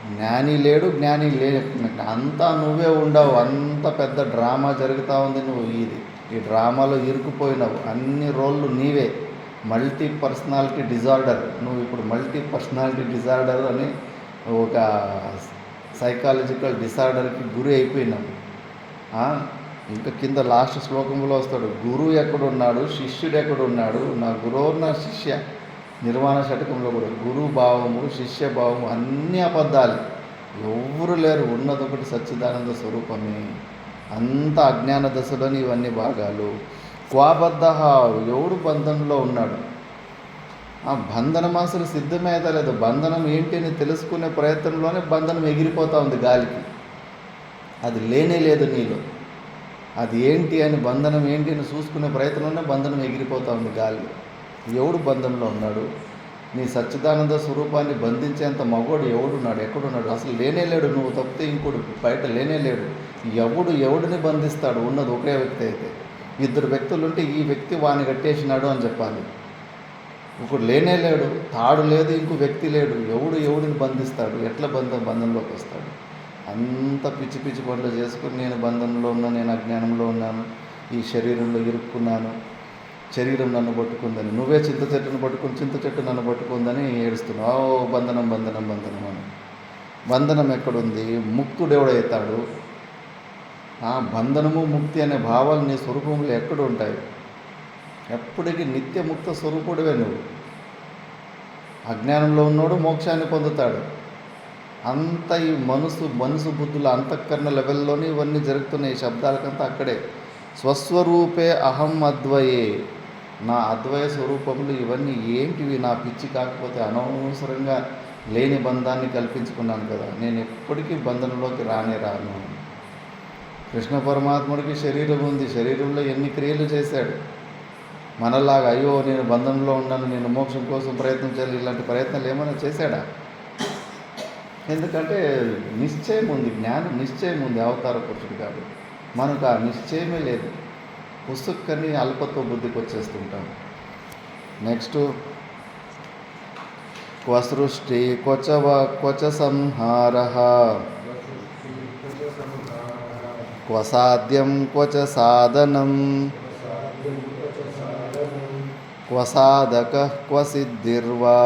జ్ఞాని లేడు, జ్ఞాని లేదు, అంతా నువ్వే ఉండవు. అంత పెద్ద డ్రామా జరుగుతూ ఉంది, నువ్వు ఈ డ్రామాలో ఇరుక్కుపోయినావు. అన్ని రోళ్ళు నీవే. మల్టీ పర్సనాలిటీ డిజార్డర్, నువ్వు ఇప్పుడు మల్టీ పర్సనాలిటీ డిజార్డర్ అని ఒక సైకాలజికల్ డిసార్డర్కి గురి అయిపోయినావు. ఇంకా కింద లాస్ట్ శ్లోకంలో వస్తాడు, గురువు ఎక్కడున్నాడు, శిష్యుడు ఎక్కడున్నాడు, నా గురువు నా శిష్య. నిర్వాణ శతకంలో కూడా గురు భావము, శిష్య భావము అన్నీ అబద్ధాలు, ఎవరు లేరు. ఉన్నదొకటి సచ్చిదానంద స్వరూపమే. అంత అజ్ఞాన దశలోని ఇవన్నీ భాగాలు. క్వాబద్ధ, ఎవడు బంధంలో ఉన్నాడు? ఆ బంధనం అసలు సిద్ధమే అయితే లేదు. బంధనం ఏంటి అని తెలుసుకునే ప్రయత్నంలోనే బంధనం ఎగిరిపోతూ ఉంది గాలికి. అది లేనే లేదు నీలో. అది ఏంటి అని, బంధనం ఏంటి అని చూసుకునే ప్రయత్నంలోనే బంధనం ఎగిరిపోతూ ఉంది గాలిలో. ఎవడు బంధంలో ఉన్నాడు? నీ సచ్చిదానంద స్వరూపాన్ని బంధించేంత మగోడు ఎవడున్నాడు? ఎక్కడున్నాడు? అసలు లేనే లేడు. నువ్వు తప్పితే ఇంకోడు బయట లేనే లేడు. ఎవడిని బంధిస్తాడు? ఉన్నది ఒకే వ్యక్తి అయితే. ఇద్దరు వ్యక్తులు ఉంటే ఈ వ్యక్తి వాడిని కట్టేసినాడు అని చెప్పాలి. ఒకడు లేనే లేడు, తాడు లేదు, ఇంకో వ్యక్తి లేడు. ఎవడిని బంధిస్తాడు? ఎట్లా బంధంలోకి వస్తాడు? అంత పిచ్చి పిచ్చి పనులు చేసుకుని నేను బంధంలో ఉన్నాను, నేను అజ్ఞానంలో ఉన్నాను, ఈ శరీరంలో ఇరుక్కున్నాను, శరీరం నన్ను పట్టుకుందని, నువ్వే చింత చెట్టును పట్టుకుని చింత చెట్టు నన్ను పట్టుకుందని ఏడుస్తున్నావు. బంధనం బంధనం బంధనం అని. బంధనం ఎక్కడుంది? ముక్తుడెవడవుతాడు? బంధనము ముక్తి అనే భావాలు నీ స్వరూపంలో ఎక్కడ ఉంటాయి? ఎప్పటికీ నిత్యముక్త స్వరూపుడివే నువ్వు. అజ్ఞానంలో ఉన్నోడు మోక్షాన్ని పొందుతాడు. అంత ఈ మనసు బుద్ధుల అంతఃకరణ లెవెల్లోనే ఇవన్నీ జరుగుతున్నాయి. ఈ శబ్దాలకంతా అక్కడే. స్వస్వరూపే అహం అద్వయే, నా అద్వయ స్వరూపములు ఇవన్నీ ఏంటివి? నా పిచ్చి కాకపోతే అనవసరంగా లేని బంధాన్ని కల్పించుకున్నాను కదా. నేను ఎప్పటికీ బంధంలోకి రాను. కృష్ణ పరమాత్ముడికి శరీరం ఉంది, శరీరంలో ఎన్ని క్రియలు చేశాడు. మనలాగా అయ్యో నేను బంధంలో ఉన్నాను, నేను మోక్షం కోసం ప్రయత్నం చేయాలి, ఇలాంటి ప్రయత్నాలు ఏమైనా చేశాడా? ఎందుకంటే నిశ్చయం ఉంది, జ్ఞానం నిశ్చయం ఉంది అవతార పురుషుడు కాదు. మనకు ఆ నిశ్చయమే లేదు. పుస్తకాన్ని అల్పత్వ బుద్ధికి వచ్చేస్తుంటాం. నెక్స్ట్, క్వ సృష్టి క్వచ సంహార, క్వ సాధ్యం క్వచ సాధనం, క్వ సాధకః క్వ సిద్ధిర్వా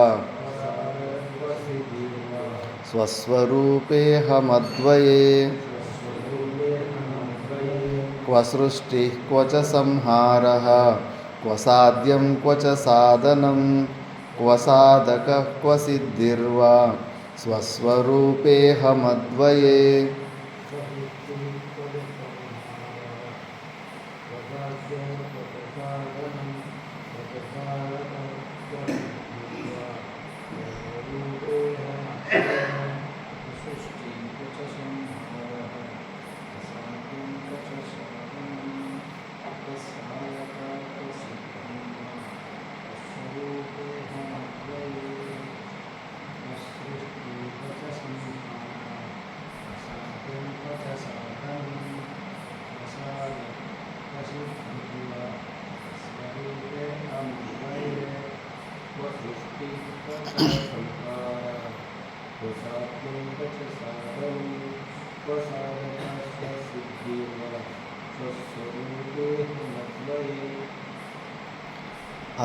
స్వస్వరూపేహమద్వయే, క్వ సృష్టి క్వచ సంహార, క్వ సాధ్యం క్వచ సాధనం, క్వ సాధకః క్వ సిద్ధిర్వా స్వస్వరూపేహమద్వయే.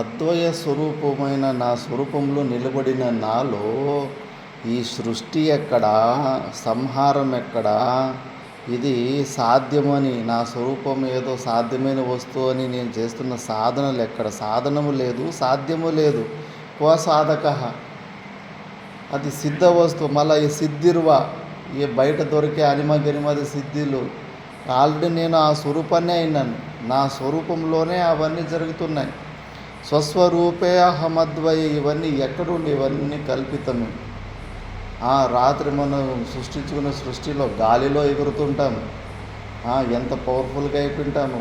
అద్వయ స్వరూపమైన నా స్వరూపంలో నిలబడిన నాలో ఈ సృష్టి ఎక్కడా, సంహారం ఎక్కడా, ఇది సాధ్యమని, నా స్వరూపం ఏదో సాధ్యమైన వస్తువు అని నేను చేస్తున్న సాధనలు ఎక్కడ? సాధనము లేదు, సాధ్యము లేదు. క్వ సాధకః, అది సిద్ధ వస్తువు. మళ్ళీ ఈ సిద్ధిర్వా, ఈ బయట దొరికే అనిమగనిమది సిద్ధిలు ఆల్రెడీ నేను ఆ స్వరూపాన్నే అయినాను. నా స్వరూపంలోనే అవన్నీ జరుగుతున్నాయి. స్వస్వరూపే అహమద్వయ, ఇవన్నీ ఎక్కడుండి? ఇవన్నీ కల్పితమే. రాత్రి మనం సృష్టించుకున్న సృష్టిలో గాలిలో ఎగురుతుంటాం. ఎంత పవర్ఫుల్గా అయిపోయింటాము.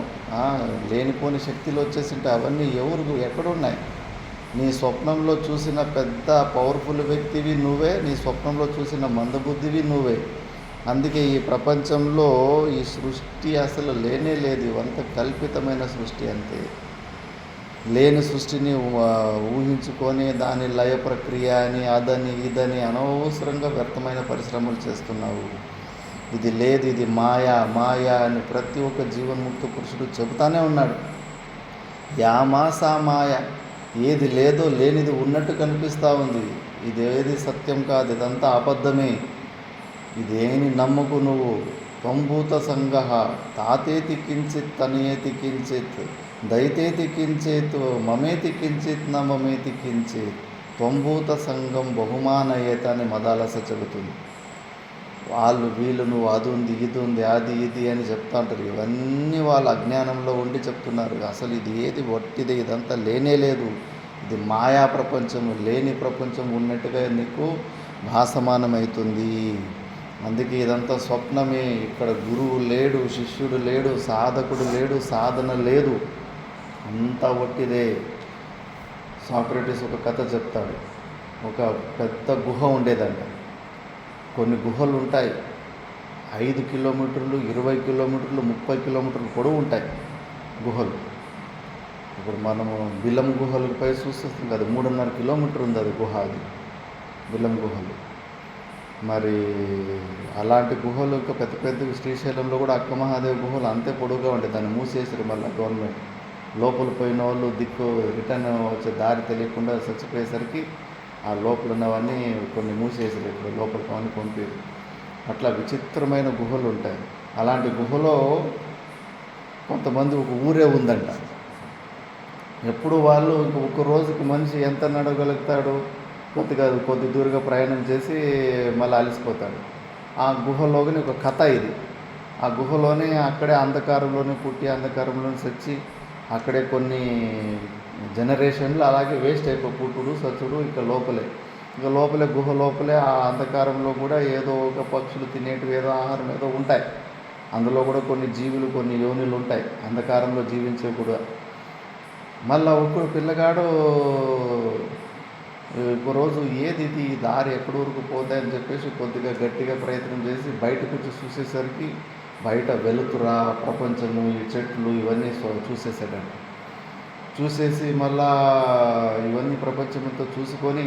లేనిపోని శక్తులు వచ్చేసింటాయి. అవన్నీ ఎక్కడున్నాయి? నీ స్వప్నంలో చూసిన పెద్ద పవర్ఫుల్ వ్యక్తివి నువ్వే, నీ స్వప్నంలో చూసిన మందబుద్ధివి నువ్వే. అందుకే ఈ ప్రపంచంలో ఈ సృష్టి అసలు లేనే లేదు. ఇవంతా కల్పితమైన సృష్టి అంతే. లేని సృష్టిని ఊహించుకొని దాని లయ ప్రక్రియ అని అదని ఇదని అనవసరంగా వ్యర్థమైన పరిశ్రమలు చేస్తున్నావు. ఇది లేదు, ఇది మాయా అని ప్రతి ఒక్క జీవన్ముక్త పురుషుడు చెబుతానే ఉన్నాడు. యామాసా మాయ, ఏది లేదో లేనిది ఉన్నట్టు కనిపిస్తూ ఉంది. ఇదేది సత్యం కాదు, ఇదంతా అబద్ధమే. ఇదేని నమ్ముకు నువ్వు. త్వంభూత సంగః తాతేతి కించిత్ తనయేతి కించిత్ దైతేతి కించిత్ మమేతి కించిత్ న మమేతి కించిత్ త్వంభూత సంఘం బహుమానయేత అని మదాలస చెబుతుంది. వీళ్ళు నువ్వు అది ఉంది, ఇది ఉంది, అది ఇది అని చెప్తా ఉంటారు. ఇవన్నీ వాళ్ళ అజ్ఞానంలో ఉండి చెప్తున్నారు. అసలు ఇది ఏది వట్టిదే, ఇదంతా లేనే లేదు. ఇది మాయా ప్రపంచం, లేని ప్రపంచం ఉన్నట్టుగా నీకు భాసమానమవుతుంది. అందుకే ఇదంతా స్వప్నమే. ఇక్కడ గురువు లేడు, శిష్యుడు లేడు, సాధకుడు లేడు, సాధన లేదు, అంతా వట్టిదే. సాక్రటీస్ ఒక కథ చెప్తాడు. ఒక పెద్ద గుహ ఉండేదంట. కొన్ని గుహలు ఉంటాయి, 5 కిలోమీటర్లు, 20 కిలోమీటర్లు, 30 కిలోమీటర్లు పొడవు ఉంటాయి గుహలు. ఇప్పుడు మనము బిలం గుహలపై చూస్తాం కదా, 3.5 కిలోమీటర్ ఉంది అది గుహ, అది బిలం గుహలు. మరి అలాంటి గుహలు ఇంకా పెద్ద పెద్ద శ్రీశైలంలో కూడా అక్క మహాదేవి గుహలు అంతే పొడవుగా ఉంటాయి. దాన్ని మూసేసారు మళ్ళీ గవర్నమెంట్. లోపల పోయిన వాళ్ళు దిక్కు రిటర్న్ వచ్చే దారి తెలియకుండా చచ్చిపోయేసరికి ఆ లోపల ఉన్నవన్నీ కొన్ని మూసేసారు, ఇప్పుడు లోపలికి అవన్నీ పంపారు. అట్లా విచిత్రమైన గుహలు ఉంటాయి. అలాంటి గుహలో కొంతమంది ఒక ఊరే ఉందంట. ఎప్పుడు వాళ్ళు ఇంక ఒక రోజుకి మనిషి ఎంత నడవగలుగుతాడు, కొద్ది దూరంగా ప్రయాణం చేసి మళ్ళీ అలసిపోతాడు. ఆ గుహలోని ఒక కథ ఇది. ఆ గుహలోనే అక్కడే అంధకారంలోనే పుట్టి అంధకారంలోనే చచ్చి అక్కడే కొన్ని జనరేషన్లు అలాగే వేస్ట్ అయిపోయి పుట్టుడు సచ్చుడు ఇక లోపలే గుహ లోపలే ఆ అంధకారంలో కూడా ఏదో ఒక పక్షులు తినేటివి ఏదో ఆహారం ఏదో ఉంటాయి. అందులో కూడా కొన్ని జీవులు కొన్ని యోనులు ఉంటాయి అంధకారంలో జీవించే కూడా. మళ్ళీ ఒక్కడు పిల్లగాడు ఒకరోజు ఏది ఇది ఈ దారి ఎక్కడి వరకు పోతాయని చెప్పేసి కొద్దిగా గట్టిగా ప్రయత్నం చేసి బయటకు వచ్చి చూసేసరికి బయట వెలుతురా ప్రపంచము ఈ చెట్లు ఇవన్నీ చూసేసాడంట. చూసేసి మళ్ళా ఇవన్నీ ప్రపంచంతో చూసుకొని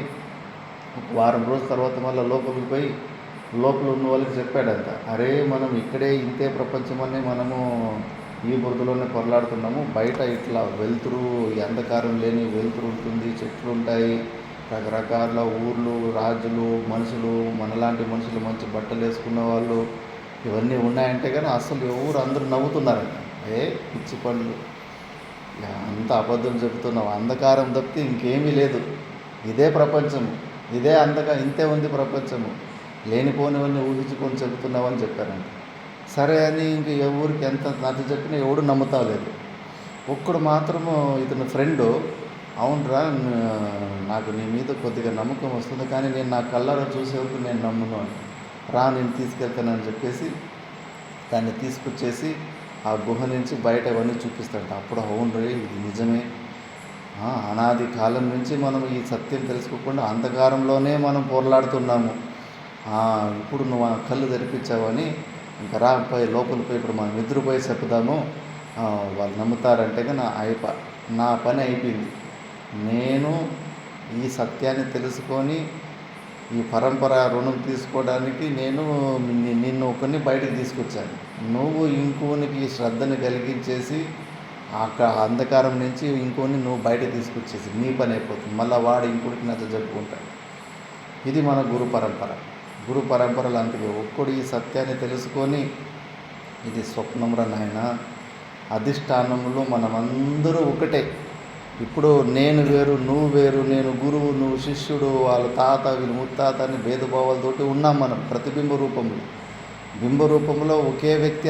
ఒక వారం రోజుల తర్వాత మళ్ళీ లోపలికి పోయి లోపల ఉన్న వాళ్ళకి చెప్పాడంట, అరే మనం ఇక్కడే ఇంతే ప్రపంచమని మనము ఈ బురదలోనే పొరలాడుతున్నాము, బయట ఇట్లా వెలుతురు ఈ అంధకారం లేని వెలుతురు ఉంటుంది, చెట్లు ఉంటాయి, రకరకాల ఊర్లు రాజులు మనుషులు మనలాంటి మనుషులు మంచి బట్టలు వేసుకున్న వాళ్ళు ఇవన్నీ ఉన్నాయంటే కానీ అసలు ఎవరు అందరూ నవ్వుతున్నారంట. పిచ్చి పండ్లు అంత అబద్ధం చెబుతున్నావు, అంధకారం తప్పితే ఇంకేమీ లేదు, ఇదే ప్రపంచము, ఇదే ఇంతే ఉంది ప్రపంచము, లేనిపోనివన్నీ ఊహించుకొని చెబుతున్నావని చెప్పారంట. సరే అని ఇంక ఎవరికి ఎంత నచ్చ చెప్పినా ఎవడు నమ్ముతా లేదు. ఒక్కడు మాత్రము ఇతని ఫ్రెండు, అవునరా నాకు నీ మీద కొద్దిగా నమ్మకం వస్తుంది కానీ నేను నా కళ్ళలో చూసేవరకు నేను నమ్మును అని, రా నేను తీసుకెళ్తానని చెప్పేసి దాన్ని తీసుకొచ్చేసి ఆ గుహ నుంచి బయట అవన్నీ చూపిస్తాడు. అప్పుడు అవును రే ఇది నిజమే, అనాది కాలం నుంచి మనం ఈ సత్యం తెలుసుకోకుండా అంధకారంలోనే మనం పోరాడుతున్నాము, ఇప్పుడు నువ్వు ఆ కళ్ళు తెరిపించావని ఇంకా రా లోపల పోయి ఇప్పుడు మనం నిద్రపోయి చెప్పుదాము, వాళ్ళు నమ్ముతారంటే నా పని అయిపోయింది. నేను ఈ సత్యాన్ని తెలుసుకొని ఈ పరంపర రుణం తీసుకోవడానికి నేను నిన్ను ఒకరిని బయటకు తీసుకొచ్చాను, నువ్వు ఇంకోనికి శ్రద్ధను కలిగించేసి అంధకారం నుంచి ఇంకోని నువ్వు బయట తీసుకొచ్చేసి నీ పని అయిపోతుంది, మళ్ళీ వాడు ఇంకోటికి నచ్చ చెప్పుకుంటాడు. ఇది మన గురు పరంపరలు అంతగా ఒక్కడు ఈ సత్యాన్ని తెలుసుకొని ఇది స్వప్నంరా నాయన, అధిష్టానంలో మనమందరూ ఒకటే, ఇప్పుడు నేను వేరు నువ్వు వేరు, నేను గురువు నువ్వు శిష్యుడు, వాళ్ళ తాత వీళ్ళు ముత్తాత అని భేదభావాలతోటి ఉన్నాం మనం. బింబ రూపంలో ఒకే వ్యక్తి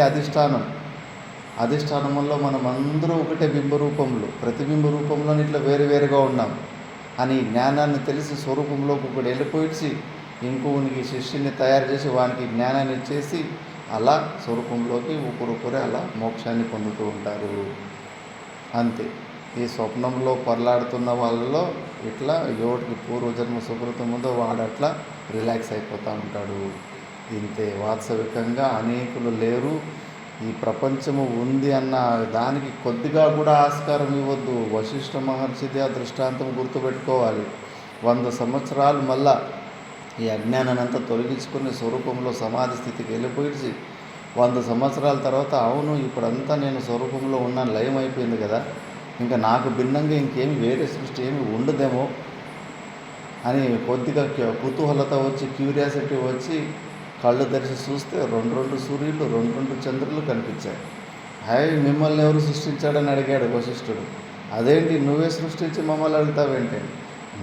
అధిష్టానంలో మనం అందరూ ఒకటే బింబ రూపంలో, ప్రతిబింబ రూపంలోని ఇట్లా వేరువేరుగా ఉన్నాం అని జ్ఞానాన్ని తెలిసి స్వరూపంలోకి ఒకటి వెళ్ళిపోయి ఇంకొకనికి శిష్యుని తయారు చేసి వానికి జ్ఞానాన్ని ఇచ్చేసి అలా స్వరూపంలోకి ఒకరొకరే అలా మోక్షాన్ని పొందుతూ ఉంటారు. అంతే. ఈ స్వప్నంలో పొరలాడుతున్న వాళ్ళలో ఇట్లా ఎవరికి పూర్వజన్మ సుకృతం ఉందో వాడు అట్లా రిలాక్స్ అయిపోతూ ఉంటాడు. ఇంతే. వాస్తవికంగా అనేకులు లేరు. ఈ ప్రపంచము ఉంది అన్న దానికి కొద్దిగా కూడా ఆస్కారం ఇవ్వద్దు. వశిష్ఠ మహర్షిది ఆ దృష్టాంతం గుర్తుపెట్టుకోవాలి. 100 సంవత్సరాలు మళ్ళా ఈ అజ్ఞానాన్ని అంతా తొలగించుకుని స్వరూపంలో సమాధి స్థితికి వెళ్ళిపోయి 100 సంవత్సరాల తర్వాత అవును ఇప్పుడంతా నేను స్వరూపంలో ఉన్నాను, లయం అయిపోయింది కదా, ఇంకా నాకు భిన్నంగా ఇంకేమి వేరే సృష్టి ఏమి ఉండదేమో అని కొద్దిగా కుతూహలత వచ్చి క్యూరియాసిటీ వచ్చి కళ్ళు తెరిచి చూస్తే 2 సూర్యులు 2 చంద్రులు కనిపించాయి. మిమ్మల్ని ఎవరు సృష్టించాడని అడిగాడు వశిష్ఠుడు. అదేంటి నువ్వే సృష్టించి మమ్మల్ని అడుగుతావేంటి?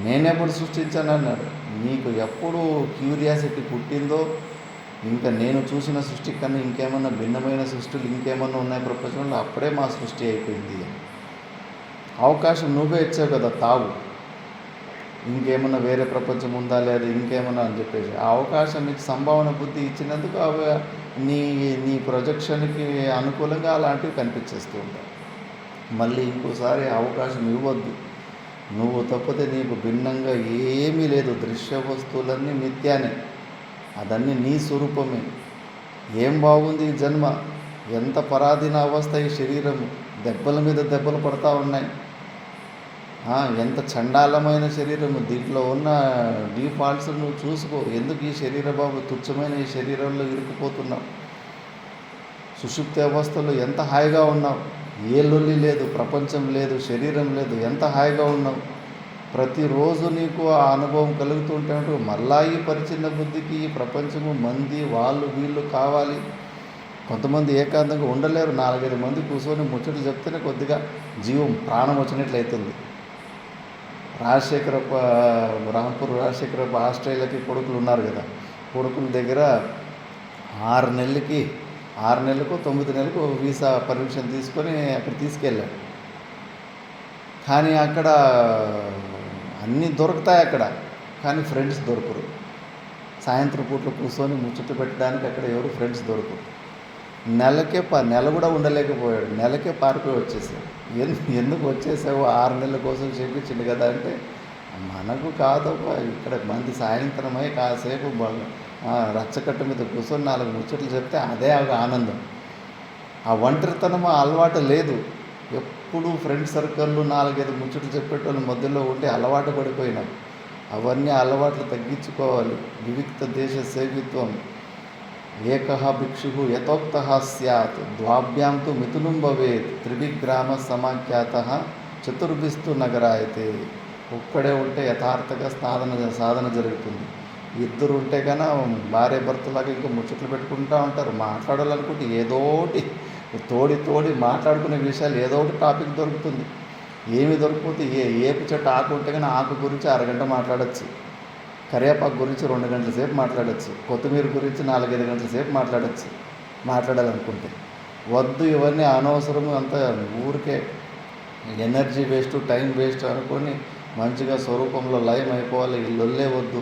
నేనెప్పుడు సృష్టించాను అన్నాడు. నీకు ఎప్పుడు క్యూరియాసిటీ పుట్టిందో ఇంకా నేను చూసిన సృష్టి కన్నా ఇంకేమన్నా భిన్నమైన సృష్టిలు ఇంకేమన్నా ఉన్నాయి ప్రపంచంలో, అప్పుడే మా సృష్టి అయిపోయింది. అవకాశం నువ్వే ఇచ్చావు కదా, తావు, ఇంకేమన్నా వేరే ప్రపంచం ఉందా లేదా ఇంకేమన్నా అని చెప్పేసి ఆ అవకాశం ఇచ్చి సంభావన బుద్ధి ఇచ్చినందుకు అవి నీ ప్రొజెక్షన్కి అనుకూలంగా అలాంటివి కనిపించేస్తూ ఉంటాయి. మళ్ళీ ఇంకోసారి అవకాశం ఇవ్వద్దు. నువ్వు తప్పితే నీకు భిన్నంగా ఏమీ లేదు. దృశ్య వస్తువులన్నీ నిత్యానే, అదన్నీ నీ స్వరూపమే. ఏం బాగుంది ఈ జన్మ, ఎంత పరాధీన అవస్థ ఈ శరీరం, దెబ్బల మీద దెబ్బలు పడతా ఉన్నాయి. ఎంత చండాలమైన శరీరము, దీంట్లో ఉన్న డీఫాల్ట్స్ నువ్వు చూసుకో. ఎందుకు ఈ శరీర బాబు తుచ్చమైన ఈ శరీరంలో ఇరుక్కుపోతున్నావు? సుషుప్తి అవస్థలో ఎంత హాయిగా ఉన్నావు, ఏ లొల్లి లేదు, ప్రపంచం లేదు, శరీరం లేదు, ఎంత హాయిగా ఉన్నావు. ప్రతిరోజు నీకు ఆ అనుభవం కలుగుతుంటే మళ్ళా ఈ పరిచిన్న బుద్ధికి ఈ ప్రపంచము, మంది, వాళ్ళు వీళ్ళు కావాలి. కొంతమంది ఏకాంతంగా ఉండలేరు, 4-5 మంది కూర్చొని ముచ్చట్లు చెప్తేనే కొద్దిగా జీవం ప్రాణం వచ్చినట్లయితుంది. రాంపూర్ రాజశేఖరప్ప ఆస్ట్రేలియాకి కొడుకులు ఉన్నారు కదా, కొడుకుల దగ్గర 6 నెలలకు 9 నెలలకు వీసా పర్మిషన్ తీసుకొని అక్కడ తీసుకెళ్ళాడు. కానీ అక్కడ అన్నీ దొరుకుతాయి అక్కడ, కానీ ఫ్రెండ్స్ దొరకరు. సాయంత్రం పూట్లో కూర్చొని ముచ్చట పెట్టడానికి అక్కడ ఎవరు ఫ్రెండ్స్ దొరకరు. నెల కూడా ఉండలేకపోయాడు, నెలకే పారిపోయి వచ్చేసాడు. ఎందుకు వచ్చేసావు? 6 నెలల కోసం చెప్పించింది కదా అంటే, మనకు కాదబ్బా, ఇక్కడ మంది సాయంత్రమై కాసేపు రచ్చకట్ట మీద కూర్చొని 4 ముచ్చట్లు చెప్తే అదే ఆనందం. ఆ ఒంటరితనం అలవాటు లేదు. ఎప్పుడు ఫ్రెండ్ సర్కిల్లో 4-5 ముచ్చట్లు చెప్పేటోళ్ళు మధ్యలో ఉండి అలవాటు పడిపోయినాం. అవన్నీ అలవాట్లు తగ్గించుకోవాలి. వివిక్త దేశ సేవిత్వం, ఏకః భిక్షుః యథోక్తః స్యాత్, ద్వాభ్యాం తు మిథునం భవేత్, త్రిభిగ్రామ సమాఖ్యాతః చతుర్భిస్తు నగరాయతే. ఒక్కడే ఉంటే యథార్థంగా సాధన జరుగుతుంది. 2 ఉంటే కన్నా భార్య భర్తలాగా ఇంకా ముచ్చట్లు పెట్టుకుంటూ ఉంటారు. మాట్లాడాలనుకుంటే ఏదోటి తోడి మాట్లాడుకునే విషయాలు ఏదో ఒకటి టాపిక్ దొరుకుతుంది. ఏమి దొరికిపోతే ఏపు చెట్టు ఆకు ఉంటే కానీ ఆకు గురించి 1 గంట మాట్లాడచ్చు, కరివేపాకు గురించి 2 గంటల సేపు మాట్లాడచ్చు, కొత్తిమీర గురించి 4-5 గంటల సేపు మాట్లాడచ్చు మాట్లాడాలనుకుంటే. వద్దు, ఇవన్నీ అనవసరము, అంతా ఊరికే ఎనర్జీ వేస్ట్, టైం వేస్ట్ అనుకొని మంచిగా స్వరూపంలో లయం అయిపోవాలి. ఈ లొల్లే వద్దు,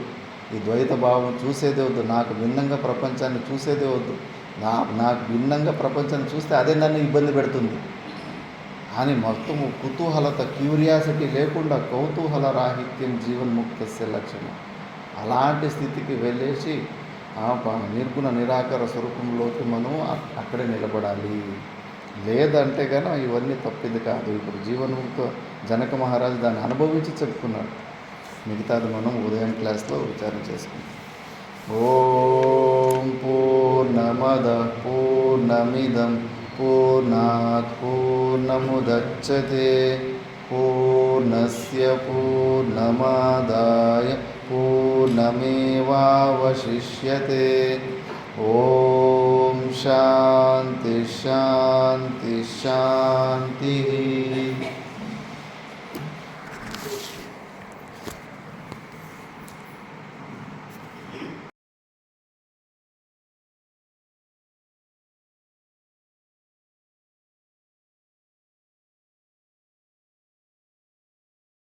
ఈ ద్వైత భావం చూసేదే వద్దు, నాకు భిన్నంగా ప్రపంచాన్ని చూసేదే వద్దు. నాకు భిన్నంగా ప్రపంచాన్ని చూస్తే అదే నన్ను ఇబ్బంది పెడుతుంది అని మొత్తము కుతూహలత, క్యూరియాసిటీ లేకుండా కౌతూహల రాహిత్యం జీవన్ముక్తస్య లక్షణం. అలాంటి స్థితికి వెళ్ళేసి నిర్గుణ నిరాకార స్వరూపంలోకి మనం అక్కడే నిలబడాలి. లేదంటే కనుక ఇవన్నీ తప్పింది కాదు. ఇప్పుడు జీవన్ముక్త జనక మహారాజు దాన్ని అనుభవించి చెప్పుకున్నాడు. మిగతాది మనం ఉదయం క్లాస్లో విచారణ చేసుకుంటాం. ఓం పూర్ణమదః పూర్ణమిదం పూర్ణాత్ పూర్ణముదచ్యతే పూర్ణస్య పూర్ణమాదాయ పూర్ణమేవావశిష్యతే. ఓం శాంతి శాంతి శాంతి.